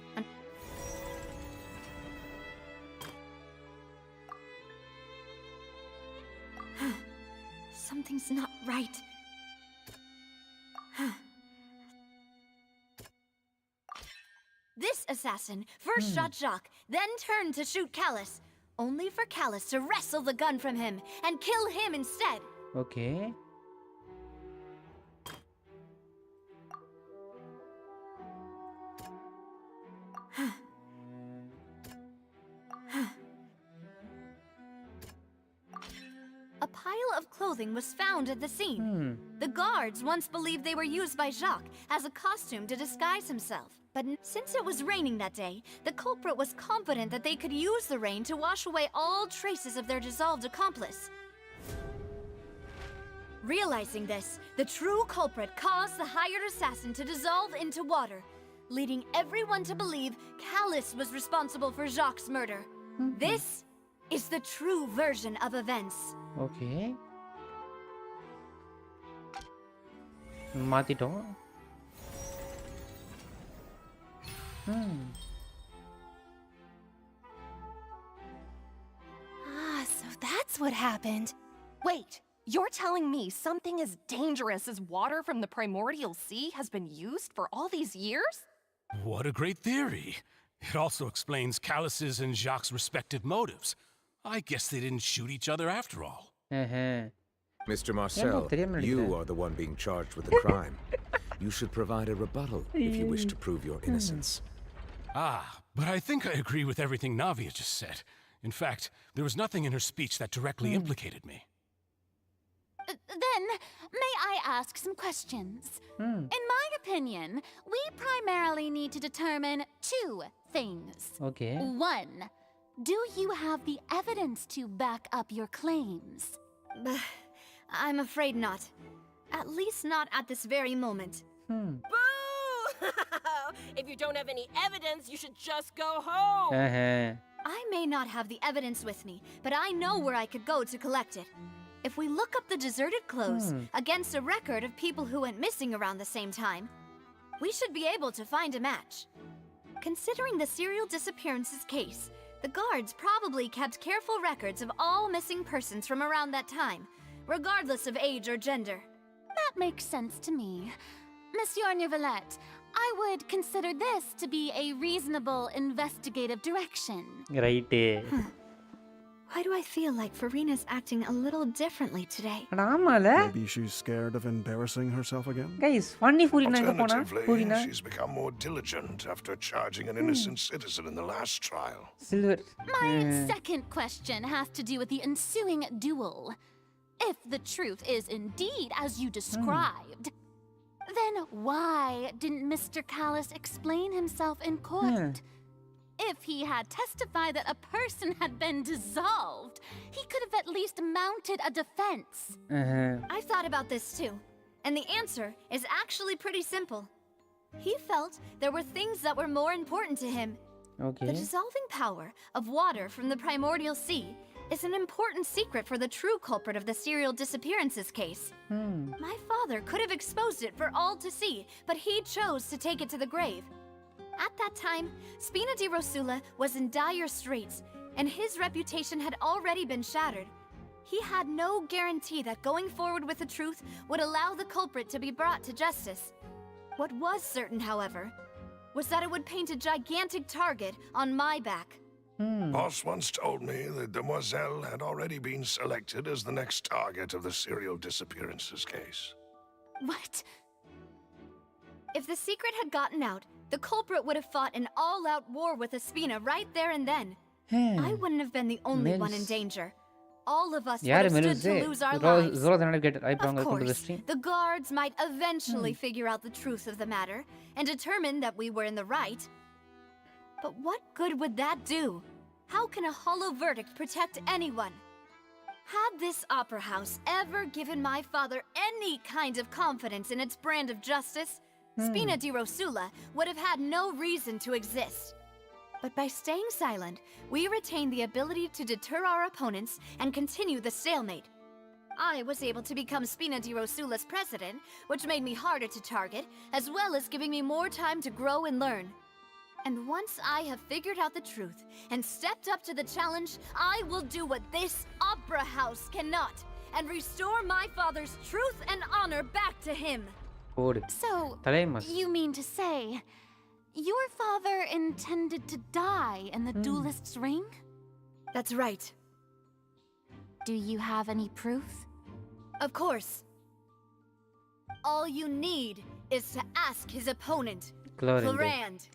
Something's not right. This assassin first shot Jacques, then turned to shoot Callus, only for Callus to wrestle the gun from him and kill him instead. Okay. A pile of clothing was found at the scene. The guards once believed they were used by Jacques as a costume to disguise himself. But since it was raining that day, the culprit was confident that they could use the rain to wash away all traces of their dissolved accomplice. Realizing this, the true culprit caused the hired assassin to dissolve into water, leading everyone to believe Callus was responsible for Jacques' murder. This is the true version of events. Okay. மாத்திட்டோம். Ah, so that's what happened. Wait, you're telling me something as dangerous as water from the primordial sea has been used for all these years? What a great theory. It also explains Callus's and Jacques' respective motives. I guess they didn't shoot each other after all. Mr. Marcel, you are the one being charged with the crime. You should provide a rebuttal if you wish to prove your innocence. Ah, but I think I agree with everything Navia just said. In fact, there was nothing in her speech that directly implicated me. Then, may I ask some questions? In my opinion, we primarily need to determine two things. Okay. One, do you have the evidence to back up your claims? I'm afraid not. At least not at this very moment. Boo! If you don't have any evidence, you should just go home. I may not have the evidence with me, but I know where I could go to collect it. If we look up the deserted clothes against a record of people who went missing around the same time, we should be able to find a match. Considering the serial disappearances case, the guards probably kept careful records of all missing persons from around that time, regardless of age or gender. That makes sense to me. Monsieur Neuvillette, I would consider this to be a reasonable investigative direction. Right. Why do I feel like Farina's acting a little differently today? Maybe she's scared of embarrassing herself again? Guys, funny Farina எங்க போனா? Alternatively, Farina. she's become more diligent after charging an innocent citizen in the last trial. Silver. My second question has to do with the ensuing duel. If the truth is indeed as you described, then why didn't Mr. Callus explain himself in court? If he had testified that a person had been dissolved, he could have at least mounted a defense. I've thought about this too, and the answer is actually pretty simple. He felt there were things that were more important to him. Okay. The dissolving power of water from the primordial sea is an important secret for the true culprit of the serial disappearances case. My father could have exposed it for all to see, but he chose to take it to the grave. At that time, Spina di Rosula was in dire straits, and his reputation had already been shattered. He had no guarantee that going forward with the truth would allow the culprit to be brought to justice. What was certain, however, was that it would paint a gigantic target on my back. Boss once told me that Demoiselle had already been selected as the next target of the serial disappearances case. What? If the secret had gotten out, the culprit would have fought an all-out war with Espina right there and then. I wouldn't have been the only one in danger. All of us would have stood to lose our lives. Of course, the guards might eventually figure out the truth of the matter and determine that we were in the right. But what good would that do? How can a hollow verdict protect anyone? Had this opera house ever given my father any kind of confidence in its brand of justice, Spina di Rosula would have had no reason to exist. But by staying silent, we retained the ability to deter our opponents and continue the stalemate. I was able to become Spina di Rosula's president, which made me harder to target, as well as giving me more time to grow and learn. And once I have figured out the truth and stepped up to the challenge, I will do what this opera house cannot and restore my father's truth and honor back to him. So, you mean to say, your father intended to die in the duelist's ring? That's right. Do you have any proof? Of course. All you need is to ask his opponent, Clorand.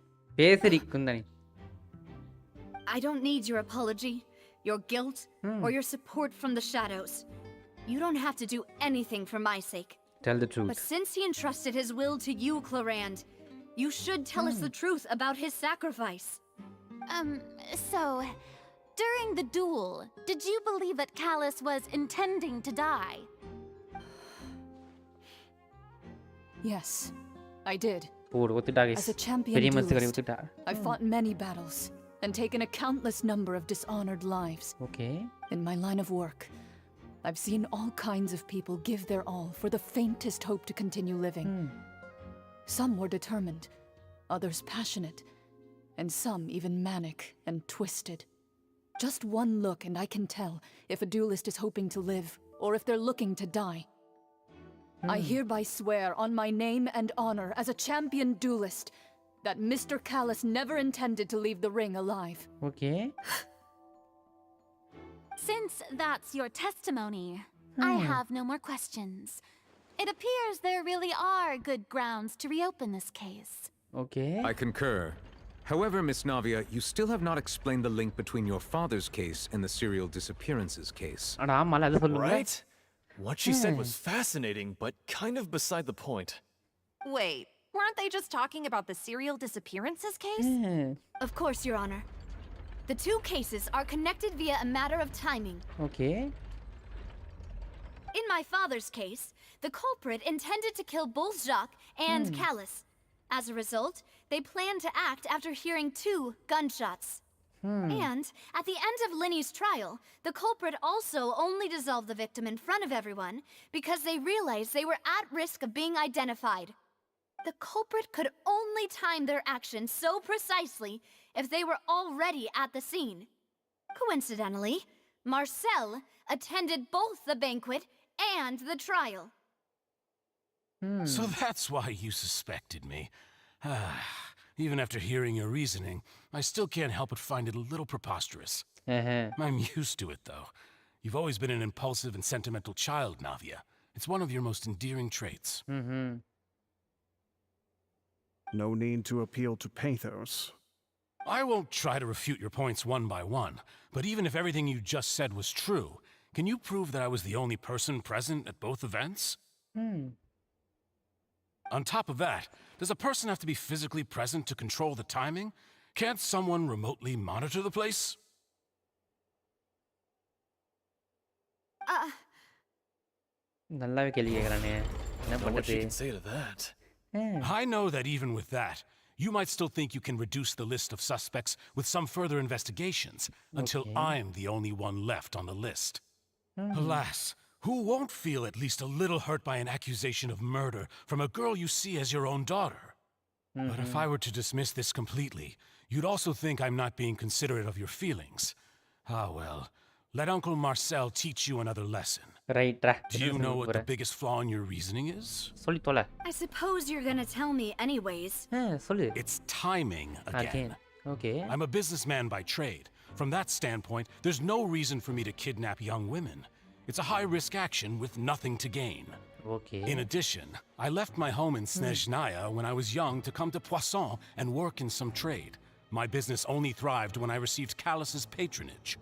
I don't need your apology, your guilt, or your support from the shadows. You don't have to do anything for my sake. Tell the truth. But since he entrusted his will to you, Clorand, you should tell us the truth about his sacrifice. So, during the duel, did you believe that Callus was intending to die? Yes, I did. As a champion பெரிய duelist, மனுஷன் I've fought many battles and taken a countless number of dishonored lives. Okay. In my line of work, I've seen all kinds of people give their all for the faintest hope to continue living. Some were determined, others passionate, and some even manic and twisted. Just one look and I can tell if a duelist is hoping to live or if they're looking to die. I hereby swear on my name and honor as a champion duelist that Mr. Callus never intended to leave the ring alive. Okay. Since that's your testimony, I have no more questions. It appears there really are good grounds to reopen this case. Okay. I concur. However, Miss Navia, you still have not explained the link between your father's case and the serial disappearances case. Right? What she said was fascinating, but kind of beside the point. Wait, weren't they just talking about the serial disappearances case? Of course, Your Honor. The two cases are connected via a matter of timing. Okay. In my father's case, the culprit intended to kill both Jacques and Callus. As a result, they planned to act after hearing 2 gunshots. And at the end of Linny's trial, the culprit also only dissolved the victim in front of everyone because they realized they were at risk of being identified. The culprit could only time their actions so precisely if they were already at the scene. Coincidentally, Marcel attended both the banquet and the trial. So that's why you suspected me. Even after hearing your reasoning, I still can't help but find it a little preposterous. I'm used to it, though. You've always been an impulsive and sentimental child, Navia. It's one of your most endearing traits. No need to appeal to pathos. I won't try to refute your points one by one, but even if everything you just said was true, can you prove that I was the only person present at both events? On top of that, does a person have to be physically present to control the timing? Can't someone remotely monitor the place? நல்லாவே கேள்வி கேக்குறானே என்ன Know what she பண்றது can say to that. I know that even with that, you might still think you can reduce the list of suspects with some further investigations until I'm the only one left on the list. Alas, who won't feel at least a little hurt by an accusation of murder from a girl you see as your own daughter? But if I were to dismiss this completely, you'd also think I'm not being considerate of your feelings. Ah well, let Uncle Marcel teach you another lesson. Do you know what the biggest flaw in your reasoning is? I suppose you're gonna tell me anyways. It's timing again. Okay. I'm a businessman by trade. From that standpoint, there's no reason for me to kidnap young women. It's a high-risk action with nothing to gain. Okay. In addition, I left my home in Snezhnaya when I was young to come to Poisson and work in some trade. My business only thrived when I received Callus's patronage.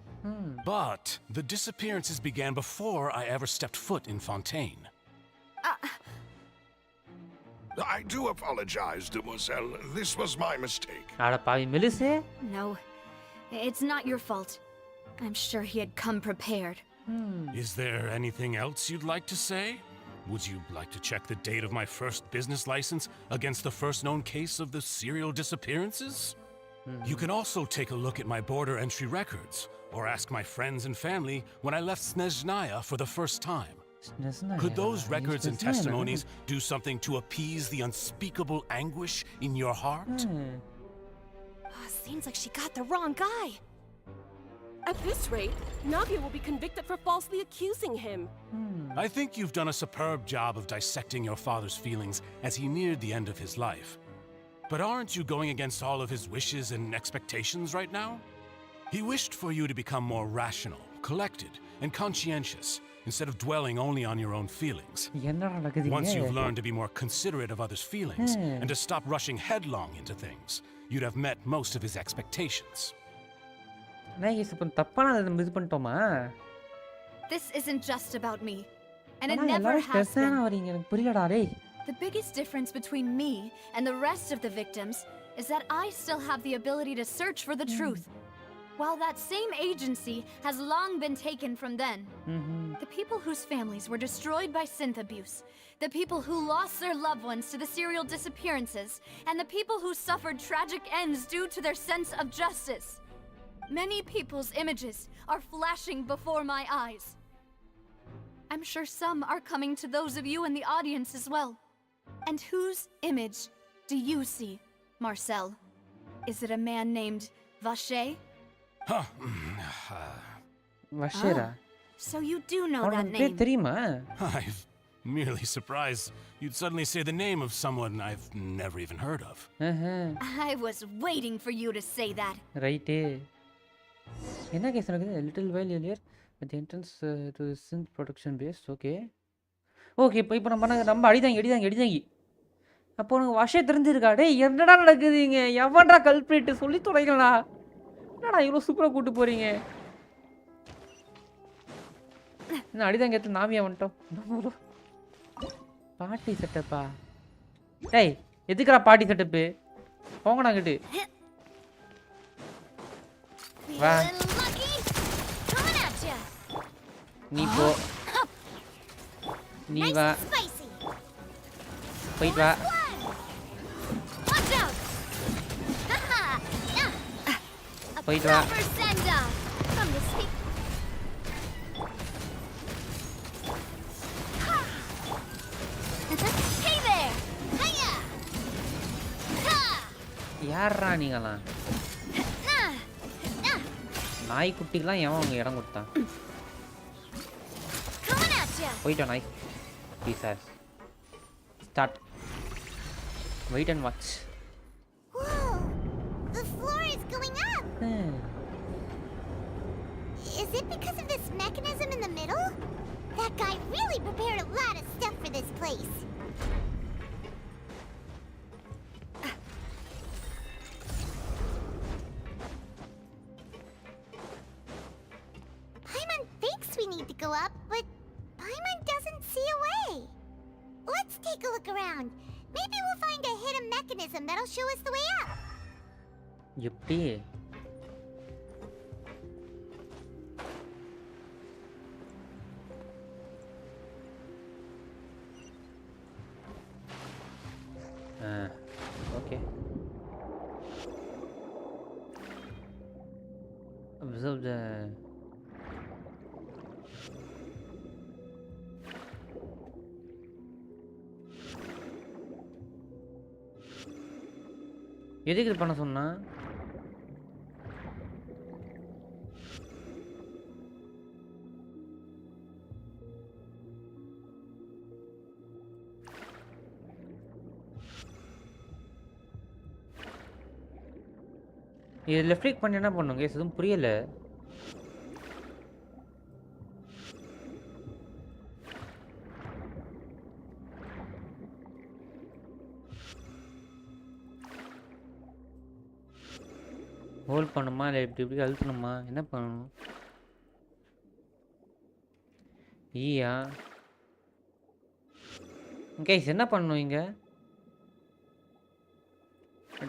But the disappearances began before I ever stepped foot in Fontaine. I do apologize, demoiselle. This was my mistake. No, it's not your fault. I'm sure he had come prepared. Is there anything else you'd like to say? Would you like to check the date of my first business license against the first known case of the serial disappearances? You can also take a look at my border entry records, or ask my friends and family when I left Snezhnaya for the first time. Could those records and testimonies do something to appease the unspeakable anguish in your heart? Seems like she got the wrong guy. At this rate, Navia will be convicted for falsely accusing him. I think you've done a superb job of dissecting your father's feelings as he neared the end of his life. But aren't you going against all of his wishes and expectations right now? He wished for you to become more rational, collected, and conscientious, instead of dwelling only on your own feelings. Once you've learned to be more considerate of others' feelings, and to stop rushing headlong into things, you'd have met most of his expectations. This isn't just about me, and it never has been. The biggest difference between me and the rest of the victims is that I still have the ability to search for the truth, while that same agency has long been taken from them. The people whose families were destroyed by synth abuse, the people who lost their loved ones to the serial disappearances, and the people who suffered tragic ends due to their sense of justice. Many people's images are flashing before my eyes. I'm sure some are coming to those of you in the audience as well. And whose image do you see, Marcel? Is it a man named Vache? Vashera. So you do know that name. I'm merely surprised you'd suddenly say the name of someone I've never even heard of. I was waiting for you to say that. Right. என்ன case நடக்குது? Little while earlier at the entrance to the synth production base. Okay. Okay இப்போ நம்ம அடிதாங்கி அப்போ உனக்கு வஷே தெரிஞ்சிருக்கா? டேய் என்னடா நடக்குதுங்க? எவன்டா கல்பிரேட் சொல்லி தொலைங்களா? என்னடா இவ்வளோ சூப்பராக கூட்டு போறீங்க? என்ன அடிதாங்க எடுத்து நாமியா வந்துட்டோம். பார்ட்டி செட்டப்பா? டேய் எதுக்குடா பார்ட்டி செட்டப்பு? போங்க நாங்கிட்டு வா. நீ போ, நீ வா, போயிட்டு வா. போயிட்டு வா. யாரா நீங்களாம்? நாய்க்குட்டிக்கெல்லாம் எவன் அவங்க இடம் கொடுத்தான்? போயிட்டோம் நாய். பீசாஸ் start. Wait and watch. The floor is going up. Is it because of this mechanism in the middle? That guy really prepared a lot of stuff for this place. Paimon thinks we need to go up, but Paimon doesn't see a way. Let's take a look around. Maybe we'll find a hidden mechanism that'll show us the way up. எப்படி? Okay. Observe the எதுக்கு இது பண்ண சொன்னா? இது left click பண்ணி என்ன பண்ணுங்க? எதுவும் புரியல. ஹோல்ட் பண்ணுமா இல்லை இப்படி அழுத்தணுமா? என்ன பண்ணணும்? ஈயா கைஸ் என்ன பண்ணணும் இங்கே?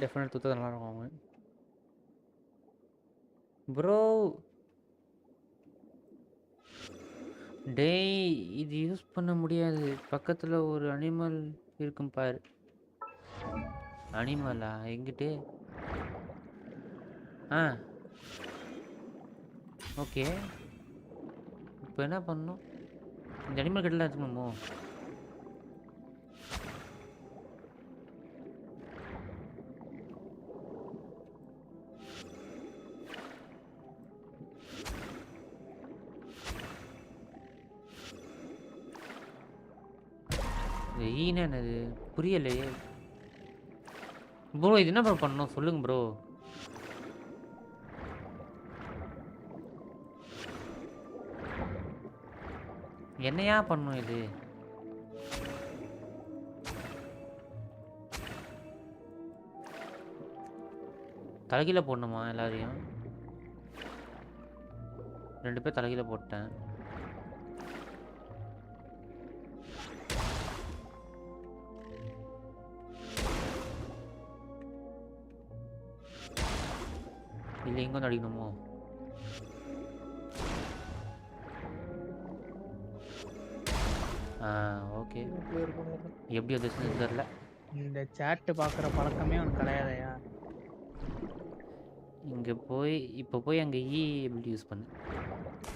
டெஃபினட் தூத்த நல்லா இருக்கும் அவங்க. ப்ரோ டேய் இது யூஸ் பண்ண முடியாது. பக்கத்தில் ஒரு அனிமல் இருக்கும் பாரு. அனிமலா? எங்கிட்டு? ஓகே இப்போ என்ன பண்ணணும்? இந்த அனிமல் கிட்டலாம் எடுத்துக்கணுமோ? ஈனா என்னது புரியலையே ப்ரோ. இது என்ன ப்ரோ பண்ணணும் சொல்லுங்க ப்ரோ. என்னையா பண்ணும் இது? தலைகீழ போடணுமா எல்லாரையும்? 2 பேர் தலைகீழ போட்டேன். இல்லை எங்கே வந்து அடிக்கணுமோ? ஓகே. எப்படி வந்துச்சுன்னு தெரியல. இந்த சாட் பார்க்குற பழக்கமே உனக்கு கிடையாதையா? இங்கே போய் இப்போ போய் அங்கே எப்படி யூஸ் பண்ணு?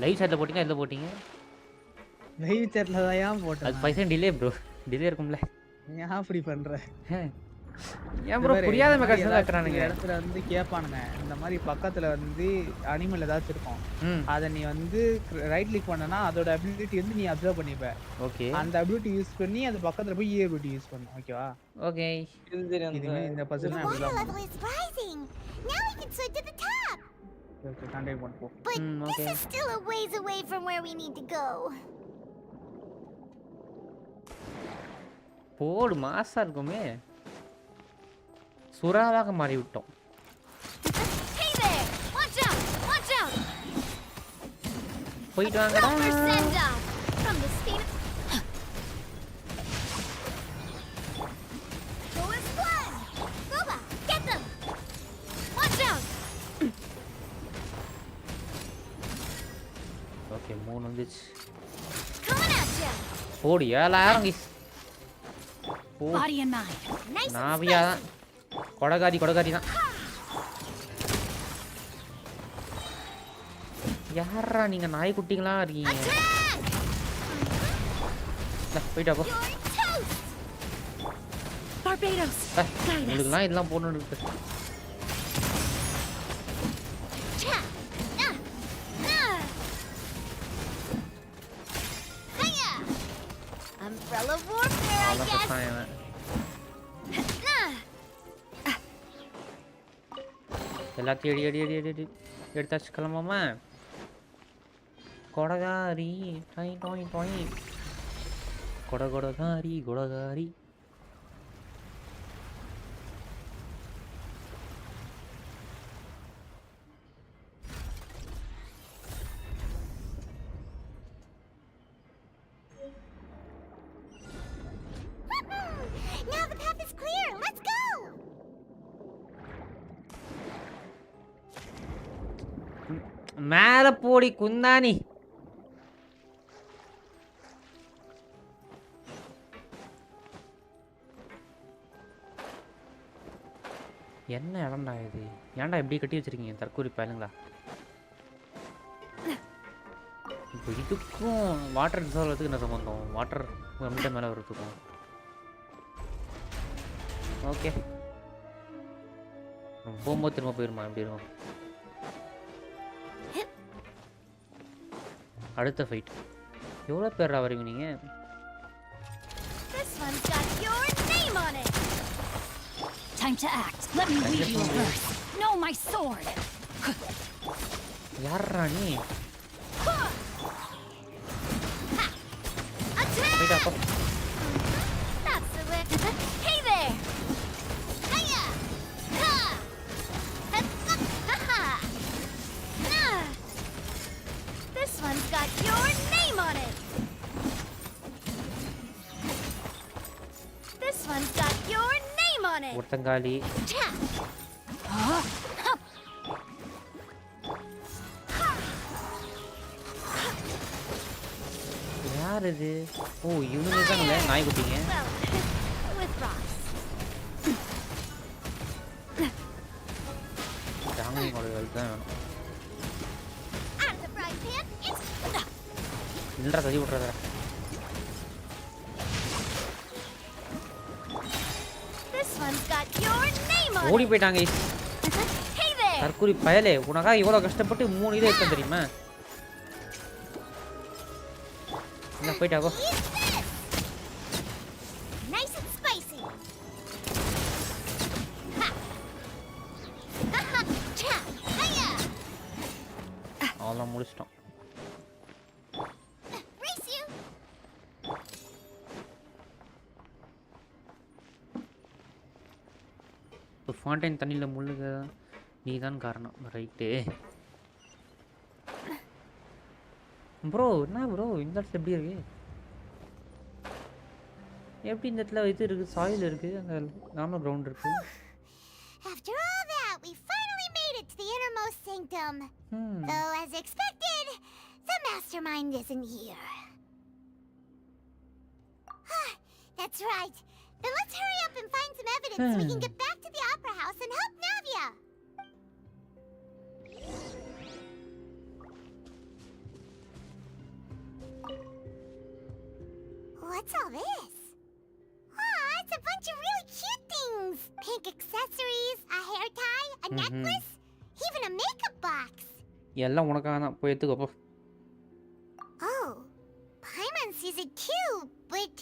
லைவ் சாட்டில் போட்டிங்க எதில் போட்டிங்க? லைவ் சாட்டில் தான் ஏன் போட்டேன்? அது 5 செகண்ட் டிலே ப்ரோ. டிலே இருக்கும்ல. ஏன் அப்படி பண்ணுற? ஏன் ப்ரோ புரியாத மெக்கானிசம் வைக்கிறானுங்க. இடத்துல வந்து கேட்பானுங்க இந்த மாதிரி பக்கத்தில் வந்து அனிமல் ஏதாச்சும் இருக்கும். அதை நீ வந்து ரைட் கிளிக் பண்ணனா அதோட அபிலிட்டி வந்து நீ அப்சர்வ் பண்ணிப்ப. ஓகே. அந்த அபிலிட்டி யூஸ் பண்ணி அது பக்கத்தில் போய் அபிலிட்டி யூஸ் பண்ணு. ஓகேவா? ஓகே. இந்த பர்சன் அப்படிதான் level is rising. Now we can switch to the top. Okay continue பண்ணு போ. But this is still a ways away from where we need to go. போடு மாசா இருக்குமே. சுறாவாக மாறி விட்டோம். Hey there! Watch out! Watch out! போயிட்டு வாங்கடா. Send off from the speed of... Go as one! Boba, get them! Watch out! Okay 3 வந்துச்சு. Coming at ya! போடு 7000 kiss. Body and mind. Nice. Navya கொடகாரி தான். யாரா நீங்க நாய்க்குட்டிங்களா இருக்கீங்க? போயிட்டா போ. Barbados. உங்களுக்குலாம் இதெல்லாம் போடணும் இருக்கு. Umbrella warfare, I guess. எல்லாத்தையும் எடி எடுத்தாச்சு கிளம்பாமா. கொடகாரி டாய் டாய் டாய் கொடகாரி. Now the path is clear. Let's go. மேல போடி குந்தானி. என்ன இடம்டா இது? ஏன்டா எப்படி கட்டி வச்சிருக்கீங்க தற்கூரி பயலுங்களா? இப்போ இதுக்கும் வாட்டர் டிசால்வ் வரதுக்கு என்ன சம்பந்தம்? வாட்டர் மீட்டர் மேலே வரதுக்கும். ஓகே போகும்போது திரும்ப போயிருமா? எப்படி இருக்கும் அடுத்த ஃபைட்? எவ்வளோ பேரா வரீங்க நீங்கள்? This one's got your name on it. Time to act. Let me weave you a verse. Know my sword. யாரா நீ? Attack! That's the way. Hey there. Hiya. Ha. Ha. This one's got your name on it. This one's got your name on it. ஒருத்தங்காலி. யார் இது? ஓ இவனுங்க தானே நாய்க்குட்டிங்க. ராமனியோட health தான் வேணும். இல்லைடா தள்ளி விட்றதா. ஓடி போயிட்டாங்க. தற்கூரி பயலே உனக்காக இவ்வளோ கஷ்டப்பட்டு 3 இதை எடுத்தேன் தெரியுமா? என்ன போயிட்டாக்கோ. முடிச்சிட்டோம். இப்போ ஃபாண்டைன் தண்ணியில் முழுக நீ தான் காரணம். Right bro. என்ன ப்ரோ இந்த இடத்துல எப்படி இருக்கு? எப்படி இந்த இடத்துல இது இருக்குது, சாயில் இருக்குது, அந்த நார்மல் கிரவுண்ட் இருக்குது. After all that, we finally made it to the innermost sanctum. Though, as expected, the mastermind isn't here. That's right. Then let's hurry up and find some evidence so we can get back to the opera house and help Navia. What's all this? It's a bunch of really cute things. Pink accessories, a hair tie, a necklace, even a makeup box. எல்லாம் உனக்காக தான். போய் எடுத்துக்கோ போ. Oh, Paimon sees it too, but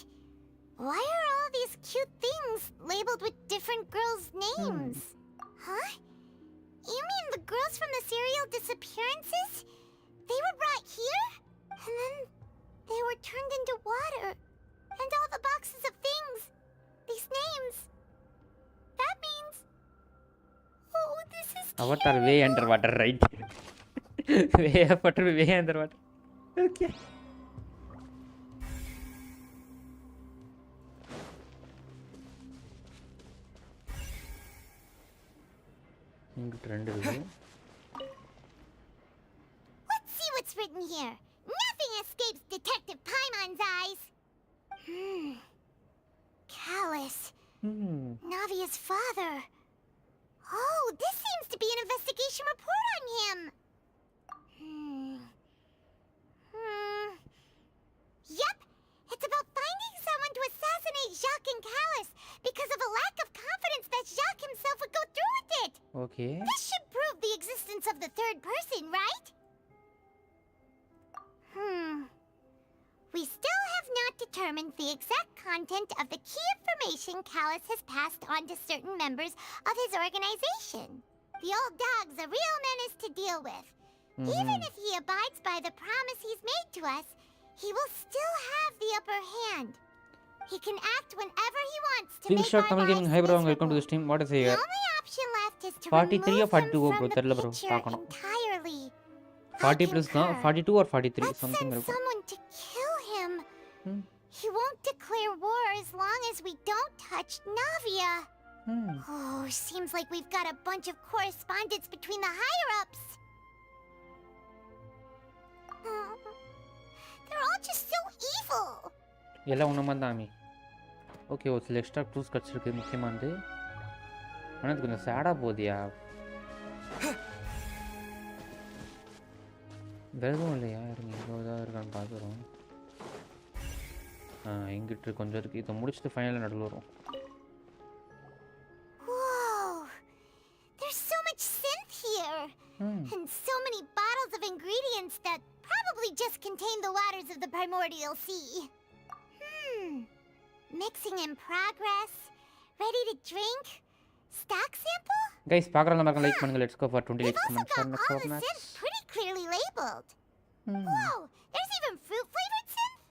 why are all these cute things labeled with different girls' names? Huh? You mean the girls from the serial disappearances? They were brought here, and then they were turned into water. And all the boxes of things, these names, that means... Oh, this is Avatar way underwater, right? way underwater. Okay. Let's see what's written here. Nothing escapes Detective Paimon's eyes. Callus. Navia's father. Oh, this seems to be an investigation report on him. Yep, it's about finding someone to assassinate Jacques and Callus because of a lack of confidence that Jacques himself would go through with it. Okay. This should prove the existence of the third person, right? We still have not determined the exact content of the key information Callus has passed on to certain members of his organization. The old dog's a real menace to deal with. Even if he abides by the promise he's made to us, he will still have the upper hand. He can act whenever he wants to make our lives miserable. Welcome to the stream. What is The here? only option left is to 43 or remove him 42 from bro, the தெரியல bro. picture பார்க்கணும். entirely. 40 plus தான் 42 or 43 Let's something send இருக்கும். someone to kill him. He won't declare war as long as we don't touch Navia. Oh, seems like we've got a bunch of correspondence between the higher-ups. They're all just so evil. எல்லாம் உன்ன மாதிரி தான் ஆமி. Okay, ஒரு சில extra clues கிடச்சிருக்கு முக்கியமானது. ஆனால் அது கொஞ்சம் சேடாக போகுதியா? வேறு எதுவும் இல்லையா? இருங்க, எவ்வளோ இதாக இருக்கான்னு பார்க்குறோம். எங்கிட்ட கொஞ்சம் இருக்குது. இதை முடிச்சுட்டு ஃபைனலாக நடுவில் வரும். Whoa! There's so much synth here. And so many bottles of ingredients that probably just contain the waters of the primordial sea. Mixing in progress. Ready to drink? Stock sample? Guys, பார்க்குறவங்க மறக்காம like பண்ணுங்க. Let's go for 20 likes. They've also got all the synth pretty clearly labeled. Whoa! There's even fruit-flavored synth?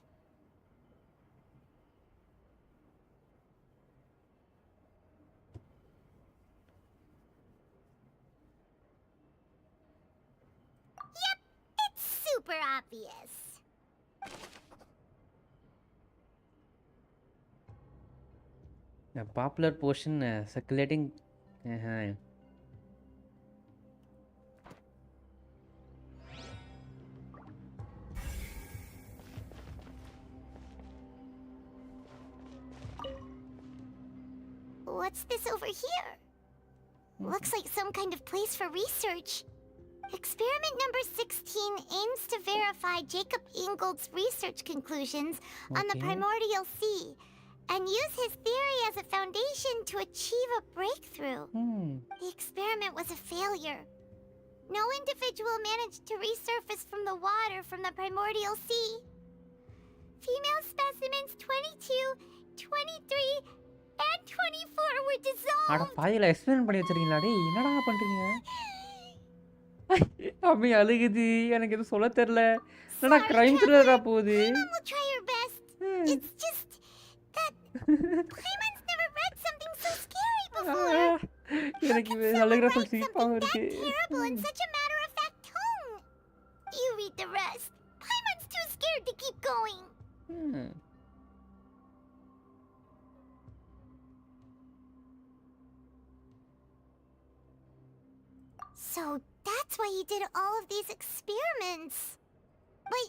Yep, it's super obvious. A popular portion circulating. What's this over here? Looks like some kind of place for research. Experiment number 16 aims to verify Jacob Ingold's research conclusions on the primordial sea and use his theory as a foundation to achieve a breakthrough. The experiment was a failure. No individual managed to resurface from the water from the primordial sea. Female specimens 22, 23, and 24 were dissolved. அட பாதியில explain பண்ணி வச்சிருக்கீங்களா? டேய் என்னடா பண்றீங்க? அம்மி அழுகுது. எனக்கு எதுவும் சொல்ல தெரியல. என்னடா கிரைம் த்ரில்லரா போகுது. Paimon will try her best. It's just that Paimon's never read something so scary before. எனக்கு அழுகிற சொல்லி சிரிப்பாகவும் இருக்கு. Terrible in such a matter-of-fact tone. You read the rest. Paimon's too scared to keep going. So that's why he did all of these experiments. But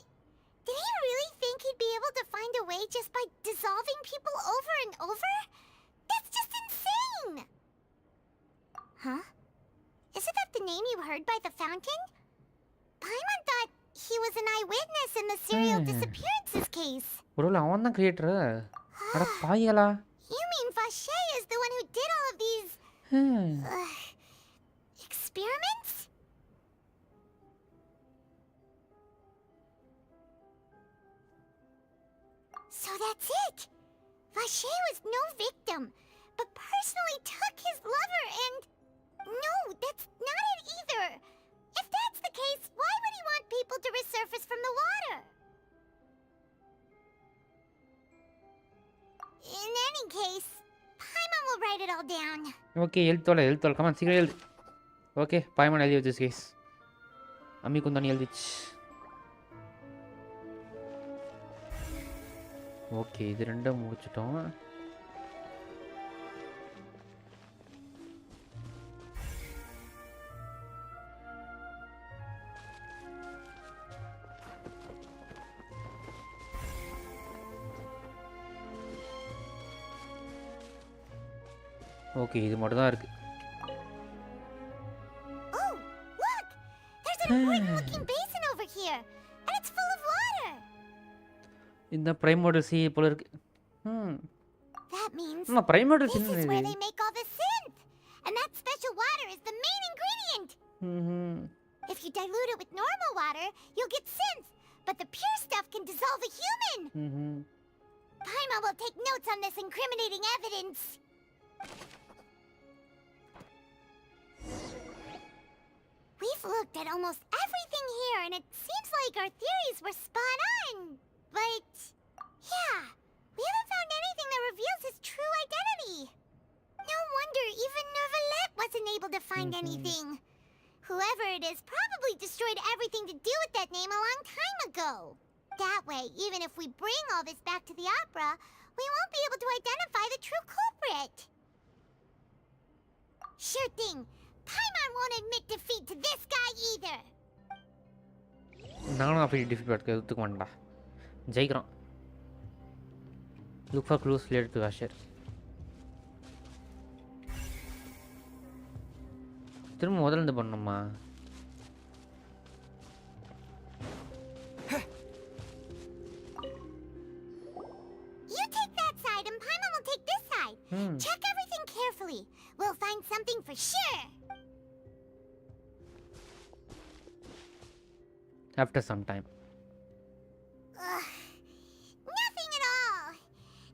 did he really think he'd be able to find a way just by dissolving people over and over? That's just insane! Huh? Isn't that the name you heard by the fountain? Paimon thought he was an eyewitness in the serial disappearances case. ஒருவேளை அவன் தான் creator. அட பாய்களா. You mean Vache is the one who did all of these experiments? So that's it. Vache was no victim, but personally took his lover and... No, that's not it either. If that's the case, why would he want people to resurface from the water? In any case, Paimon will write it all down. Okay, எழுத்தோல. Come on, சீக்கிரம் எழுது. Okay, Paimon எழுதி வச்சு guys. அம்மி குந்தானி எழுதிச்சு. Okay, இது ரெண்டும் முடிச்சிட்டோம். Okay, இது மட்டும் தான் இருக்கு. Oh, look! There's an important-looking basin over here, and it's full of water. இந்த பிரைமோடல் சி போல இருக்கு. That means பிரைமோடல் this C is where they make all the synth, and that special water is the main ingredient. If you dilute it with normal water, you'll get synth, but the pure stuff can dissolve a human. Paimon will take notes on this incriminating evidence. We've looked at almost everything here, and it seems like our theories were spot on. But, yeah, we haven't found anything that reveals his true identity. No wonder even Nervalette wasn't able to find anything. Whoever it is probably destroyed everything to do with that name a long time ago. That way, even if we bring all this back to the opera, we won't be able to identify the true culprit. Sure thing. Paimon won't admit defeat to this guy either. நானும் அப்படி defeat எடுத்துக்க மாட்டேன்டா. ஜெயிக்கிறோம். Look for clues related to Asher. திரும்ப முதல்ல இருந்து பண்ணணுமா? You take that side and Paimon will take this side. Check everything carefully. We'll find something for sure. After some time. Nothing at all.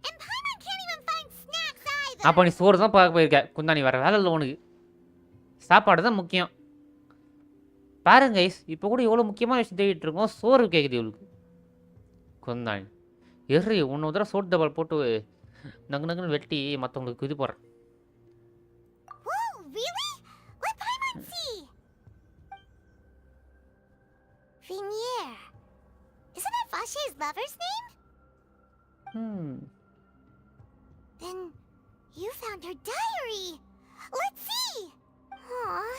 And Paimon can't even find snacks either. அப்போ நீ சோறு தான் பார்க்க போயிருக்க. குந்தாணி வர வேலை இல்லை உனக்கு. சாப்பாடு தான் முக்கியம். பாருங்க கைஸ், இப்போ கூட எவ்வளோ முக்கியமான விஷயம் தேடிட்டு இருக்கோம். சோறு கேட்குது இவளுக்கு. குந்தாணி எர்ரி ஒன்று தடவை சோறு டபுள் போட்டு நங்கு நங்குன்னு வெட்டி மற்றவங்களுக்கு இது போடுறேன். Whoa, really? Let Paimon see. Vinier. Isn't that Vache's lover's name? Then you found her diary. Let's see. Aw,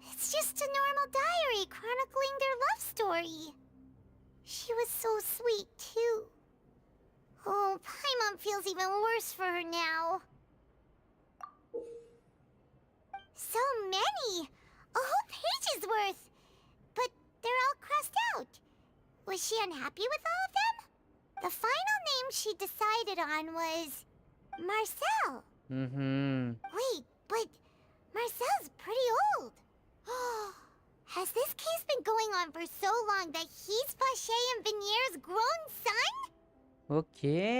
it's just a normal diary chronicling their love story. She was so sweet, too. Oh, Paimon feels even worse for her now. So many! A whole page's worth! But they're all crossed out. Was she unhappy with all of them? The final name she decided on was... Marcel. Wait, but Marcel's pretty old. Has this case been going on for so long that he's Vache and Vinier's grown son? Okay.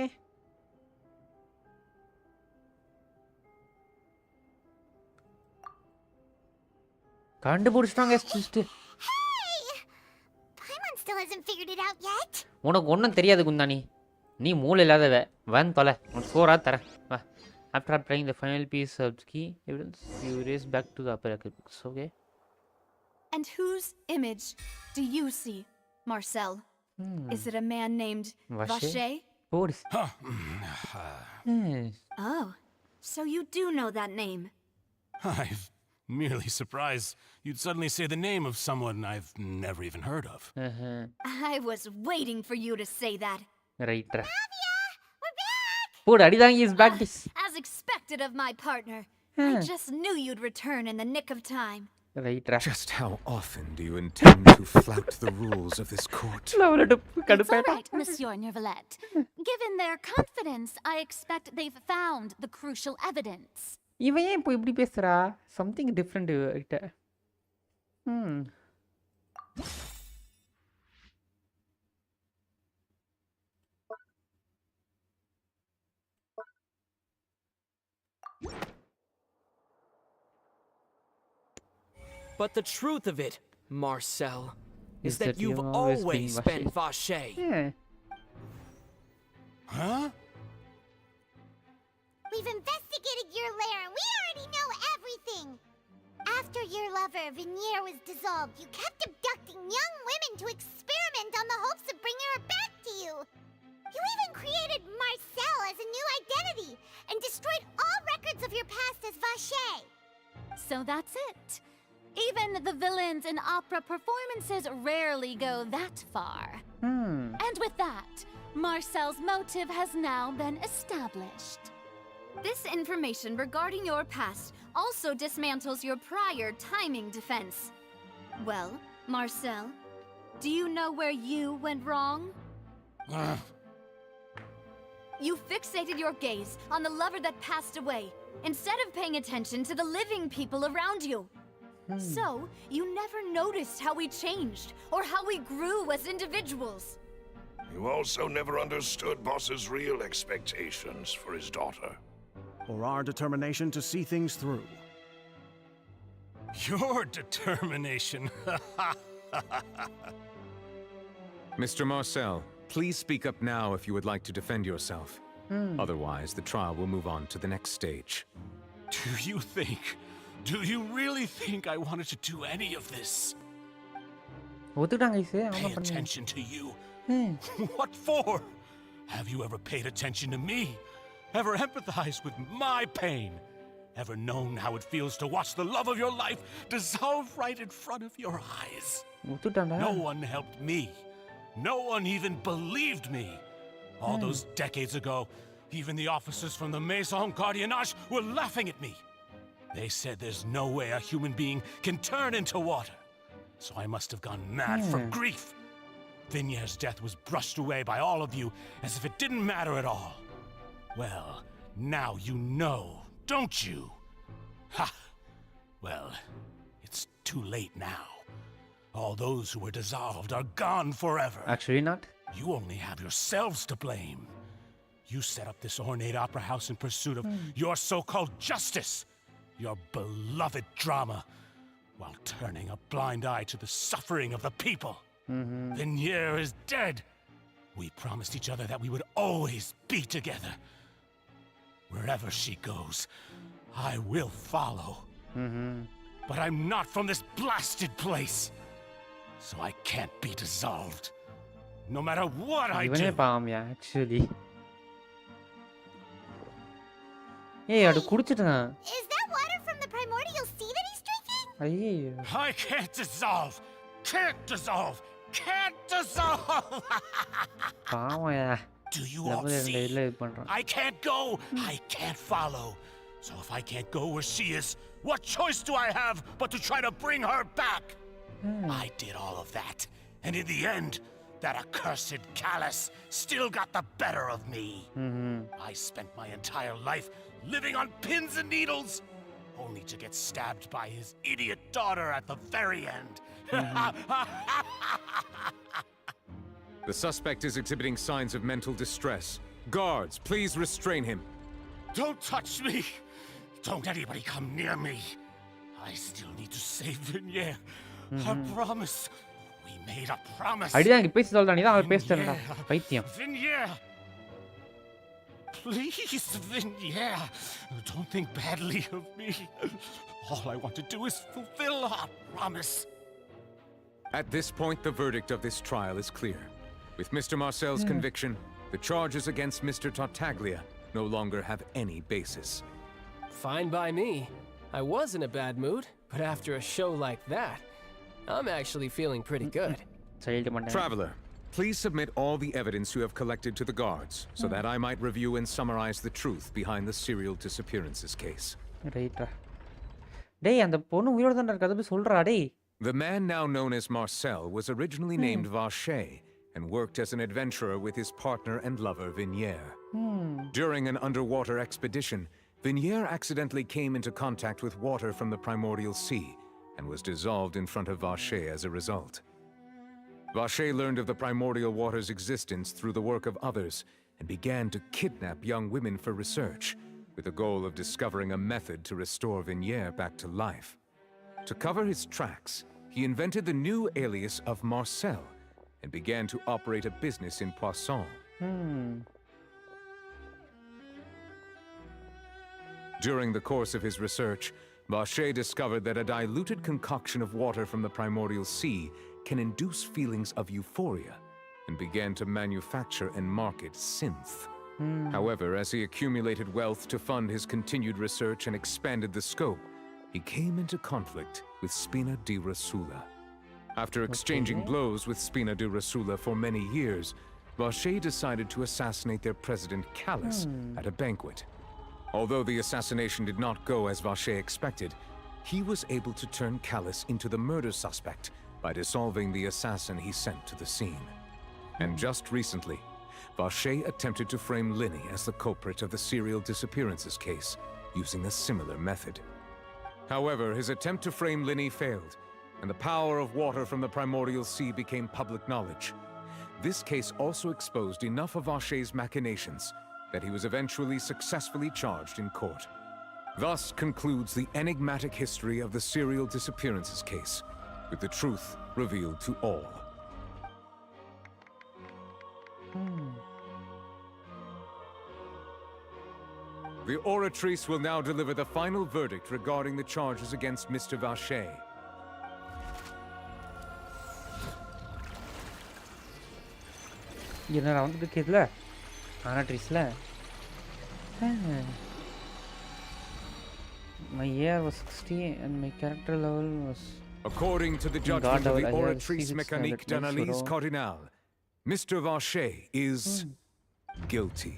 கண்டுபிடிச்சிட்டாங்க. Hey! still hasn't figured it out yet. உனக்கு ஒன்றும் தெரியாது குந்தானி, நீ மூளை இல்லாதவ. வந்து தொலை, உனக்கு 4 hours தரேன். வா. After applying the final piece of key evidence, you race back to the upper books. Okay. And whose image do you see, Marcel? Is it a man named Vache? Oh, so you do know that name. I'm merely surprised you'd suddenly say the name of someone I've never even heard of. I was waiting for you to say that. Right. Poor Adidang is back. As expected of my partner. I just knew you'd return in the nick of time. Right. Just how often do you intend to flout the rules of this court? It's all right, Monsieur Nervalette. Given their confidence, I expect they've found the crucial evidence. இவன் ஏன் இப்போ இப்படி பேசுறா? Something different கிட்ட. But the truth of it, Marcel, is that you've always been Vache. Huh? We've investigated your lair and we already know everything. After your lover, Veneer, was dissolved, you kept abducting young women to experiment on the hopes of bringing her back to you. You even created Marcel as a new identity and destroyed all records of your past as Vache. So that's it. Even the villains in opera performances rarely go that far. And with that, Marcel's motive has now been established. This information regarding your past also dismantles your prior timing defense. Well, Marcel, do you know where you went wrong? You fixated your gaze on the lover that passed away, instead of paying attention to the living people around you. So, you never noticed how we changed, or how we grew as individuals. You also never understood Boss's real expectations for his daughter. Or our determination to see things through. Your determination. Mr. Marcel, please speak up now if you would like to defend yourself. Otherwise, the trial will move on to the next stage. Do you really think I wanted to do any of this? Pay attention to you. What for? Have you ever paid attention to me? Ever empathized with my pain? Ever known how it feels to watch the love of your life dissolve right in front of your eyes? No one helped me. No one even believed me. All those decades ago, even the officers from the Maison Gardiennage were laughing at me. They said there's no way a human being can turn into water. So I must have gone mad from grief. Vignere's death was brushed away by all of you as if it didn't matter at all. Well, now you know, don't you? Ha! Well, it's too late now. All those who were dissolved are gone forever. Actually not. You only have yourselves to blame. You set up this ornate opera house in pursuit of your so-called justice, your beloved drama, while turning a blind eye to the suffering of the people. Veneer is dead. We promised each other that we would always be together. Wherever she goes, I will follow. But I'm not from this blasted place, so I can't be dissolved. No matter what I do. Actually. Hey, I குடிச்சிட்டான். Is that water from the primordial sea that he's drinking? I can't dissolve. Can't dissolve. Can't dissolve. Do you all see? I can't go. I can't follow. So if I can't go where she is, what choice do I have but to try to bring her back? I did all of that. And in the end, that accursed Callus still got the better of me. I spent my entire life living on pins and needles, only to get stabbed by his idiot daughter at the very end. The suspect is exhibiting signs of mental distress. Guards, please restrain him. Don't touch me! Don't anybody come near me! I still need to save Vignier. I promise. We made a promise. அடிதான் இங்க பேசி சொல்றா நீ தான் அவ பேசிட்டடா பைத்தியம். Vignere. Please, Vignere. Don't think badly of me. All I want to do is fulfill our promise. At this point, the verdict of this trial is clear. With Mr. Marcel's conviction, the charges against Mr. Tartaglia no longer have any basis. Fine by me. I was in a bad mood, but after a show like that, I'm actually feeling pretty good. Traveler, please submit all the evidence you have collected to the guards so that I might review and summarize the truth behind the serial disappearances case. ரைட்டா. டேய் அந்த பொண்ணு உயிரோட தான் இருக்கா போய் சொல்றா டேய். The man now known as Marcel was originally named Vache and worked as an adventurer with his partner and lover Vignere. During an underwater expedition, Vignere accidentally came into contact with water from the primordial sea and was dissolved in front of Vache as a result. Vache learned of the primordial water's existence through the work of others and began to kidnap young women for research, with the goal of discovering a method to restore Vignere back to life. To cover his tracks, he invented the new alias of Marcel and began to operate a business in Poisson. During the course of his research, Vache discovered that a diluted concoction of water from the primordial sea can induce feelings of euphoria and began to manufacture and market synth. However, as he accumulated wealth to fund his continued research and expanded the scope, he came into conflict with Spina di Rasula. After exchanging blows with Spina di Rasula for many years, Vache decided to assassinate their president Callus at a banquet. Although the assassination did not go as Vache expected, he was able to turn Callus into the murder suspect by dissolving the assassin he sent to the scene. And just recently, Vache attempted to frame Linny as the culprit of the serial disappearances case, using a similar method. However, his attempt to frame Linny failed, and the power of water from the primordial sea became public knowledge. This case also exposed enough of Vache's machinations that he was eventually successfully charged in court. Thus concludes the enigmatic history of the serial disappearances case, with the truth revealed to all. The oratrice will now deliver the final verdict regarding the charges against Mr. Vache. என்னடா வந்து கேட்கல ஆனாட்ரிஸ்ல my year was 60 and my character level was According to the judgment of the oratrice mécanique d'analyse cardinale, Mr. Vache is guilty.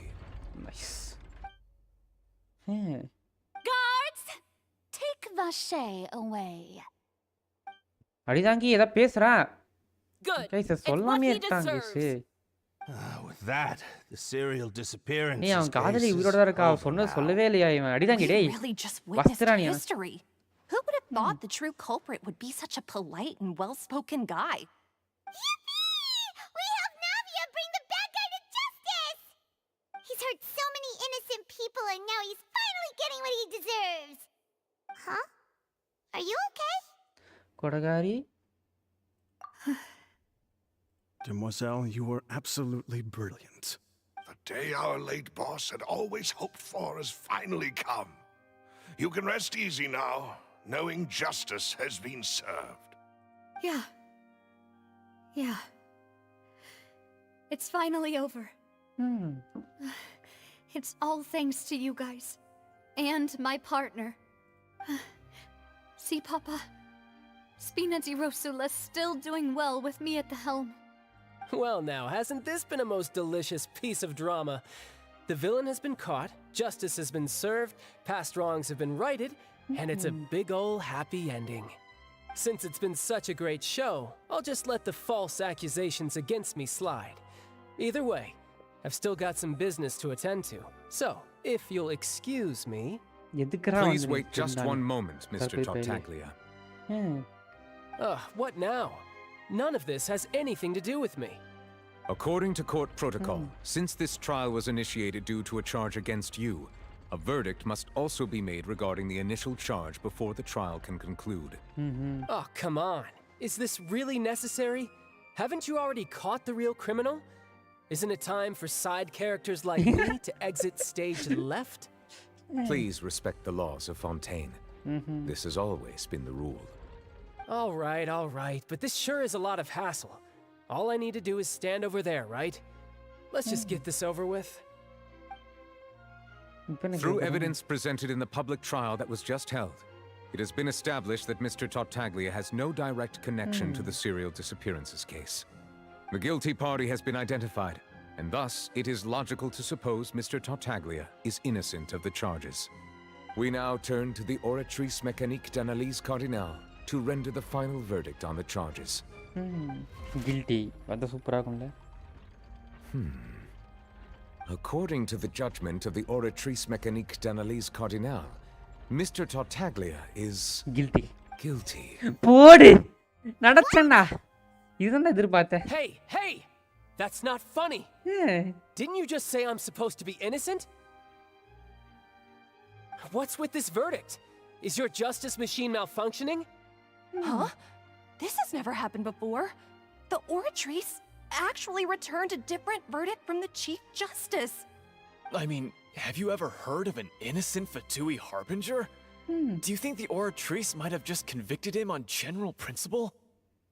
Nice. Guards, take Vache away. அடிதாங்கி ஏதா பேசுறா Good. Guys It's what சொல்லாமே he இருக்காங்க deserves. With that, the serial disappearance. நீ அவன் காதலி உயிரோட தான் இருக்கா சொன்னது சொல்லவே இல்லையா இவன் அடிதாங்கி டேய் Really just witnessed வஸ்திரா நீ history. Who would have thought the true culprit would be such a polite and well-spoken guy? We helped Navia bring the bad guy to justice! He's hurt so many innocent people and now he's finally getting what he deserves! Huh? Are you okay? கொடகாரி Demoiselle, you were absolutely brilliant. The day our late boss had always hoped for has finally come. You can rest easy now, knowing justice has been served. Yeah. Yeah. It's finally over. It's all thanks to you guys. And my partner. See, Papa? Spina di Rosula's still doing well with me at the helm. Well now, hasn't this been a most delicious piece of drama? The villain has been caught, justice has been served, past wrongs have been righted, and it's a big ol' happy ending. Since it's been such a great show, I'll just let the false accusations against me slide. Either way, I've still got some business to attend to. So, if you'll excuse me... Please wait just one moment, Mr. Tartaglia. What now? None of this has anything to do with me. According to court protocol, since this trial was initiated due to a charge against you, a verdict must also be made regarding the initial charge before the trial can conclude. Oh, come on. Is this really necessary? Haven't you already caught the real criminal? Isn't it time for side characters like me to exit stage left? Please respect the laws of Fontaine. This has always been the rule. All right, but this sure is a lot of hassle. All I need to do is stand over there, right? Let's just get this over with. Through evidence presented in the public trial that was just held, it has been established that Mr. Tartaglia has no direct connection to the serial disappearances case. The guilty party has been identified, and thus it is logical to suppose Mr. Tartaglia is innocent of the charges. We now turn to the Oratrice Mécanique d'Analyse Cardinale to render the final verdict on the charges. Guilty. That's super. According to the judgment of the Oratrice Mécanique d'Analyse Cardinale, Mr. Tartaglia is guilty. Guilty. போடு நடச்சண்ணா இதுதான் எதிர்பார்த்தேன். Hey! That's not funny. Didn't you just say I'm supposed to be innocent? What's with this verdict? Is your justice machine malfunctioning? Huh? This has never happened before. The Oratrice actually returned a different verdict from the Chief Justice. I mean, have you ever heard of an innocent Fatui Harbinger? Do you think the Oratrice might have just convicted him on general principle?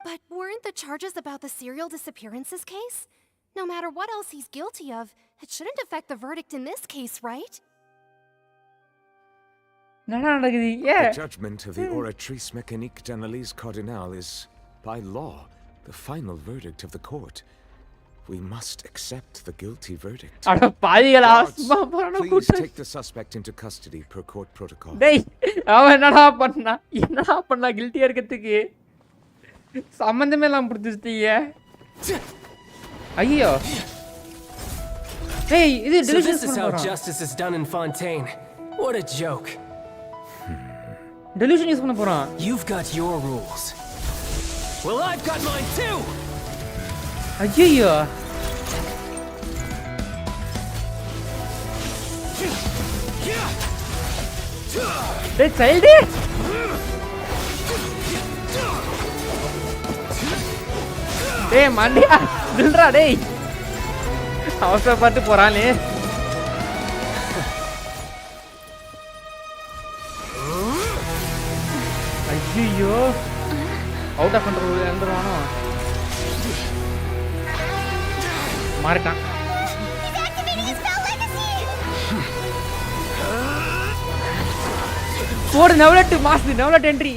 But weren't the charges about the serial disappearances case? No matter what else he's guilty of, it shouldn't affect the verdict in this case, right? The judgment of the Oratrice Mécanique d'Analyse Cardinale is, by law, the final verdict of the court. We must accept the guilty verdict. Guards, please take the suspect into custody per court protocol. டேய் அவன் என்னடா பண்ணா கில்ட்டியா இருக்கிறதுக்கு சம்பந்தமே எல்லாம் புடிச்சிட்டீங்க. ஐயோ டேய் இது So this is how justice is done in Fontaine. What a joke. Delusion use பண்ண போறான். You've got your rules. Well, I've got mine too. ஐயோ டேய் சைல்டு டேய் மண்டியா நில்றா டேய் அவசரப்பட்டு போறானே. ஐயோ அவுட் ஆஃப் கண்ட்ரோல் வந்துருவானோ. மாறிட்டான். போடு நவலட்டு மாஸ்து நவலட் என்ட்ரி.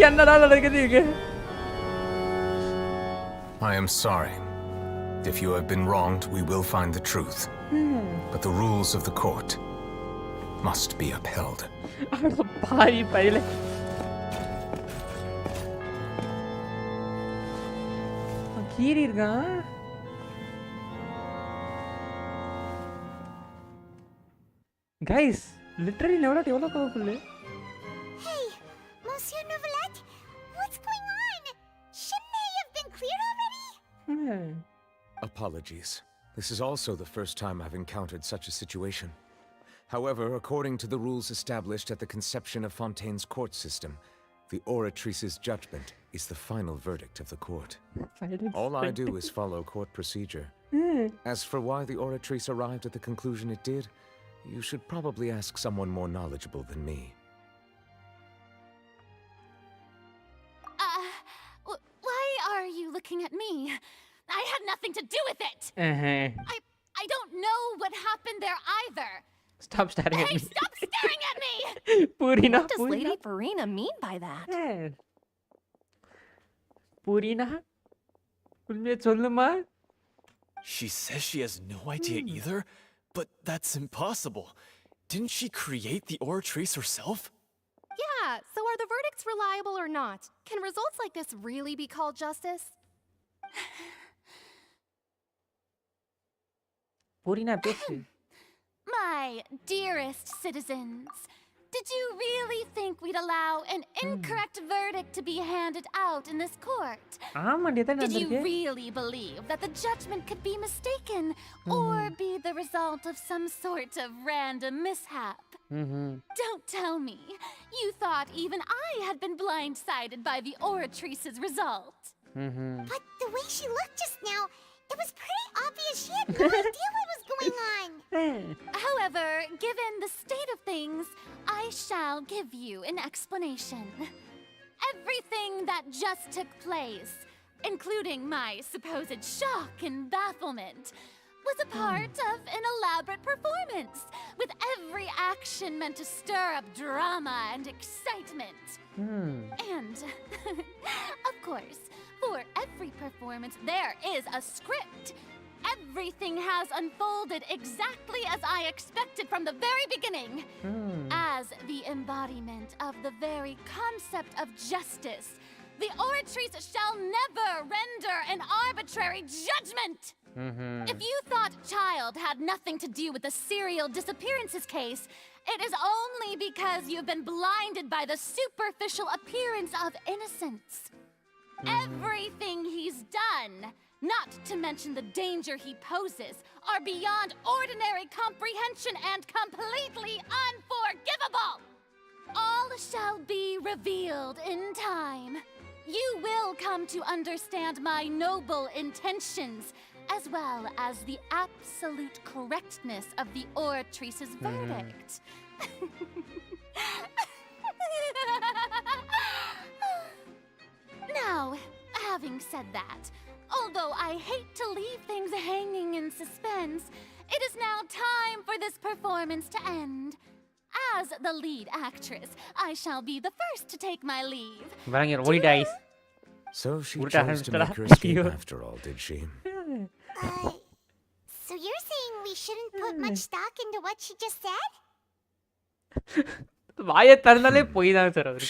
என்னடா நடக்குது இங்க? I am sorry. If you have been wronged, we will find the truth. But the rules of the court must be upheld. அட பாவி பையலே. கீரி இருக்கான். Guys, literally Novelette எவ்வளவு powerful. Hey, Monsieur Novelette, what's going on? Shouldn't they have been cleared already? Apologies. This is also the first time I've encountered such a situation. However, according to the rules established at the conception of Fontaine's court system, the Oratrice's judgment is the final verdict of the court. All I do is follow court procedure. As for why the Oratrice arrived at the conclusion it did, you should probably ask someone more knowledgeable than me. Why are you looking at me? I had nothing to do with it. I don't know what happened there either. Stop staring at me. Hey, stop staring at me! Purina, What does Lady Farina mean by that? Purina, உண்மையை சொல்லுமா? She says she has no idea either, but that's impossible. Didn't she create the Oratrice herself? Yeah, so are the verdicts reliable or not? Can results like this really be called justice? Purina, பேசு. My dearest citizens, Did you really think we'd allow an incorrect verdict to be handed out in this court? Did you really believe that the judgment could be mistaken or be the result of some sort of random mishap? Don't tell me. You thought even I had been blindsided by the Oratrice's result. But the way she looked just now, it was pretty obvious she had no idea what was going on. However, given the state of things, I shall give you an explanation. Everything that just took place, including my supposed shock and bafflement, was a part of an elaborate performance, with every action meant to stir up drama and excitement. And, of course, for every performance, there is a script. Everything has unfolded exactly as I expected from the very beginning. As the embodiment of the very concept of justice, the Oratrice shall never render an arbitrary judgment. If you thought Child had nothing to do with the serial disappearances case, it is only because you've been blinded by the superficial appearance of innocence. Everything he's done, not to mention the danger he poses, are beyond ordinary comprehension and completely unforgivable. All shall be revealed in time. You will come to understand my noble intentions, as well as the absolute correctness of the Oratrice's verdict. Now, having said that, although I hate to leave things hanging in suspense, it is now time for this performance to end. As the lead actress, I shall be the first to take my leave. So she chose to make her escape after all, did she? So you're saying we shouldn't put much stock into what she just said?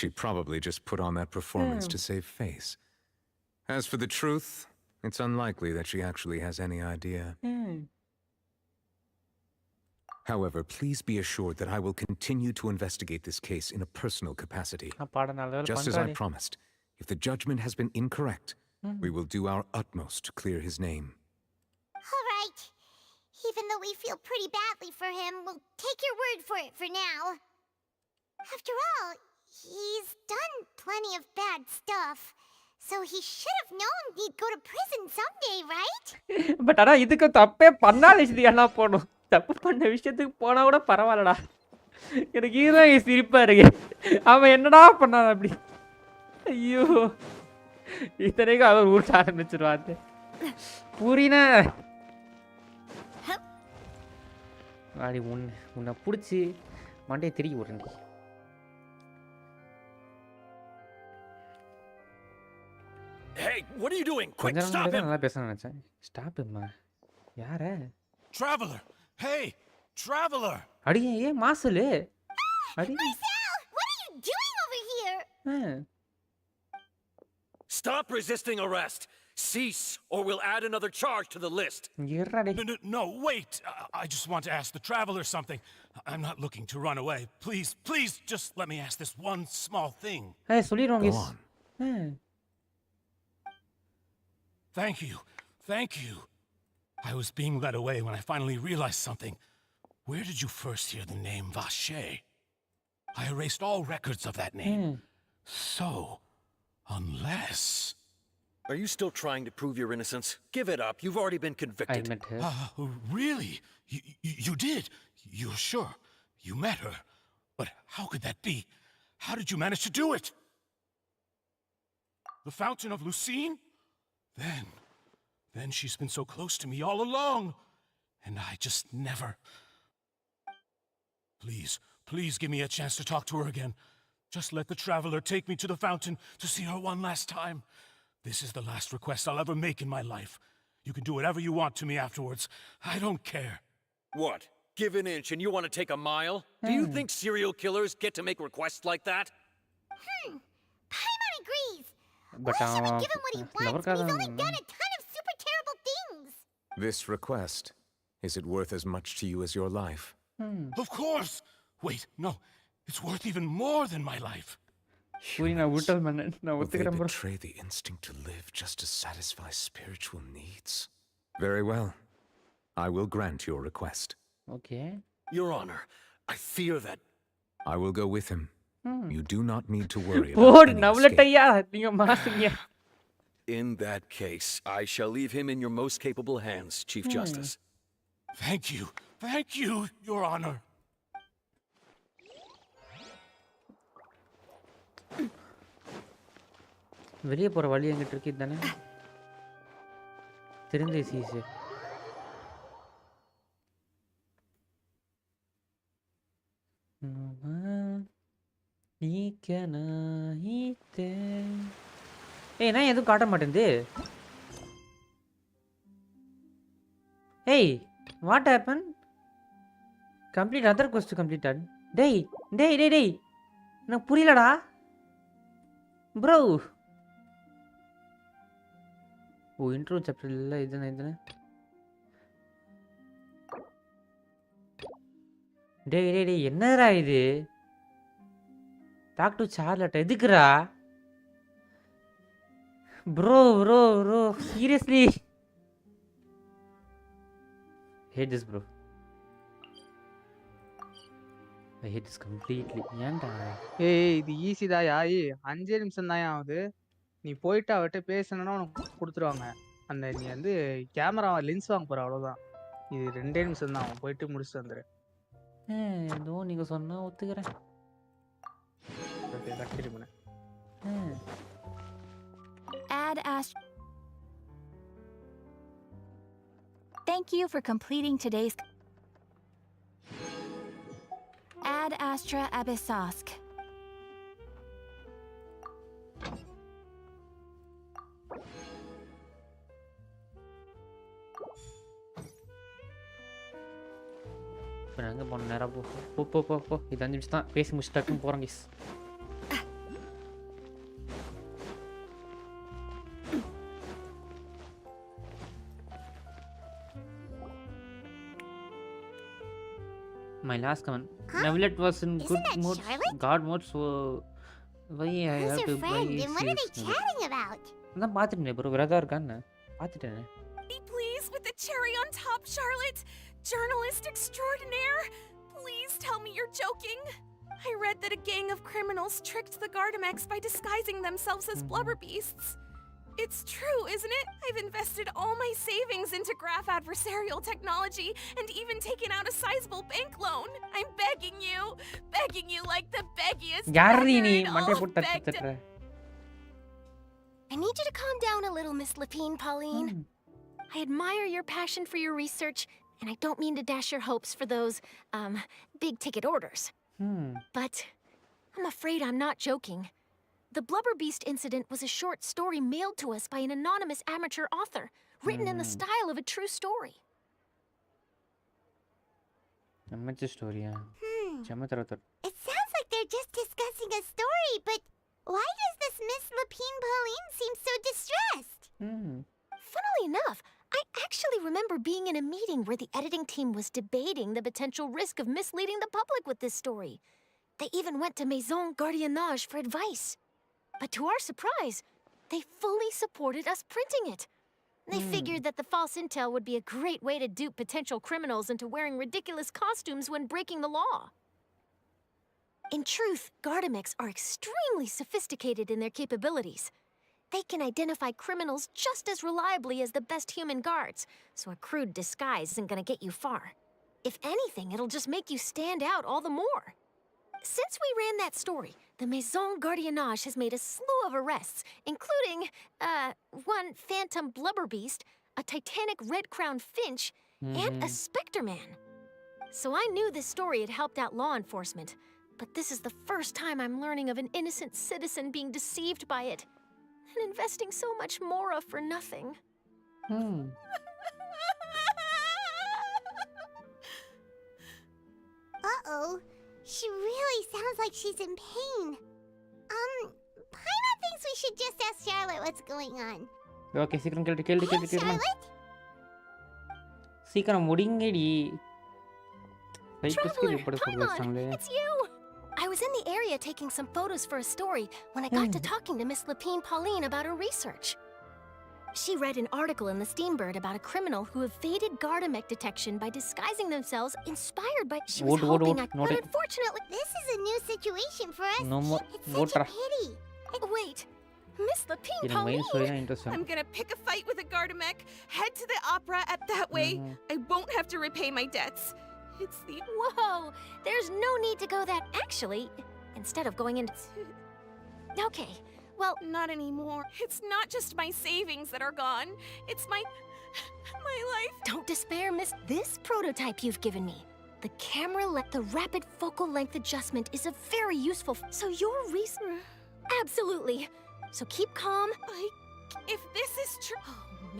She probably just put on that performance to save face. As for the truth, it's unlikely that she actually has any idea. However, please be assured that I will continue to investigate this case in a personal capacity. Just as I promised, if the judgment has been incorrect, we will do our utmost to clear his name. All right. Even though we feel pretty badly for him, we'll take your word for it for now. After all, he's done plenty of bad stuff. So he should have known he'd go to prison someday, right? But ana idukku tappe pannala ana போணும். தப்பு பண்ண விஷயத்துக்கு போனா கூட பரவாயில்லடா. எனக்கு இதுதான் சிரிப்பா இருக்கு. அவன் என்னடா பண்ணான் அப்படி? ஐயோ. இத்தனைக்கு அவர் ஊர் ஆரம்பிச்சிருவாரு. புரினா வாடி உன்னை பிடிச்சி மண்டையை திருக்கி விடுறேன். Hey, what are you doing? Quick, stop him! நல்லா பேச நினைச்சேன். Stop him. யாரே? Traveler. Hey, traveler. அடியே ஏன் மாசலு? அடி. Marcel, what are you doing over here? Stop resisting arrest. Cease, or we'll add another charge to the list. No, wait. I just want to ask the traveler something. I'm not looking to run away. Please, just let me ask this one small thing. Hey, சொல்லிரோங்க. Go on. Thank you. I was being led away when I finally realized something. Where did you first hear the name Vache? I erased all records of that name. So, unless... Are you still trying to prove your innocence? Give it up. You've already been convicted. I met her. Really? You did? You're sure? You met her? But how could that be? How did you manage to do it? The Fountain of Lucine? Then she's been so close to me all along. And I just never... Please give me a chance to talk to her again. Just let the traveler take me to the fountain to see her one last time. This is the last request I'll ever make in my life. You can do whatever you want to me afterwards. I don't care. What? Give an inch and you want to take a mile? Do you think serial killers get to make requests like that? Paimon agrees. But Why should we give him what he wants when he's only done a ton of super terrible things? This request, is it worth as much to you as your life? Of course! Wait, no. It's worth even more than my life. Will they betray the instinct to live just to satisfy spiritual needs? Very well. I will grant your request. Okay. Your Honor, I fear that... I will go with him. You do not need to worry about any escape. In that case, I shall leave him in your most capable hands, Chief Justice. Thank you. Thank you, Your Honor. வெளியே போற வழி எங்கிட்ட இருக்கு தானே தெரிஞ்ச cheese ஏய் நான் எதுவும் காட்ட மாட்டேங்குது ஏய் what happen complete other quest completed டேய் டேய் டேய் டேய் எனக்கு புரியலடா ப்ரோ ஓ இன்ட்ரோ சாப்டர் இல்லை இதுன்னு டேய் டேய் டேய் என்னடா இது டாக் டு சார்லட் எதுக்குடா bro bro bro seriously hate this bro I hate this completely ஏன்டா ஏய் இது ஈஸி தாயா ஏய் 5 நிமிஷம் தான் ஆகுது நீ போயிட்டு அவட்ட பேசணும்னா உனக்கு கொடுத்துருவாங்க அந்த நீ வந்து கேமரா லென்ஸ் வாங்க போற அவ்வளவுதான் இது 2 நிமிஷம் தான் போயிட்டு முடிச்சிட்டு வந்துரு ஏதோ நீங்க சொன்னா ஒத்துக்கிறேன் ஓகே கண்டினியூ பண்ணு Add Astra. Thank you for completing today's. Ad Astra Abyssosk. இப்போ நாங்கள் போன நேரம் போ இது 5 நிமிஷம் தான் பேசி முடிச்சு டக்குன்னு போகிறோம் case My last comment. Nevlet was in good mood, God mode, so why I have to buy and what are they chatting about? நான் பார்த்துட்டேன் bro விரதம் இருக்கான்னு பார்த்துட்டேன் Please, with the cherry on top, Charlotte. Journalist extraordinaire. Please tell me you're joking. I read that a gang of criminals tricked the Gardamex by disguising themselves as blubber beasts. It's true, isn't it? I've invested all my savings into graph adversarial technology and even taken out a sizable bank loan. I'm begging you like the beggiest beggar in all of Begdad. I need you to calm down a little, Miss Lapine, Pauline. I admire your passion for your research, and I don't mean to dash your hopes for those, big-ticket orders. But I'm afraid I'm not joking. The Blubber Beast incident was a short story mailed to us by an anonymous amateur author, written in the style of a true story. Amateur story, yeah. It sounds like they're just discussing a story, but why does this Miss Lapine Pauline seem so distressed? Funnily enough, I actually remember being in a meeting where the editing team was debating the potential risk of misleading the public with this story. They even went to Maison Gardiennage for advice. But to our surprise, they fully supported us printing it. They figured that the false intel would be a great way to dupe potential criminals into wearing ridiculous costumes when breaking the law. In truth, Gardamex are extremely sophisticated in their capabilities. They can identify criminals just as reliably as the best human guards, so a crude disguise isn't gonna get you far. If anything, it'll just make you stand out all the more. Since we ran that story, the Maison Gardiennage has made a slew of arrests, including, one phantom blubber beast, a titanic red-crowned finch, and a specter man. So I knew this story had helped out law enforcement, but this is the first time I'm learning of an innocent citizen being deceived by it, and investing so much Mora for nothing. Uh-oh. She really sounds like she's in pain. Paimon thinks we should just ask Charlotte what's going on. Okay, சீக்கிரம் கேளு Charlotte? சீக்கிரம் முடிங்கடி Traveler, Paimon, it's you! I was area taking some photos for a story when I got to talking to Miss Lapine Pauline about her research. She read an article in the Steambird about a criminal who evaded Gardamek detection by disguising themselves, inspired by... She was hoping I... But unfortunately... This is a new situation for us. No more. It's such a pity. Wait, Miss Lapine எனக்கு main story தான் Pauline? Interest. I'm gonna pick a fight with a Gardamek, head to the opera, at that way I won't have to repay my debts. It's the... Whoa, there's no need to go that... Actually, instead of going into... Okay, well... Not anymore. It's not just my savings that are gone. It's my life. Don't despair, miss. This prototype you've given me. The the rapid focal length adjustment is a very useful... So your reason... Absolutely. So keep calm. If this is true...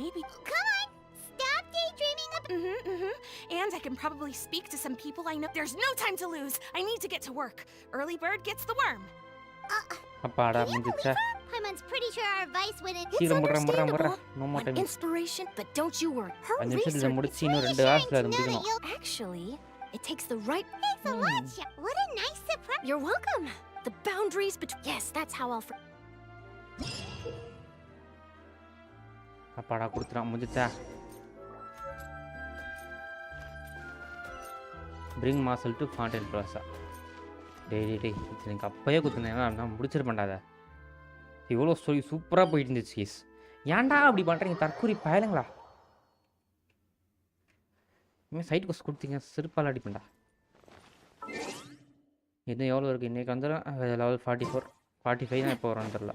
maybe... Come on! Stop daydreaming about... And I can probably speak to some people I know. There's no time to lose. I need to get to work. Early bird gets the worm. அப்பாடா முடிஞ்சா. Paimon's pretty sure our advice wouldn't... சீக்கிரம் முறா. No more time. Inspiration, but don't you worry. Her 5 நிமிஷத்துல research... முடிச்சு இன்னும் 2 ஹார்ஸ்ல அது முடிக்கணும். Actually, it takes the right... Thanks a lot, Chef. What a nice surprise. You're welcome. The boundaries between... Yes, that's how I'll... அப்பாடா கொடுத்துறான் முடிஞ்சா. Bring Marcel to Fontaine Plaza. டேய் எனக்கு அப்பயே குத்துனேன்னா நான் முடிச்சிருப்பேன்டா. இவ்வளோ ஸ்டோரி சூப்பராக போயிட்டு இருந்துச்சு கேஸ். ஏன்டா அப்படி பண்ணுறீங்க தற்கூரி பயலுங்களா? இனிமேல் சைட் கோர்ஸ் கொடுத்தீங்க சிறுப்பால் அடிப்பேன்டா. இது எவ்வளோ இருக்குது இன்றைக்கி வந்துடும் லெவல் 44 45 தான் இப்போ வரோன்னு தெரில.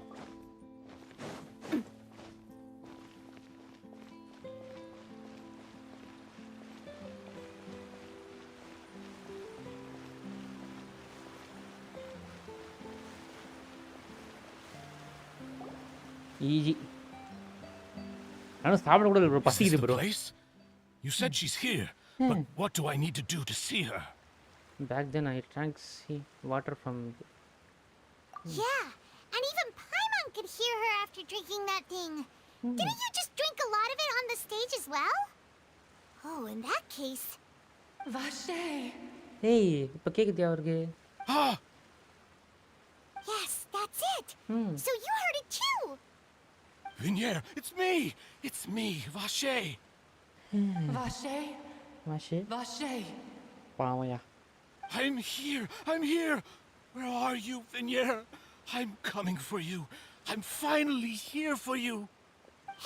Easy. I don't stop to Is this the place? You said she's here, but what do I need to do to see her? Back then I drank water from... Yeah, and even Paimon could hear her after drinking that thing. Didn't you just drink a lot of it on the stage as well? Oh, in that case... Vache! Hey, இப்போ கேக்குதா அவருக்கு? Yes, that's it. So you heard it too. Vignier, it's me! It's me, Vache! Vache? Vache? Vache! Wow, I'm here! Where are you, Vignier? I'm coming for you. I'm finally here for you.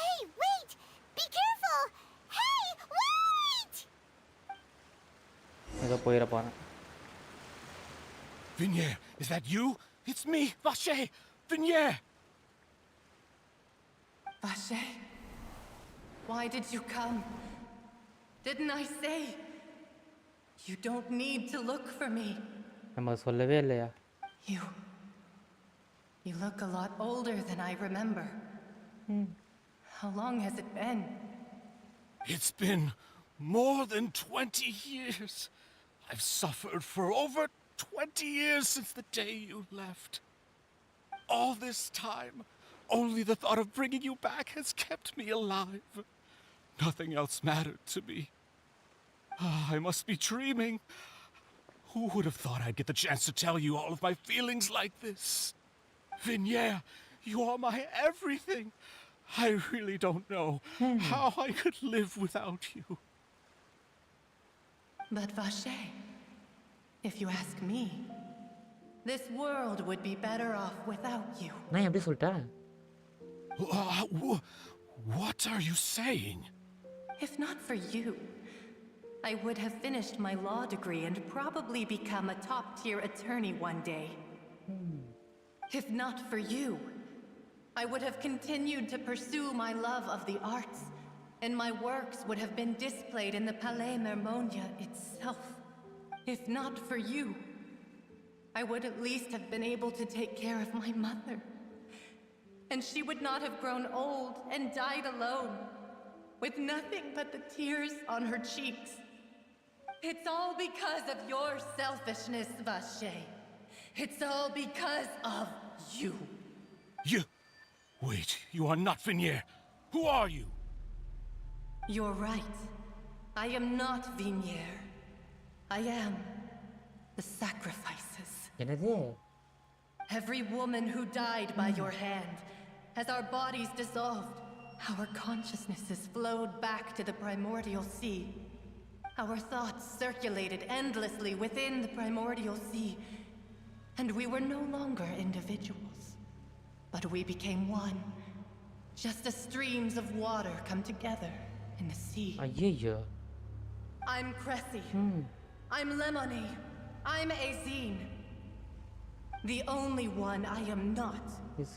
Hey, wait! Be careful! Hey, wait! ஏதோ போயிட போறேன். Vignier, is that you? It's me, Vache! Vignier! Vache, why did you come? Didn't I say? You don't need to look for me. நம்ம சொல்லவே இல்லையா? You look a lot older than I remember. How long has it been? It's been more than 20 years. I've suffered for over 20 years since the day you left. All this time, only the thought of bringing you back has kept me alive. Nothing else mattered to me. I must be dreaming. Who would have thought I'd get the chance to tell you all of my feelings like this? Vignier, you are my everything. I really don't know how I could live without you. But Vache, if you ask me, this world would be better off without you. நான் எப்படி சொல்லிட்டா? What are you saying? If not for you, I would have finished my law degree and probably become a top-tier attorney one day. If not for you, I would have continued to pursue my love of the arts, and my works would have been displayed in the Palais Mermonia itself. If not for you, I would at least have been able to take care of my mother. And she would not have grown old and died alone, with nothing but the tears on her cheeks. It's all because of your selfishness, Vache. It's all because of you. You... Wait, you are not Vignier. Who are you? You're right. I am not Vignier. I am the sacrifices. என்னது? Every woman who died by your hand, as our bodies dissolved, our consciousnesses flowed back to the primordial sea. Our thoughts circulated endlessly within the primordial sea, and we were no longer individuals, but we became one, just as streams of water come together in the sea. ஐயோ I'm Cressy. I'm Lemony. I'm Azine. The only one I am not is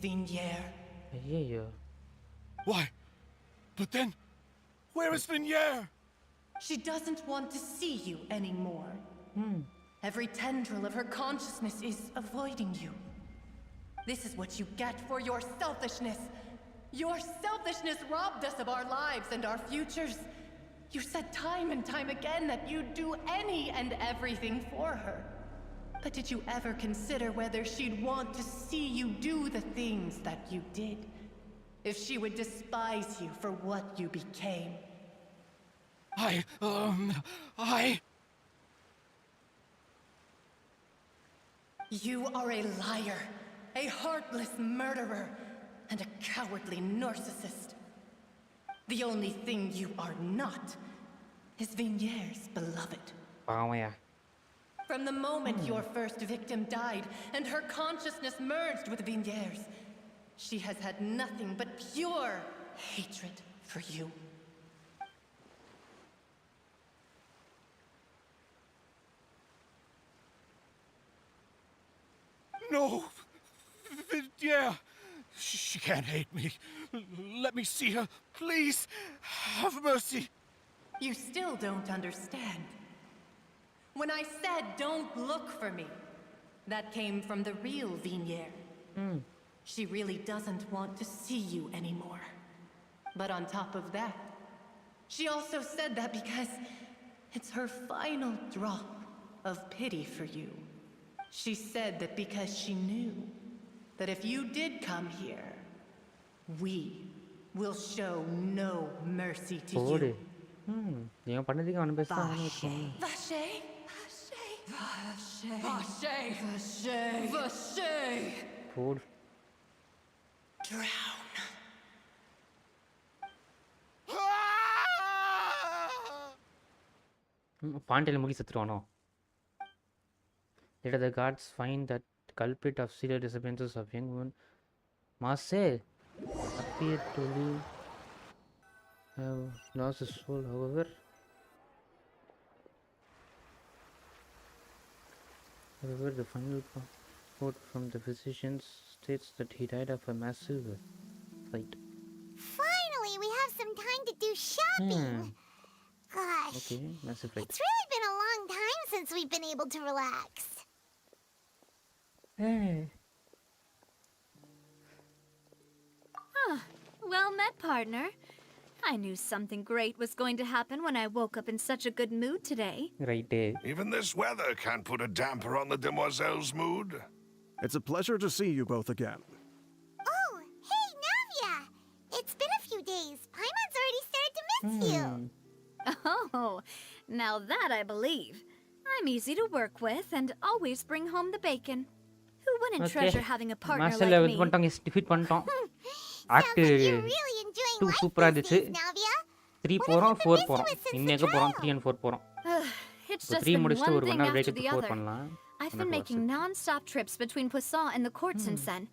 Vignier. ஐயோ Why? But then, where is Vignier? She doesn't want to see you anymore. Every tendril of her consciousness is avoiding you. This is what you get for your selfishness. Your selfishness robbed us of our lives and our futures. You said time and time again that you'd do any and everything for her. But did you ever consider whether she'd want to see you do the things that you did? If she would despise you for what you became? You are a liar, a heartless murderer, and a cowardly narcissist. The only thing you are not is Vignier's beloved. பாவையா From the moment your first victim died and her consciousness merged with Vignier's, she has had nothing but pure hatred for you. No! Vignier! She can't hate me. Let me see her. Please, have mercy. You still don't understand. When I said don't look for me, that came from the real Vignier. She really doesn't want to see you anymore. But on top of that, she also said that because it's her final drop of pity for you. She said that because she knew that if you did come here, we will show no mercy to போடு you. இவன் பண்ணதுக்கு அவன் best தான் வச்சுக்கோங்க Vache! Vache! Vache! Vache! Vache! போடு Drown. பாண்டியில் முடி செத்துருவானோ Later the guards find that culprit of serious disappearances of young woman Marcel appeared to have lost his soul. However, the final report from the physicians states that he died of a massive fight. Finally, we have some time to do shopping. Gosh. Okay, massive fight. It's really been a long time since we've been able to relax. Hey. Ah, well met, partner. I knew something great was going to happen when I woke up in such a good mood today. Right. Even this weather can't put a damper on the demoiselle's mood. It's a pleasure to see you both again. Oh, hey, Navia! It's been a few days. Paimon's already started to miss you. Oh, now that I believe. I'm easy to work with and always bring home the bacon. Who wouldn't treasure having a partner Marcel like me? பண்ணிட்டாங்க defeat பண்ணிட்டோம் act 2 சூப்பரா இருந்துச்சு 3 போறோம் 4 போறோம் இன்னைக்கு போறோம் 3 and 4 போறோம் It's just 3 been முடிச்சிட்டு one ஒரு thing 1 hour break after எடுத்து the 4 other. பண்ணலாம் I've been making non-stop trips between Poisson and the court since then.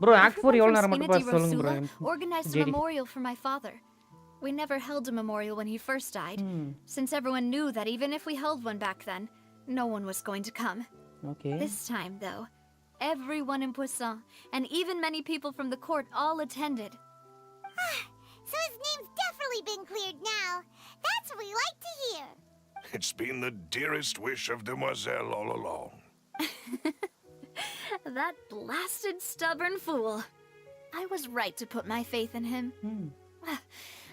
bro act 4 எவ்வளவு நேரம் மட்டும் Profanity பாஸ் சொல்லுங்க bro Rosula organized a memorial for my father. We never held a memorial when he first died, since everyone knew that even if we held one back then, no one was going to come. Okay. This time, though, everyone in Poisson, and even many people from the court, all attended. So his name's definitely been cleared now. That's what we like to hear. It's been the dearest wish of Demoiselle all along. That blasted stubborn fool. I was right to put my faith in him.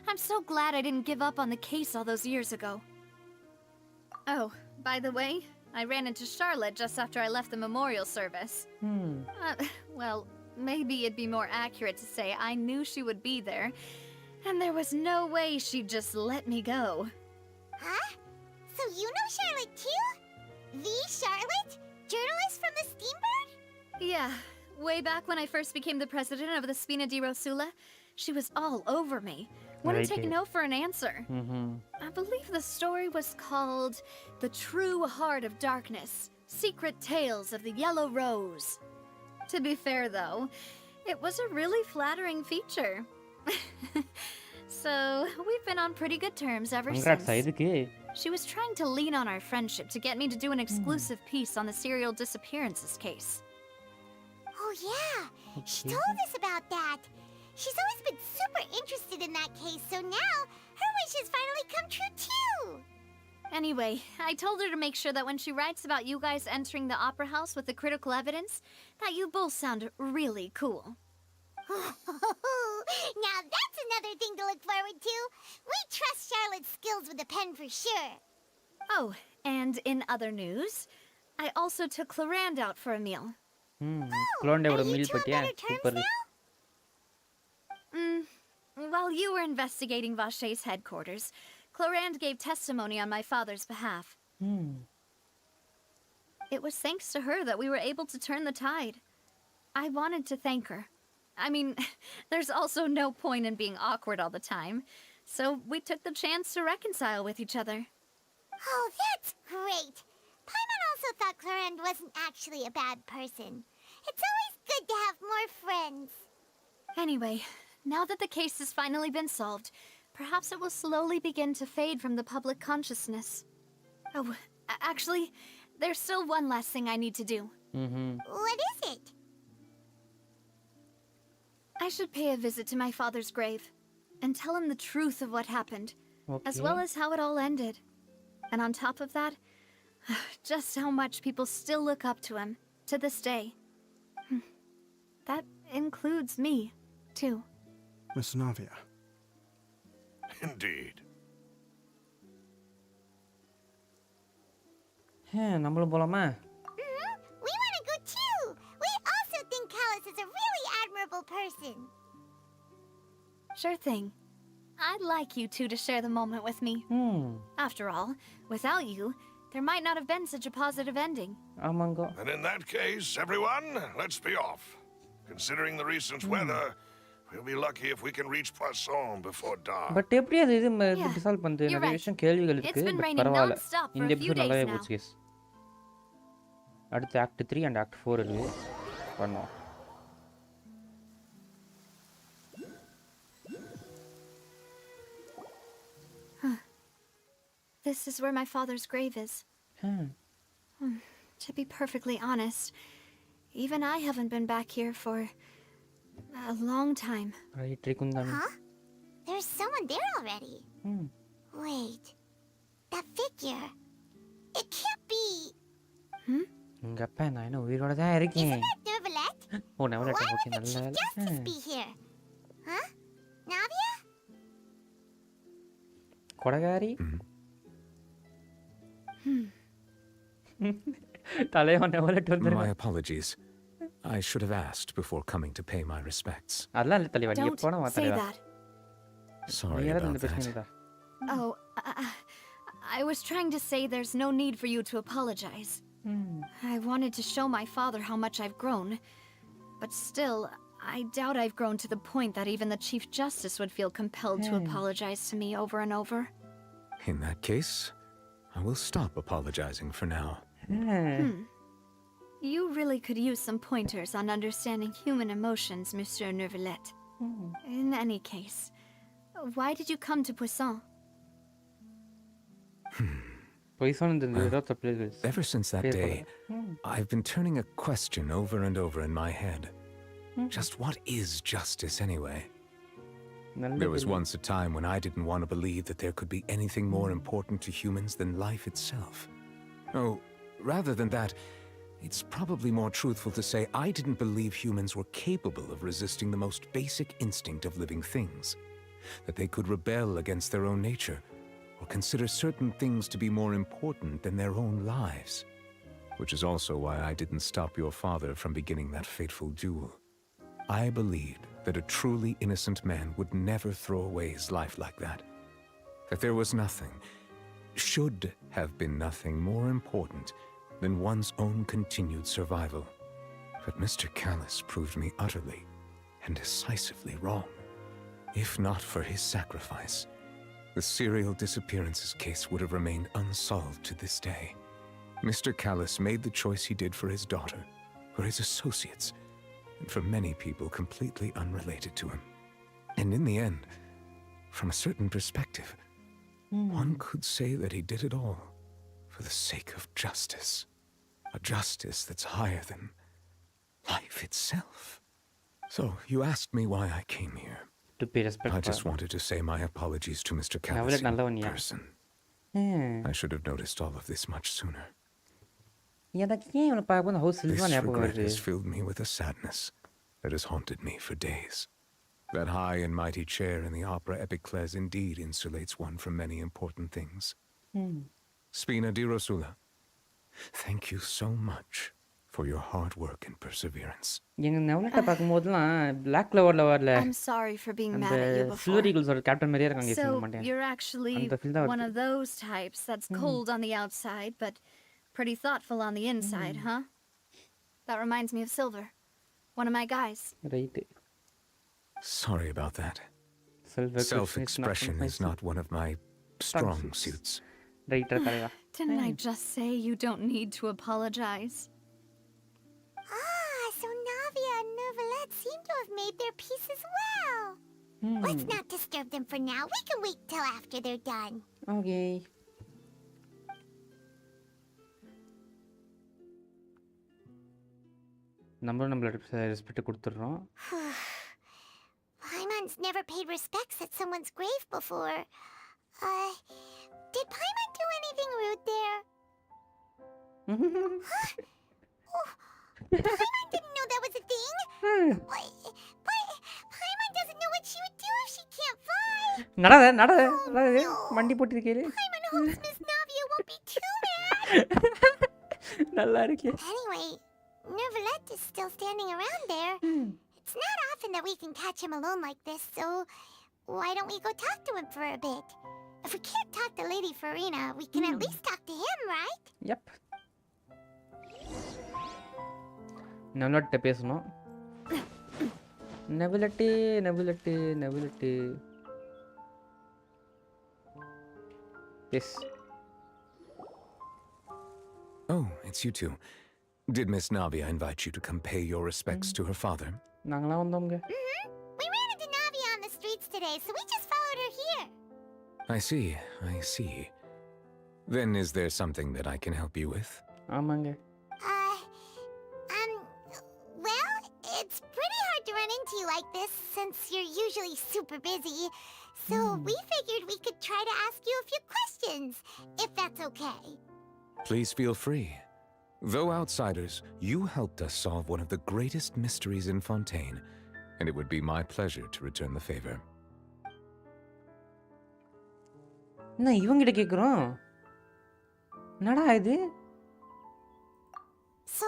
I'm so glad I didn't give up on the case all those years ago. Oh, by the way, I ran into Charlotte just after I left the memorial service. Well, maybe it'd be more accurate to say I knew she would be there, and there was no way she'd just let me go. Huh? So you know Charlotte too? The Charlotte? journalist from the Steambird? Yeah, way back when I first became the president of the Spina di Rosula, she was all over me. Wouldn't take no for an answer. I believe the story was called The True Heart of Darkness, Secret Tales of the Yellow Rose. To be fair, though, it was a really flattering feature. So, we've been on pretty good terms ever Congrats, since. இதுக்கு. She was trying to lean on our friendship to get me to do an exclusive piece on the serial disappearances case. Oh yeah, she told us about that. She's always been super interested in that case, so now her wishes finally come true too. Anyway, I told her to make sure that when she writes about you guys entering the opera house with the critical evidence, that you both sound really cool. Now that's another thing to look forward to. We trust Charlotte's skills with a pen for sure. Oh, and in other news, I also took Clarand out for a meal. குளோண்டோட meal பத்தியா super. While you were investigating Vache's headquarters, Clarand gave testimony on my father's behalf. It was thanks to her that we were able to turn the tide. I wanted to thank her. I mean, there's also no point in being awkward all the time, so we took the chance to reconcile with each other. Oh, that's great. Paimon also thought Clarand wasn't actually a bad person. It's always good to have more friends. Anyway, now that the case has finally been solved, perhaps it will slowly begin to fade from the public consciousness. Oh, actually, there's still one last thing I need to do. What is it? I should pay a visit to my father's grave and tell him the truth of what happened, as well as how it all ended. And on top of that, just how much people still look up to him to this day. That includes me, too. Miss Navia. Indeed. நம்மளும் போலாமா? We want to go too. We also think Callus is a really admirable person. Sure thing. I'd like you two to share the moment with me. After all, without you, there might not have been such a positive ending. ஆமாங்க. And in that case, everyone, let's be off. Considering the recent weather, we'll be lucky if we can reach Poisson before dark. But எப்படி அது இது dissolve பண்ணுது? நிறைய விஷயம் கேள்விகள் இருக்கு. பரவாயில்ல. இந்த எபிசோட் நல்லாவே போச்சு guys. அடுத்து ஆக்ட் 3 and ஆக்ட் 4 இருக்கு. பண்ணோம். This is where my father's grave is. To be perfectly honest, even I haven't been back here for a long time. Huh? There's someone there already. Wait. That figure. It can't be. உங்க அப்பா நான் என்ன உயிரோட தான் இருக்கேன். Isn't that Nervalette? ஓ நவலட்ட Why okay would the நல்ல Chief Justice be here? Huh? Navia? கொடகாரி தலைவன் நவலட்ட வந்து My apologies. I should have asked before coming to pay my respects. அதெல்லாம் இல்ல தலைவா நீ Don't எப்போனா வா say தலைவா. that. Sorry about that. Oh, I was trying to say there's no need for you to apologize. I wanted to show my father how much I've grown, but still, I doubt I've grown to the point that even the Chief Justice would feel compelled to apologize to me over and over. In that case, I will stop apologizing for now. You really could use some pointers on understanding human emotions, Monsieur Nervalette. In any case, why did you come to Poisson? Ever since that day, I've been turning a question over and over in my head. Just what is justice anyway? There was once a time when I didn't want to believe that there could be anything more important to humans than life itself. Oh, rather than that, it's probably more truthful to say I didn't believe humans were capable of resisting the most basic instinct of living things. That they could rebel against their own nature, or consider certain things to be more important than their own lives. Which is also why I didn't stop your father from beginning that fateful duel. I believed that a truly innocent man would never throw away his life like that. That there was nothing, should have been nothing more important than one's own continued survival. But Mr. Callis proved me utterly and decisively wrong. If not for his sacrifice, the serial disappearances case would have remained unsolved to this day. Mr. Callis made the choice he did for his daughter, for his associates, and for many people completely unrelated to him. And in the end, from a certain perspective, one could say that he did it all for the sake of justice. A justice that's higher than life itself. So, you asked me why I came here. To pay respect. I just wanted to say my apologies to Mr. Navelet Callis in நல்லவன்யா. person. Hmm. I should have noticed all of this much sooner. எனக்கு ஏன் இவனை பார்க்கும்போது house This Silva ஞாபகம் regret வருது. has filled me with a sadness that has haunted me for days. That high and mighty chair in the opera epic Playz indeed insulates one from many important things. Spina di Rosula, thank you so much for your hard work and perseverance. எங்க நவலட்டை பார்க்கும்போதெல்லாம் Black Cloverல வரல. I'm sorry for being mad அந்த at you before. Silver Eagles captain மாதிரியே இருக்காங்க So, சொல்ல மாட்டேன். you're actually அந்த feel தான் one வருது. of those types that's cold on the outside, but pretty thoughtful on the inside, huh? That reminds me of Silver, one of my guys. Right. Sorry about that. Self-expression is not one of my strong suits. Right, Kaleya. Didn't I just say you don't need to apologize? Ah, so Navia and Neuvillette seem to have made their peace as well. Let's not disturb them for now. We can wait till after they're done. Okay. நம்மளோட respect கொடுத்துறோம். Paimon's never paid respects at someone's grave before. Did Paimon do anything rude there? Huh? Oh, Paimon didn't know that was a thing. But Paimon doesn't know what she would do if she can't fly. நடட வண்டி போட்டிருக்கீங்க. Paimon hopes Miss Navia won't be too mad. நல்லா இருக்கே. Anyway, Neuvillette is still standing around there. It's not often that we can catch him alone like this, so why don't we go talk to him for a bit? If we can't talk to Lady Farina, we can at least talk to him, right? Yep. நவலட்ட பேசணும். நவலட்டு. Yes. Oh, it's you two. Did Miss Navia invite you to come pay your respects to her father? நாங்களா வந்தோம்ங்க. We ran into Navia on the streets today, so we just followed her here. I see. Then is there something that I can help you with? ஆமாங்க. Well, it's pretty hard to run into you like this since you're usually super busy. So we figured we could try to ask you a few questions, if that's okay. Please feel free. Though outsiders, you helped us solve one of the greatest mysteries in Fontaine, and it would be my pleasure to return the favor. என்ன இவங்கிட்ட கேக்குறோம்? என்னடா இது? So,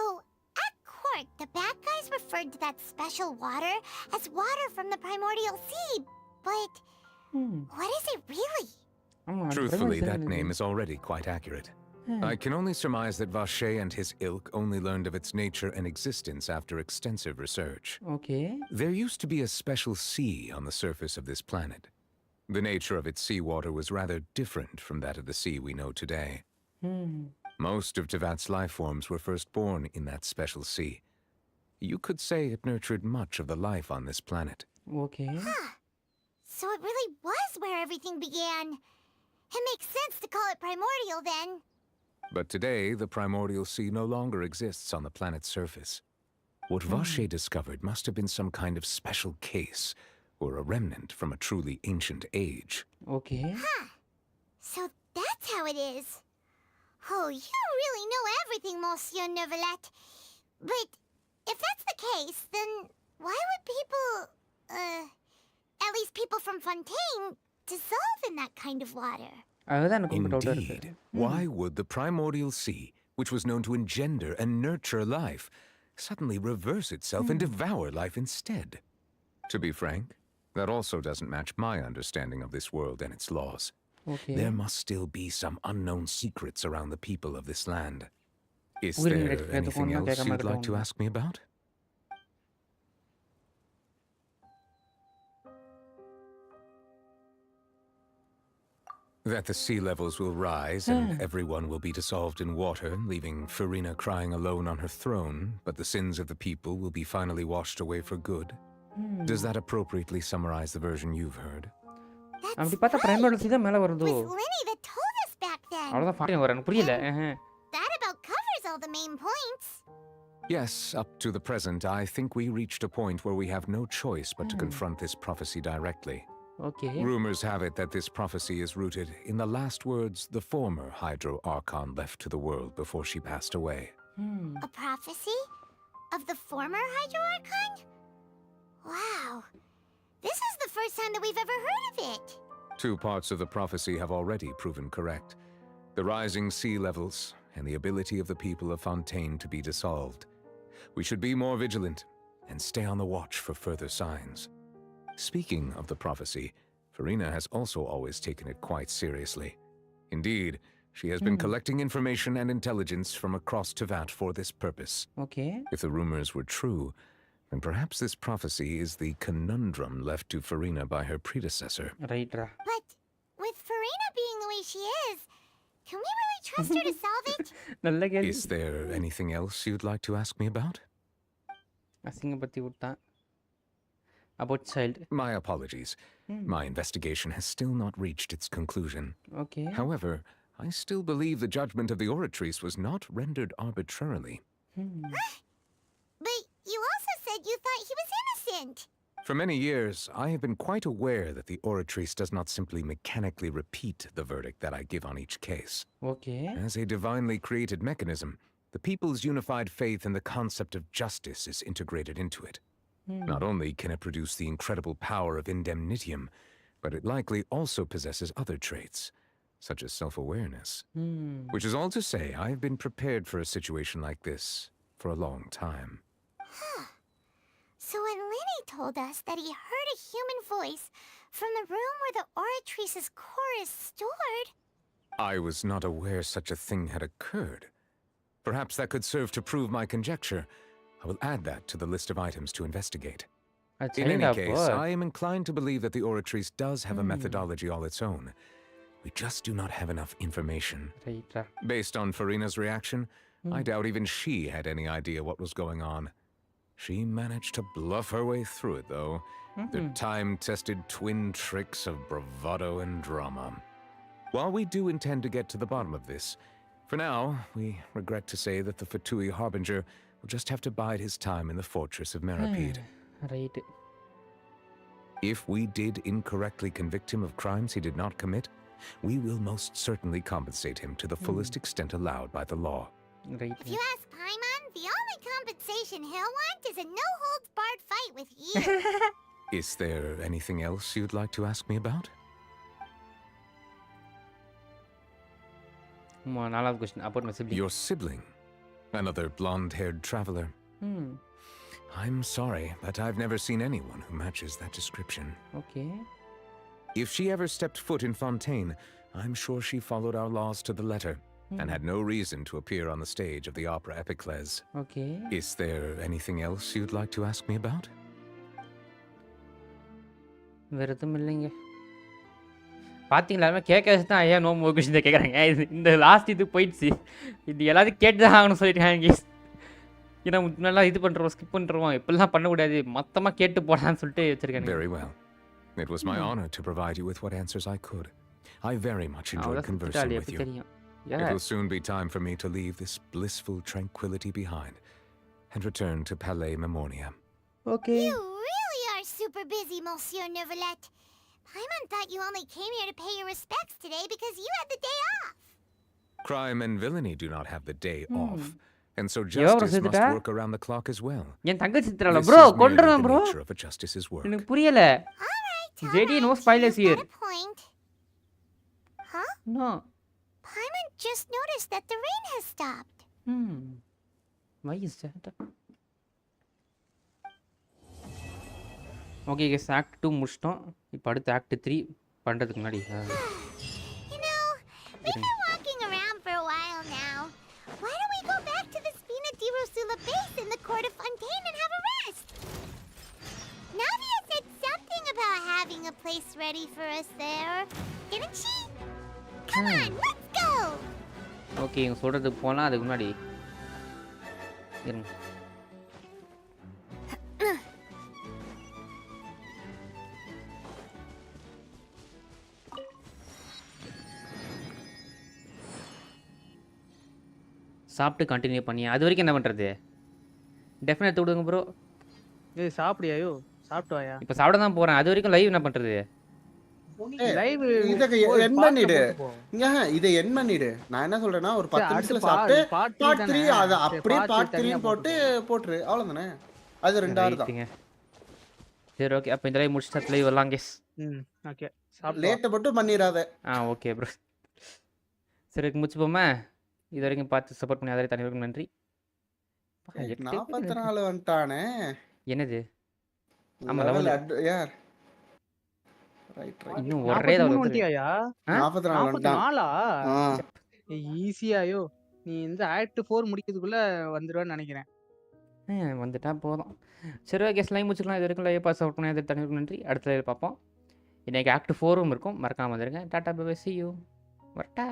at court, the bad guys referred to that special water as water from the primordial sea, but what is it really? Truthfully, that name is already quite accurate. I can only surmise that Vache and his ilk only learned of its nature and existence after extensive research. Okay. There used to be a special sea on the surface of this planet. The nature of its seawater was rather different from that of the sea we know today. Most of Tevat's life forms were first born in that special sea. You could say it nurtured much of the life on this planet. Okay. So it really was where everything began. It makes sense to call it primordial then. But today, the primordial sea no longer exists on the planet's surface. What Vache discovered must have been some kind of special case, or a remnant from a truly ancient age. Okay. So that's how it is. Oh, you really know everything, Monsieur Neuvillette. But if that's the case, then why would people, at least people from Fontaine, dissolve in that kind of water? Indeed. Why would the primordial sea, which was known to engender and nurture life, suddenly reverse itself and devour life instead? To be frank, that also doesn't match my understanding of this world and its laws. Okay. There must still be some unknown secrets around the people of this land. Is there anything else you'd like to ask me about? That the sea levels will rise and everyone will be dissolved in water, leaving Farina crying alone on her throne, but the sins of the people will be finally washed away for good. Does that appropriately summarize the version you've heard? அப்படி பார்த்தா பிரைமோட சீதா மேல வருதோ Lenny that told us back then. அவ்வளவுதான் ஃபாண்டின் வர எனக்கு புரியல That about covers all the main points. Yes, up to the present, I think we reached a point where we have no choice but to confront this prophecy directly. Okay. Rumors have it that this prophecy is rooted in the last words the former Hydro Archon left to the world before she passed away. A prophecy? Of the former Hydro Archon? Wow. This is the first time that we've ever heard of it. 2 parts of the prophecy have already proven correct. The rising sea levels and the ability of the people of Fontaine to be dissolved. We should be more vigilant and stay on the watch for further signs. Speaking of the prophecy, Farina has also always taken it quite seriously. Indeed, she has been collecting information and intelligence from across Tevat for this purpose. Okay. If the rumors were true, then perhaps this prophecy is the conundrum left to Farina by her predecessor. Right. But with Farina being the way she is, can we really trust her to solve it? Is there anything else you'd like to ask me about? அசிங்கப்பத்தி விட்டான். About child. My apologies. My investigation has still not reached its conclusion. Okay. However, I still believe the judgment of the Oratrice was not rendered arbitrarily. But you also said you thought he was innocent. For many years, I have been quite aware that the Oratrice does not simply mechanically repeat the verdict that I give on each case. Okay. As a divinely created mechanism, the people's unified faith in the concept of justice is integrated into it. Not only can it produce the incredible power of indemnitium, but it likely also possesses other traits, such as self-awareness. Which is all to say, I have been prepared for a situation like this for a long time. So when Lenny told us that he heard a human voice from the room where the Oratrice's core is stored... I was not aware such a thing had occurred. Perhaps that could serve to prove my conjecture. I will add that to the list of items to investigate. In any case, I am inclined to believe that the Oratrice does have a methodology all its own. We just do not have enough information. Based on Farina's reaction, I doubt even she had any idea what was going on. She managed to bluff her way through it, though. The time-tested twin tricks of bravado and drama. While we do intend to get to the bottom of this, for now, we regret to say that the Fatui Harbinger will just have to bide his time in the fortress of Merapede. Right. If we did incorrectly convict him of crimes he did not commit, we will most certainly compensate him to the fullest extent allowed by the law. Right. If you ask Paimon, the only compensation he'll want is a no-holds-barred fight with you. Is there anything else you'd like to ask me about? நாலாவது question. About my sibling. Your sibling? Another blonde-haired traveler? I'm sorry, but I've never seen anyone who matches that description. Okay. If she ever stepped foot in Fontaine, I'm sure she followed our laws to the letter and had no reason to appear on the stage of the opera Epicles. Okay. Is there anything else you'd like to ask me about? வேற எதுவும் இல்லைங்க. பார்த்தீங்களா கேட்கறது தான் ஐயா no more question கேட்குறாங்க. இந்த last இது போயிடுச்சு. இது எல்லாத்தையும் கேட்டு தான் ஆகணும்னு சொல்லியிருக்காங்க. ஏன்னா நல்லா இது பண்ணுறோம் ஸ்கிப் பண்ணுறோம் இப்படிலாம் பண்ணக்கூடாது மொத்தமாக கேட்டு போடான்னு சொல்லிட்டு வச்சிருக்காங்க. Very well. It was my honor to provide you with what answers I could. I very much enjoyed conversing with you. It will soon be time for me to leave this blissful tranquility behind and return to Palais Memoria. Okay. You really are super busy, Monsieur Neuvillette. Paimon thought you only came here to pay your respects today because you had the day off. Crime and villainy do not have the day off. And so justice must work around the clock as well. என் தங்கச்சி திரள bro கொன்றுறேன் bro. எனக்கு புரியல. JD no spoilers here. Huh? No. Paimon just noticed that the rain has stopped. Why is that? Okay guys, act 2 முடிச்சிட்டோம். இப்போ அடுத்து act 3 பண்றதுக்கு முன்னாடி You know, we've been walking around for a while now. Why don't we go back place ready for us there, didn't she? Come on, let's go! Okay இவங்க சொல்கிறதுக்கு போகலாம். அதுக்கு முன்னாடி இருங்க. சாப்பிட்டு கண்டினியூ பண்ணி அது வரைக்கும் என்ன பண்ணுறது? டெஃபினட் விடுங்க ப்ரோ. ஏய் சாப்பிடியாயோ? சாப்பிட்டு வாயா. இப்போ சாப்பிட தான் போகிறேன். அது வரைக்கும் லைவ் என்ன பண்ணுறது? லைவ் இதுக்கு என் பண்ணிடு. இங்க இதை என் பண்ணிடு. நான் என்ன சொல்றேன்னா ஒரு 10 நிமிஷத்துல சாப்பிட்டு பார்ட் 3 அது அப்படியே பார்ட் 3 போட்டுரு. அவ்வளவுதானே. அது 2 hour தான். சரி ஓகே. அப்போ இந்த லைவ் முடிச்சிட்டு லைவ் வரலாம் கேஸ். ஓகே. லேட்ட மட்டும் பண்ணிராத. Okay bro. சரி முடிச்சுப்போமா? இது வரைக்கும் பார்த்து சப்போர்ட் பண்ணி அதே தனிவருக்கும் நன்றி. 44 வந்துட்டானே. என்னது? ஆமா லெவல் யார்? ரைட் இன்னும் ஒரே தடவை வந்துட்டியாயா? 44 44ஆ? ஈஸியாயோ. நீ இந்த ஆக்ட் 4 முடிக்கிறதுக்குள்ள வந்துருவேன்னு நினைக்கிறேன். வந்துட்டா போதும். சரி ஓகே லைவ் முடிச்சுக்கலாம். இது வரைக்கும் லைவ் பார்த்து சப்போர்ட் பண்ணி அதே தனிவருக்கும் நன்றி. அடுத்த லைவ் பார்ப்போம். இன்னைக்கு ஆக்ட் 4ம் இருக்கும். மறக்காம வந்துருங்க. Ta ta bye bye see you. வரட்டா.